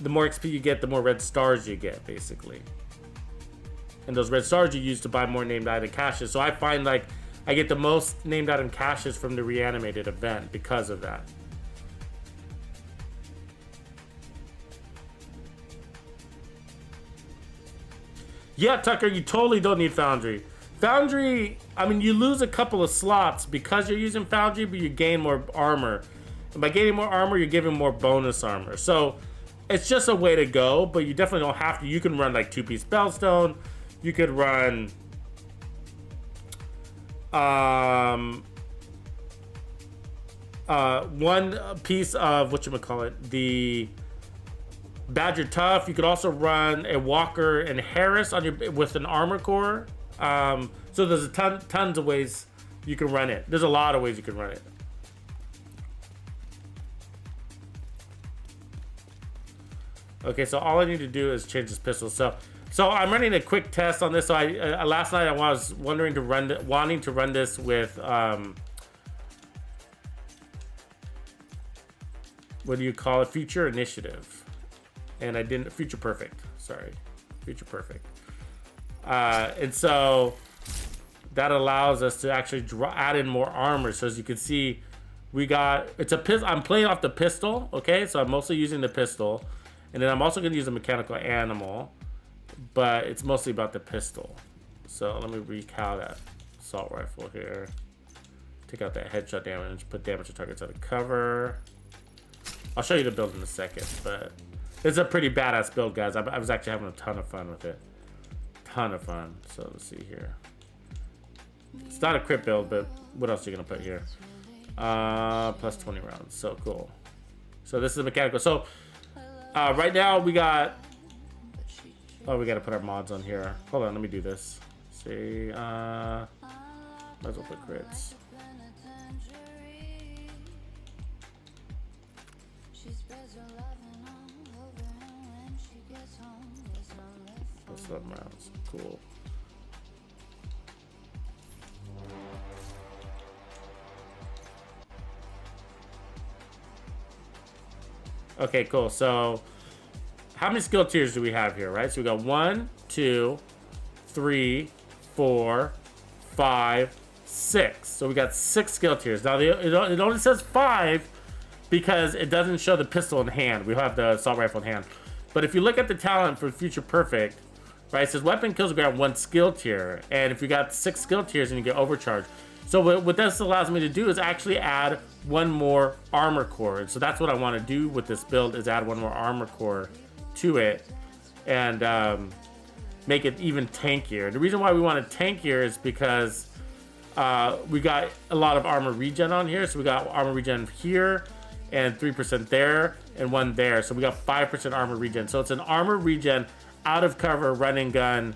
the more XP you get, the more red stars you get, basically. And those red stars you use to buy more named item caches. So I find like I get the most named item caches from the reanimated event because of that. Yeah, Tucker, you totally don't need Foundry. Foundry, I mean, you lose a couple of slots because you're using Foundry, but you gain more armor. And by gaining more armor, you're giving more bonus armor. So it's just a way to go, but you definitely don't have to. You can run like 2-piece Bellstone. You could run one piece of whatchamacallit, the Badger Tough. You could also run a Walker and Harris on your with an armor core. So there's tons of ways you can run it. There's a lot of ways you can run it. Okay, so all I need to do is change this pistol. So I'm running a quick test on this. So last night I was wanting to run this with what do you call it? Future Initiative. And I didn't. Future Perfect. Sorry. Future Perfect. And so that allows us to actually add in more armor. So as you can see, we got, it's a pistol. I'm playing off the pistol, okay? So I'm mostly using the pistol. And then I'm also gonna use a mechanical animal, but it's mostly about the pistol. So let me recal that assault rifle here. Take out that headshot damage, put damage to targets out of cover. I'll show you the build in a second, but it's a pretty badass build, guys. I was actually having a ton of fun with it. Ton of fun. So let's see here. It's not a crit build, but what else are you gonna put here? Plus 20 rounds. So cool. So this is a mechanical. So right now we got. Oh, we gotta put our mods on here. Hold on, let me do this. See, might as well put crits. Plus 7 rounds. Cool. Okay, cool. So how many skill tiers do we have here, right? So we got 1, 2, 3, 4, 5, 6. So we got 6 skill tiers. Now it only says 5 because it doesn't show the pistol in hand. We have the assault rifle in hand. But if you look at the talent for Future Perfect, right, it says weapon kills grab 1 skill tier. And if you got 6 skill tiers, then you get overcharged. So what this allows me to do is actually add 1 more armor core. And so that's what I want to do with this build, is add 1 more armor core to it and make it even tankier. The reason why we want it tankier is because we got a lot of armor regen on here. So we got armor regen here and 3% there and 1 there. So we got 5% armor regen. So it's an armor regen out of cover running gun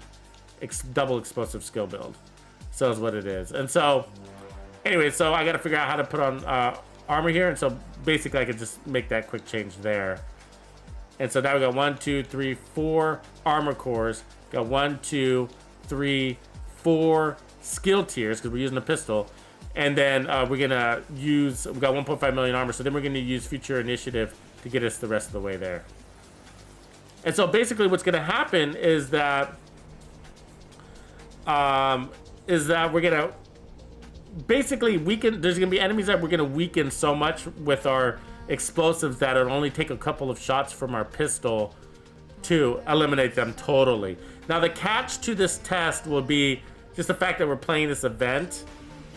double explosive skill build. So is what it is. And so anyway, so I got to figure out how to put on armor here. And so basically I could just make that quick change there. And so now we got 1, 2, 3, 4 armor cores. Got 1, 2, 3, 4 skill tiers because we're using a pistol. And then we're gonna use, we got 1.5 million armor. So then we're gonna use Future Initiative to get us the rest of the way there. And so basically what's gonna happen is that we're gonna basically weaken. There's gonna be enemies that we're gonna weaken so much with our explosives that it'll only take a couple of shots from our pistol to eliminate them totally. Now the catch to this test will be just the fact that we're playing this event,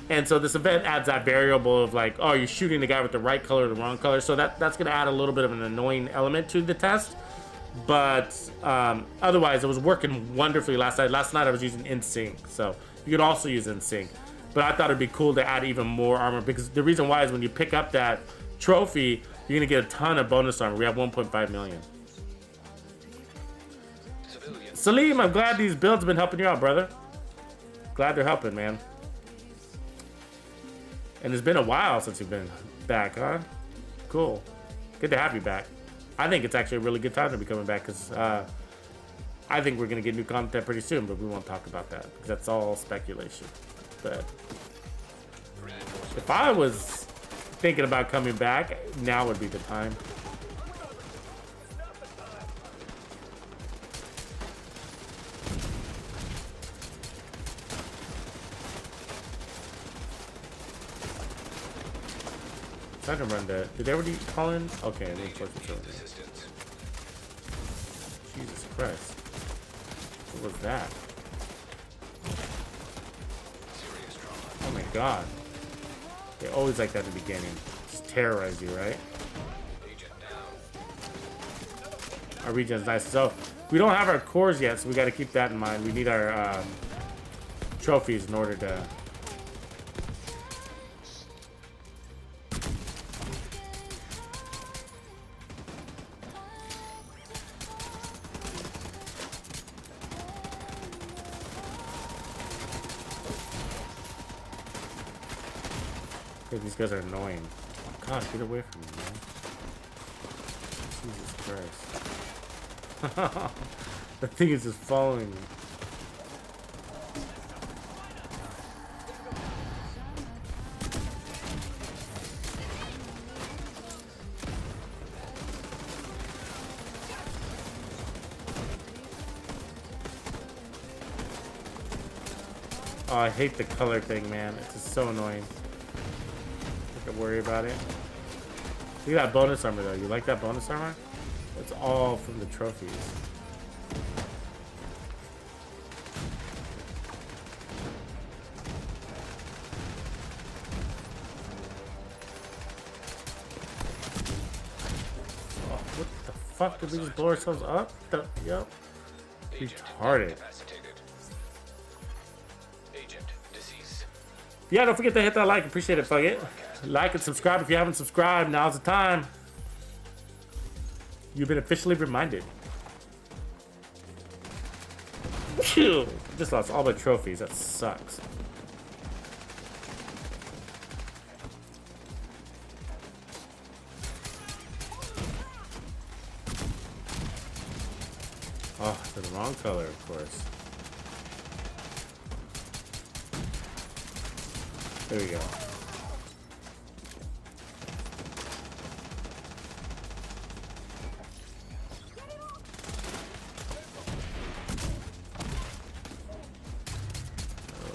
and so this event adds that variable of like, oh, you're shooting the guy with the right color or the wrong color. So that's gonna add a little bit of an annoying element to the test. But otherwise, it was working wonderfully last night. Last night I was using InSync, so you could also use InSync. But I thought it'd be cool to add even more armor, because the reason why is when you pick up that trophy, you're gonna get a ton of bonus armor. We have 1.5 million. Salim, I'm glad these builds have been helping you out, brother. Glad they're helping, man. And it's been a while since you've been back, huh? Cool. Good to have you back. I think it's actually a really good time to be coming back, because I think we're gonna get new content pretty soon, but we won't talk about that because that's all speculation. But if I was thinking about coming back, now would be the time. So I can run that. Did they already call in? Okay, I didn't put the Jesus Christ. What was that? Oh my god. They always like that in the beginning. Just terrorize you, right? Our regen's nice. So we don't have our cores yet, so we got to keep that in mind. We need our trophies in order to... These guys are annoying. Oh, God, get away from me, man. Jesus Christ. The thing is just following me. Oh, I hate the color thing, man. It's just so annoying. I have to worry about it. Look at that bonus armor, though. You like that bonus armor? It's all from the trophies. Oh, what the fuck? Did we just blow ourselves up? Yep. Retarded. Incapacitated. Agent deceased. Yeah, don't forget to hit that like. Appreciate it, fuck it. Like and subscribe if you haven't subscribed. Now's the time. You've been officially reminded. Phew. Just lost all my trophies. That sucks. Oh, the wrong color, of course. There we go.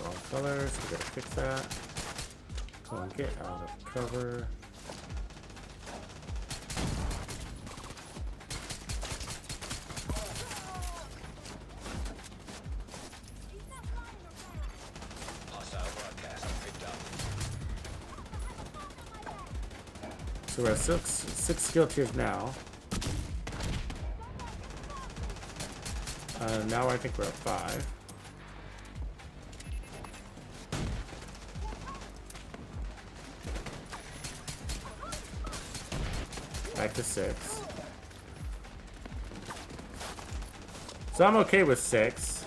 Wrong color, so we gotta fix that. Come on, get out of cover. Hostile broadcast picked up. So we're at six skill tiers now. Now I think we're at 5. Back to 6. So I'm okay with 6.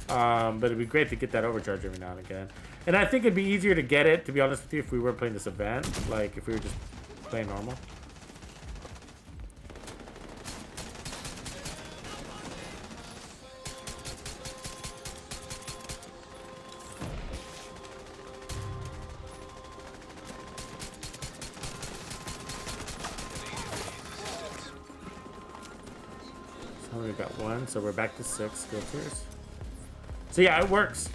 But it'd be great to get that overcharge every now and again. And I think it'd be easier to get it, to be honest with you, if we weren't playing this event. Like, if we were just playing normal. So we got 1, so we're back to 6 skill tiers. So yeah, it works.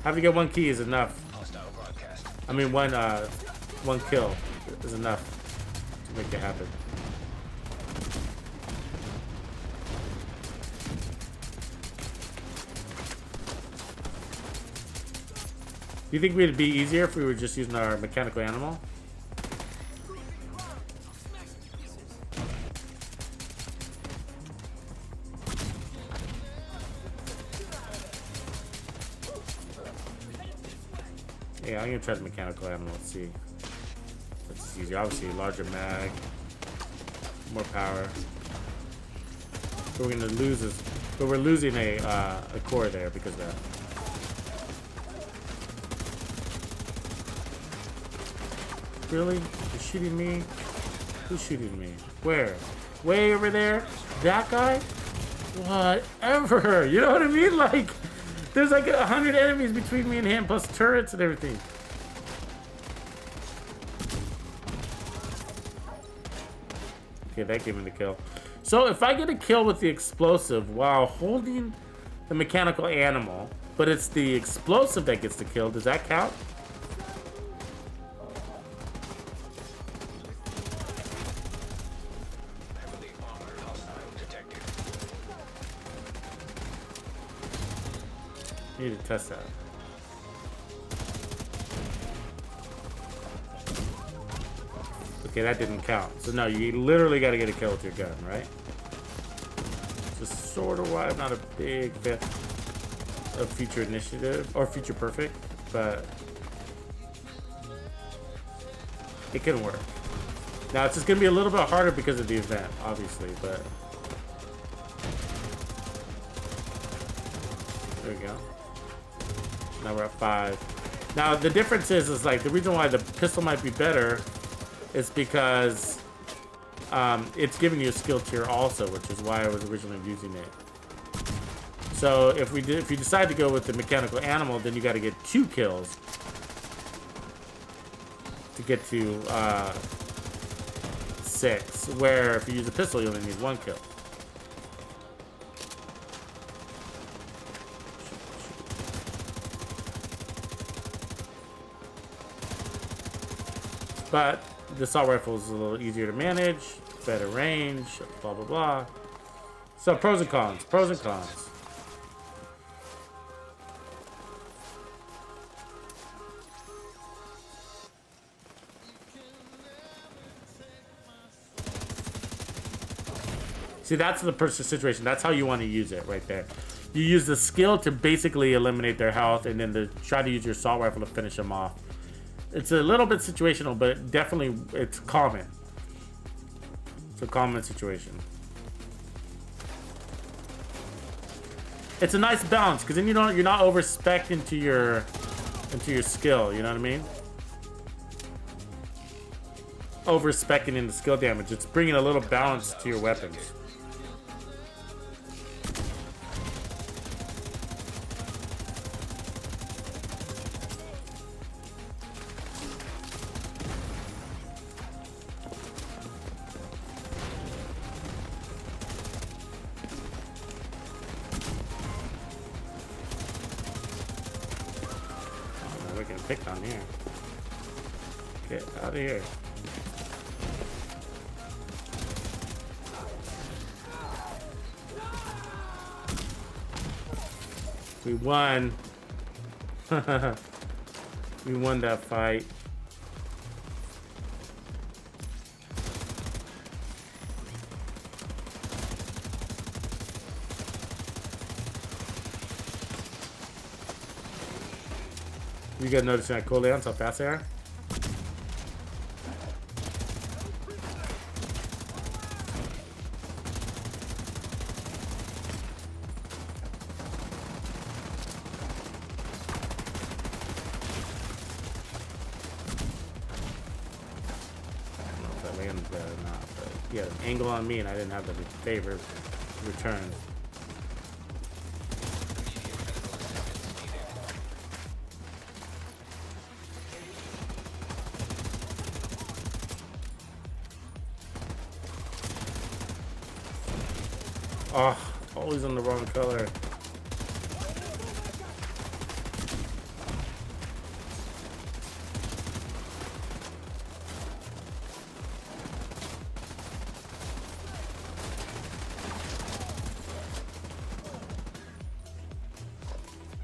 Having to get 1 key is enough. Hostile broadcast. I mean, one kill is enough to make it happen. Do you think it'd be easier if we were just using our mechanical animal? Yeah, I'm gonna try the mechanical animal. Let's see. That's easier. Obviously, larger mag, more power. But we're gonna lose this. But we're losing a core there because of that. Really? You're shooting me? Who's shooting me? Where? Way over there? That guy? Whatever. You know what I mean? Like, there's like 100 enemies between me and him, plus turrets and everything. Okay, that gave me the kill. So if I get a kill with the explosive while holding the mechanical animal, but it's the explosive that gets the kill, does that count? Heavily armored hostile detected. Need to test that. Okay, that didn't count. So no, you literally got to get a kill with your gun, right? This is sort of why I'm not a big fan of Future Initiative or Future Perfect, but it can work. Now it's just gonna be a little bit harder because of the event, obviously, but there we go. Now we're at 5. Now the difference is like the reason why the pistol might be better is because it's giving you a skill tier also, which is why I was originally using it. So if you decide to go with the mechanical animal, then you got to get 2 kills to get to 6. Where if you use a pistol, you only need 1 kill. but the assault rifle is a little easier to manage, better range, blah blah blah. So pros and cons, pros and cons. See, that's the person's situation. That's how you want to use it right there. You use the skill to basically eliminate their health, and then try to use your assault rifle to finish them off. It's a little bit situational, but definitely it's common. It's a common situation. It's a nice balance because then you're not over-spec'd into your skill. You know what I mean? Over-spec'ing into skill damage. It's bringing a little balance to your weapons. Picked on here. Get out of here. We won. We won that fight. You guys noticing that cooldowns, how fast they are? I don't know if that landed better or not, but yeah, an angle on me and I didn't have the favor return. Oh, always on the wrong color.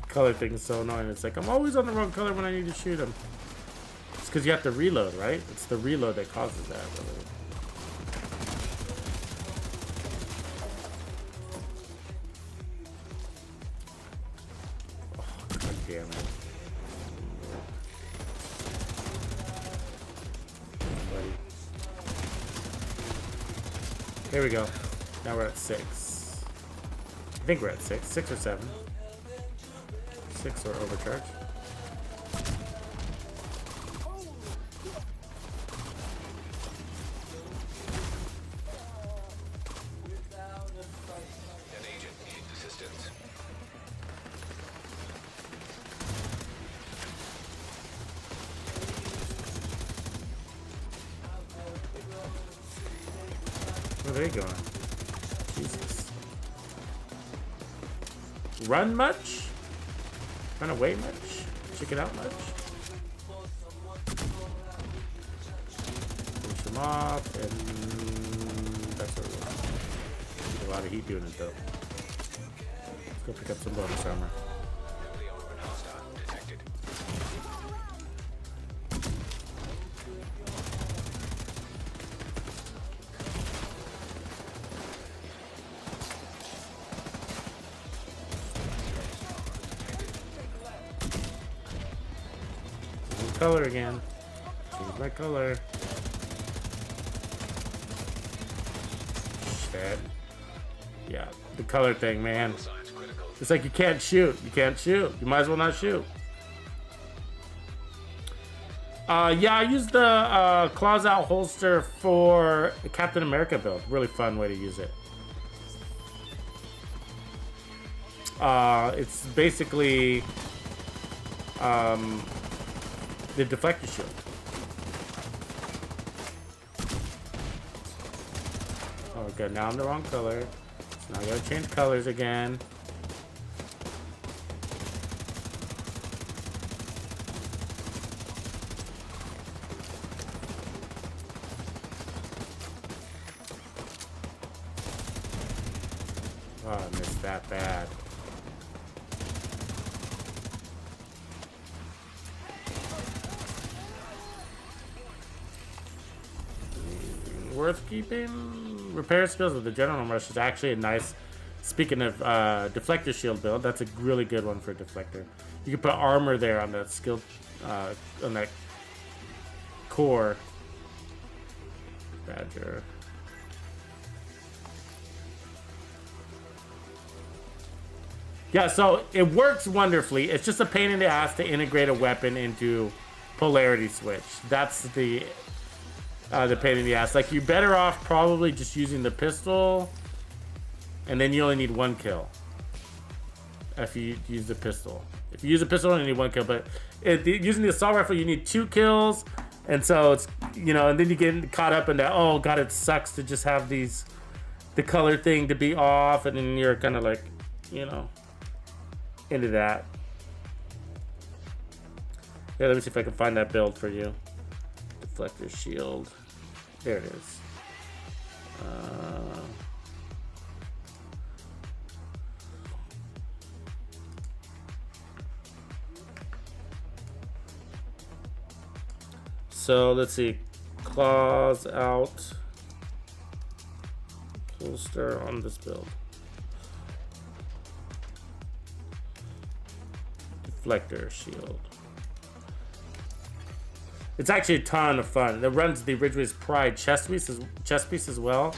Color thing is so annoying. It's like, I'm always on the wrong color when I need to shoot him. It's because you have to reload, right? It's the reload that causes that, really. Damn it. There we go. Now we're at 6. I think we're at 6. 6 or 7. 6 or overcharge. An agent needs assistance. Where are they going? Jesus. Run much? Run away much? Check it out much? Finish them off, and that's what we're doing. Need a lot of heat doing it though. Let's go pick up some bonus armor. Heavily armored hostile detected. Color again. Change my color. Shit. Yeah, the color thing, man. Signs critical. It's like you can't shoot. You can't shoot. You might as well not shoot. Yeah, I used the claws out holster for the Captain America build. Really fun way to use it. It's basically the deflector shield. Oh, good. Now I'm the wrong color. So now I gotta change colors again. Oh, I missed that bad. Worth keeping. Repair skills with the general rush is actually a nice. Speaking of deflector shield build, that's a really good one for a deflector. You can put armor there on that skill, on that core. Badger. Yeah, so it works wonderfully. It's just a pain in the ass to integrate a weapon into polarity switch. That's the pain in the ass. Like, you're better off probably just using the pistol, and then you only need 1 kill if you use the pistol. If you use a pistol, you only need 1 kill. But using the assault rifle, you need 2 kills, and so it's, you know, and then you get caught up in that. Oh god, it sucks to just have the color thing to be off, and then you're kind of like, you know, into that. Yeah, let me see if I can find that build for you. Deflector shield. There it is. So let's see. Claws out. Holster on this build. Deflector shield. It's actually a ton of fun. It runs the Ridgeway's Pride chest piece as well,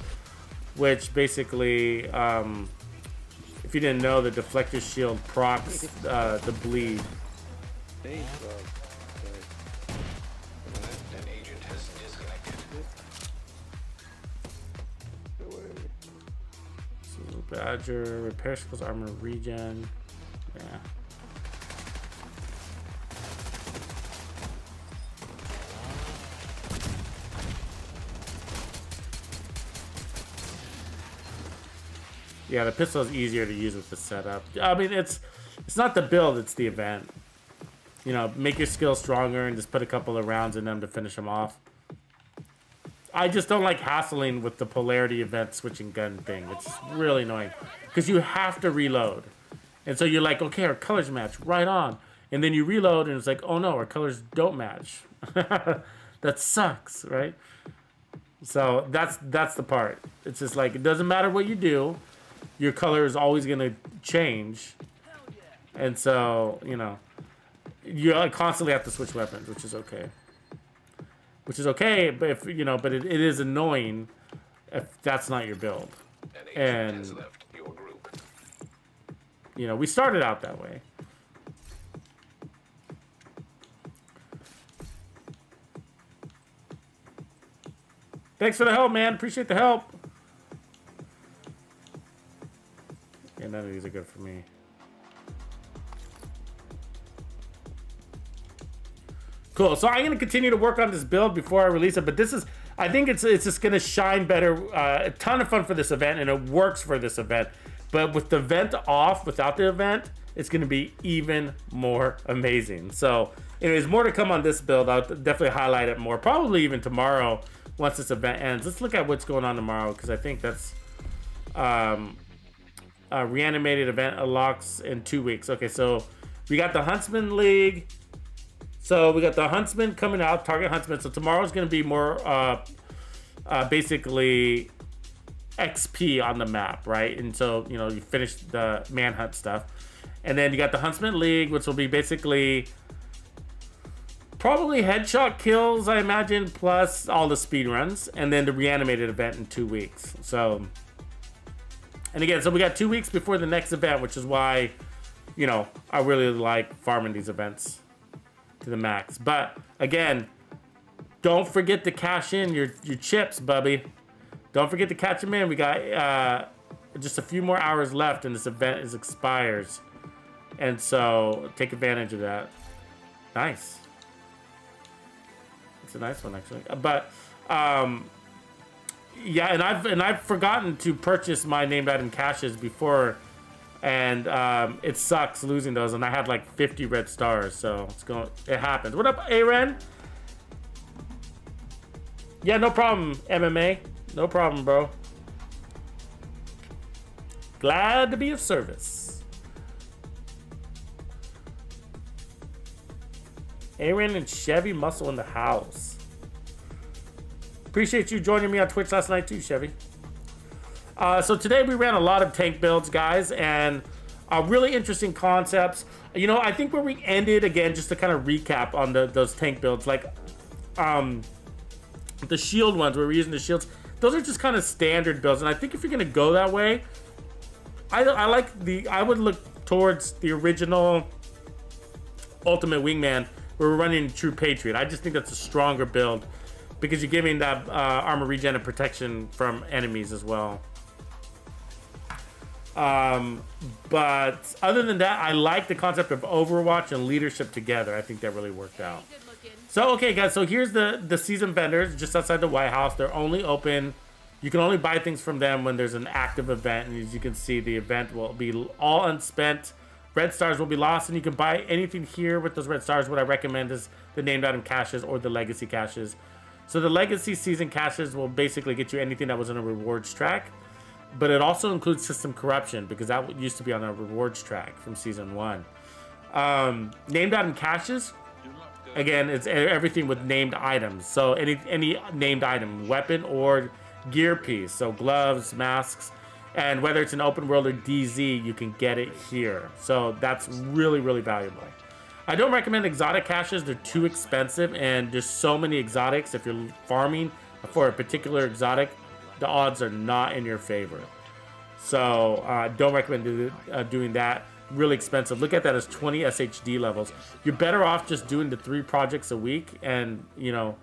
which basically, if you didn't know, the deflector shield procs the bleed. An agent has disconnected. So Badger, repair skills, armor regen. Yeah. Yeah, the pistol is easier to use with the setup. I mean, it's not the build, it's the event. You know, make your skills stronger and just put a couple of rounds in them to finish them off. I just don't like hassling with the polarity event switching gun thing. It's really annoying because you have to reload. And so you're like, okay, our colors match, right on. And then you reload and it's like, oh no, our colors don't match. That sucks, right? So that's the part. It's just like, it doesn't matter what you do. Your color is always going to change. And so, you know, you constantly have to switch weapons, which is okay. Which is okay, but if, you know, but it is annoying if that's not your build. An agent has And, left your group. you know, we started out that way. Thanks for the help, man. Appreciate the help. Yeah, none of these are good for me. Cool. So I'm going to continue to work on this build before I release it. But this is, I think it's just going to shine better. A ton of fun for this event, and it works for this event. But with the event off, without the event, it's going to be even more amazing. So anyways, more to come on this build. I'll definitely highlight it more. Probably even tomorrow once this event ends. Let's look at what's going on tomorrow, because I think that's a reanimated event unlocks in 2 weeks. Okay, so we got the Huntsman League. So we got the Huntsman coming out, Target Huntsman. So tomorrow's going to be more basically XP on the map, right? And so, you know, you finish the manhunt stuff. And then you got the Huntsman League, which will be basically probably headshot kills, I imagine, plus all the speed runs. And then the reanimated event in 2 weeks. So, and again, so we got 2 weeks before the next event, which is why, you know, I really like farming these events to the max. But again, don't forget to cash in your chips, Bubby. Don't forget to catch them in. We got just a few more hours left and this event expires. And so take advantage of that. Nice. It's a nice one, actually. But yeah, and I've forgotten to purchase my named item caches before, and it sucks losing those. And I had like 50 red stars, so it happens. What up, Aren? Yeah, no problem, MMA. No problem, bro. Glad to be of service. Aaron and Chevy Muscle in the house. Appreciate you joining me on Twitch last night too, Chevy. So today we ran a lot of tank builds, guys, and really interesting concepts. You know, I think where we ended, again, just to kind of recap on those tank builds, like the shield ones where we're using the shields, those are just kind of standard builds. And I think if you're gonna go that way, I would look towards the original Ultimate Wingman where we're running True Patriot. I just think that's a stronger build because you're giving that armor regen and protection from enemies as well. But other than that, I like the concept of Overwatch and leadership together. I think that really worked out. So, okay, guys, so here's the season vendors just outside the White House. They're only open. You can only buy things from them when there's an active event. And as you can see, the event will be all unspent. Red stars will be lost, and you can buy anything here with those red stars. What I recommend is the named item caches or the legacy caches. So the legacy season caches will basically get you anything that was in a rewards track. But it also includes system corruption because that used to be on a rewards track from season 1. Named item caches, again, it's everything with named items. So any named item, weapon or gear piece. So gloves, masks, and whether it's an open world or DZ, you can get it here. So that's really, really valuable. I don't recommend exotic caches. They're too expensive, and there's so many exotics. If you're farming for a particular exotic, the odds are not in your favor. So don't recommend doing that. Really expensive. Look at that as 20 SHD levels. You're better off just doing the 3 projects a week and, you know,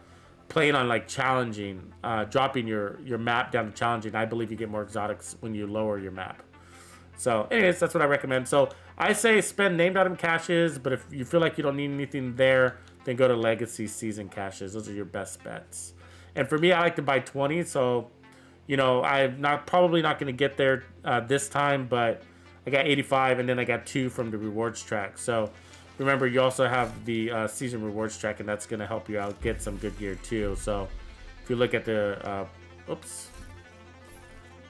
playing on like challenging, dropping your map down to challenging. I believe you get more exotics when you lower your map. So anyways, that's what I recommend. So I say spend named item caches, but if you feel like you don't need anything there, then go to legacy season caches. Those are your best bets. And for me, I like to buy 20. So, you know, I'm probably not going to get there this time, but I got 85 and then I got 2 from the rewards track. So remember, you also have the season rewards track, and that's going to help you out get some good gear too. So if you look at the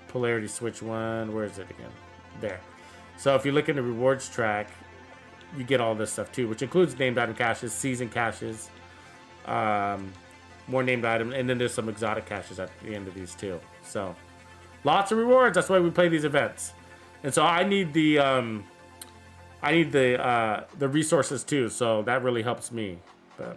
polarity switch one, where is it again? There. So if you look in the rewards track, you get all this stuff too, which includes named item caches, season caches, more named item, and then there's some exotic caches at the end of these too. So lots of rewards. That's why we play these events. And so I need the resources too, so that really helps me. But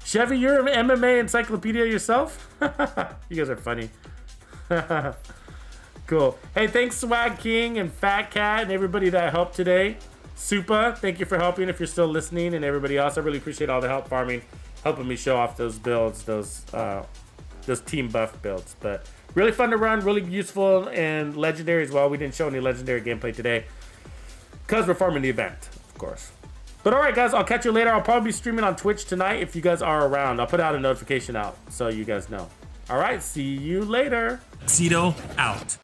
Chevy, you're an MMA encyclopedia yourself? You guys are funny. Cool. Hey, thanks Swag King and Fat Cat and everybody that helped today. Supa, thank you for helping if you're still listening, and everybody else. I really appreciate all the help farming, helping me show off those builds, those team buff builds. But really fun to run, really useful and legendary as well. We didn't show any legendary gameplay today because we're farming the event, of course. But all right, guys, I'll catch you later. I'll probably be streaming on Twitch tonight if you guys are around. I'll put out a notification out so you guys know. All right, see you later. Tuxedo out.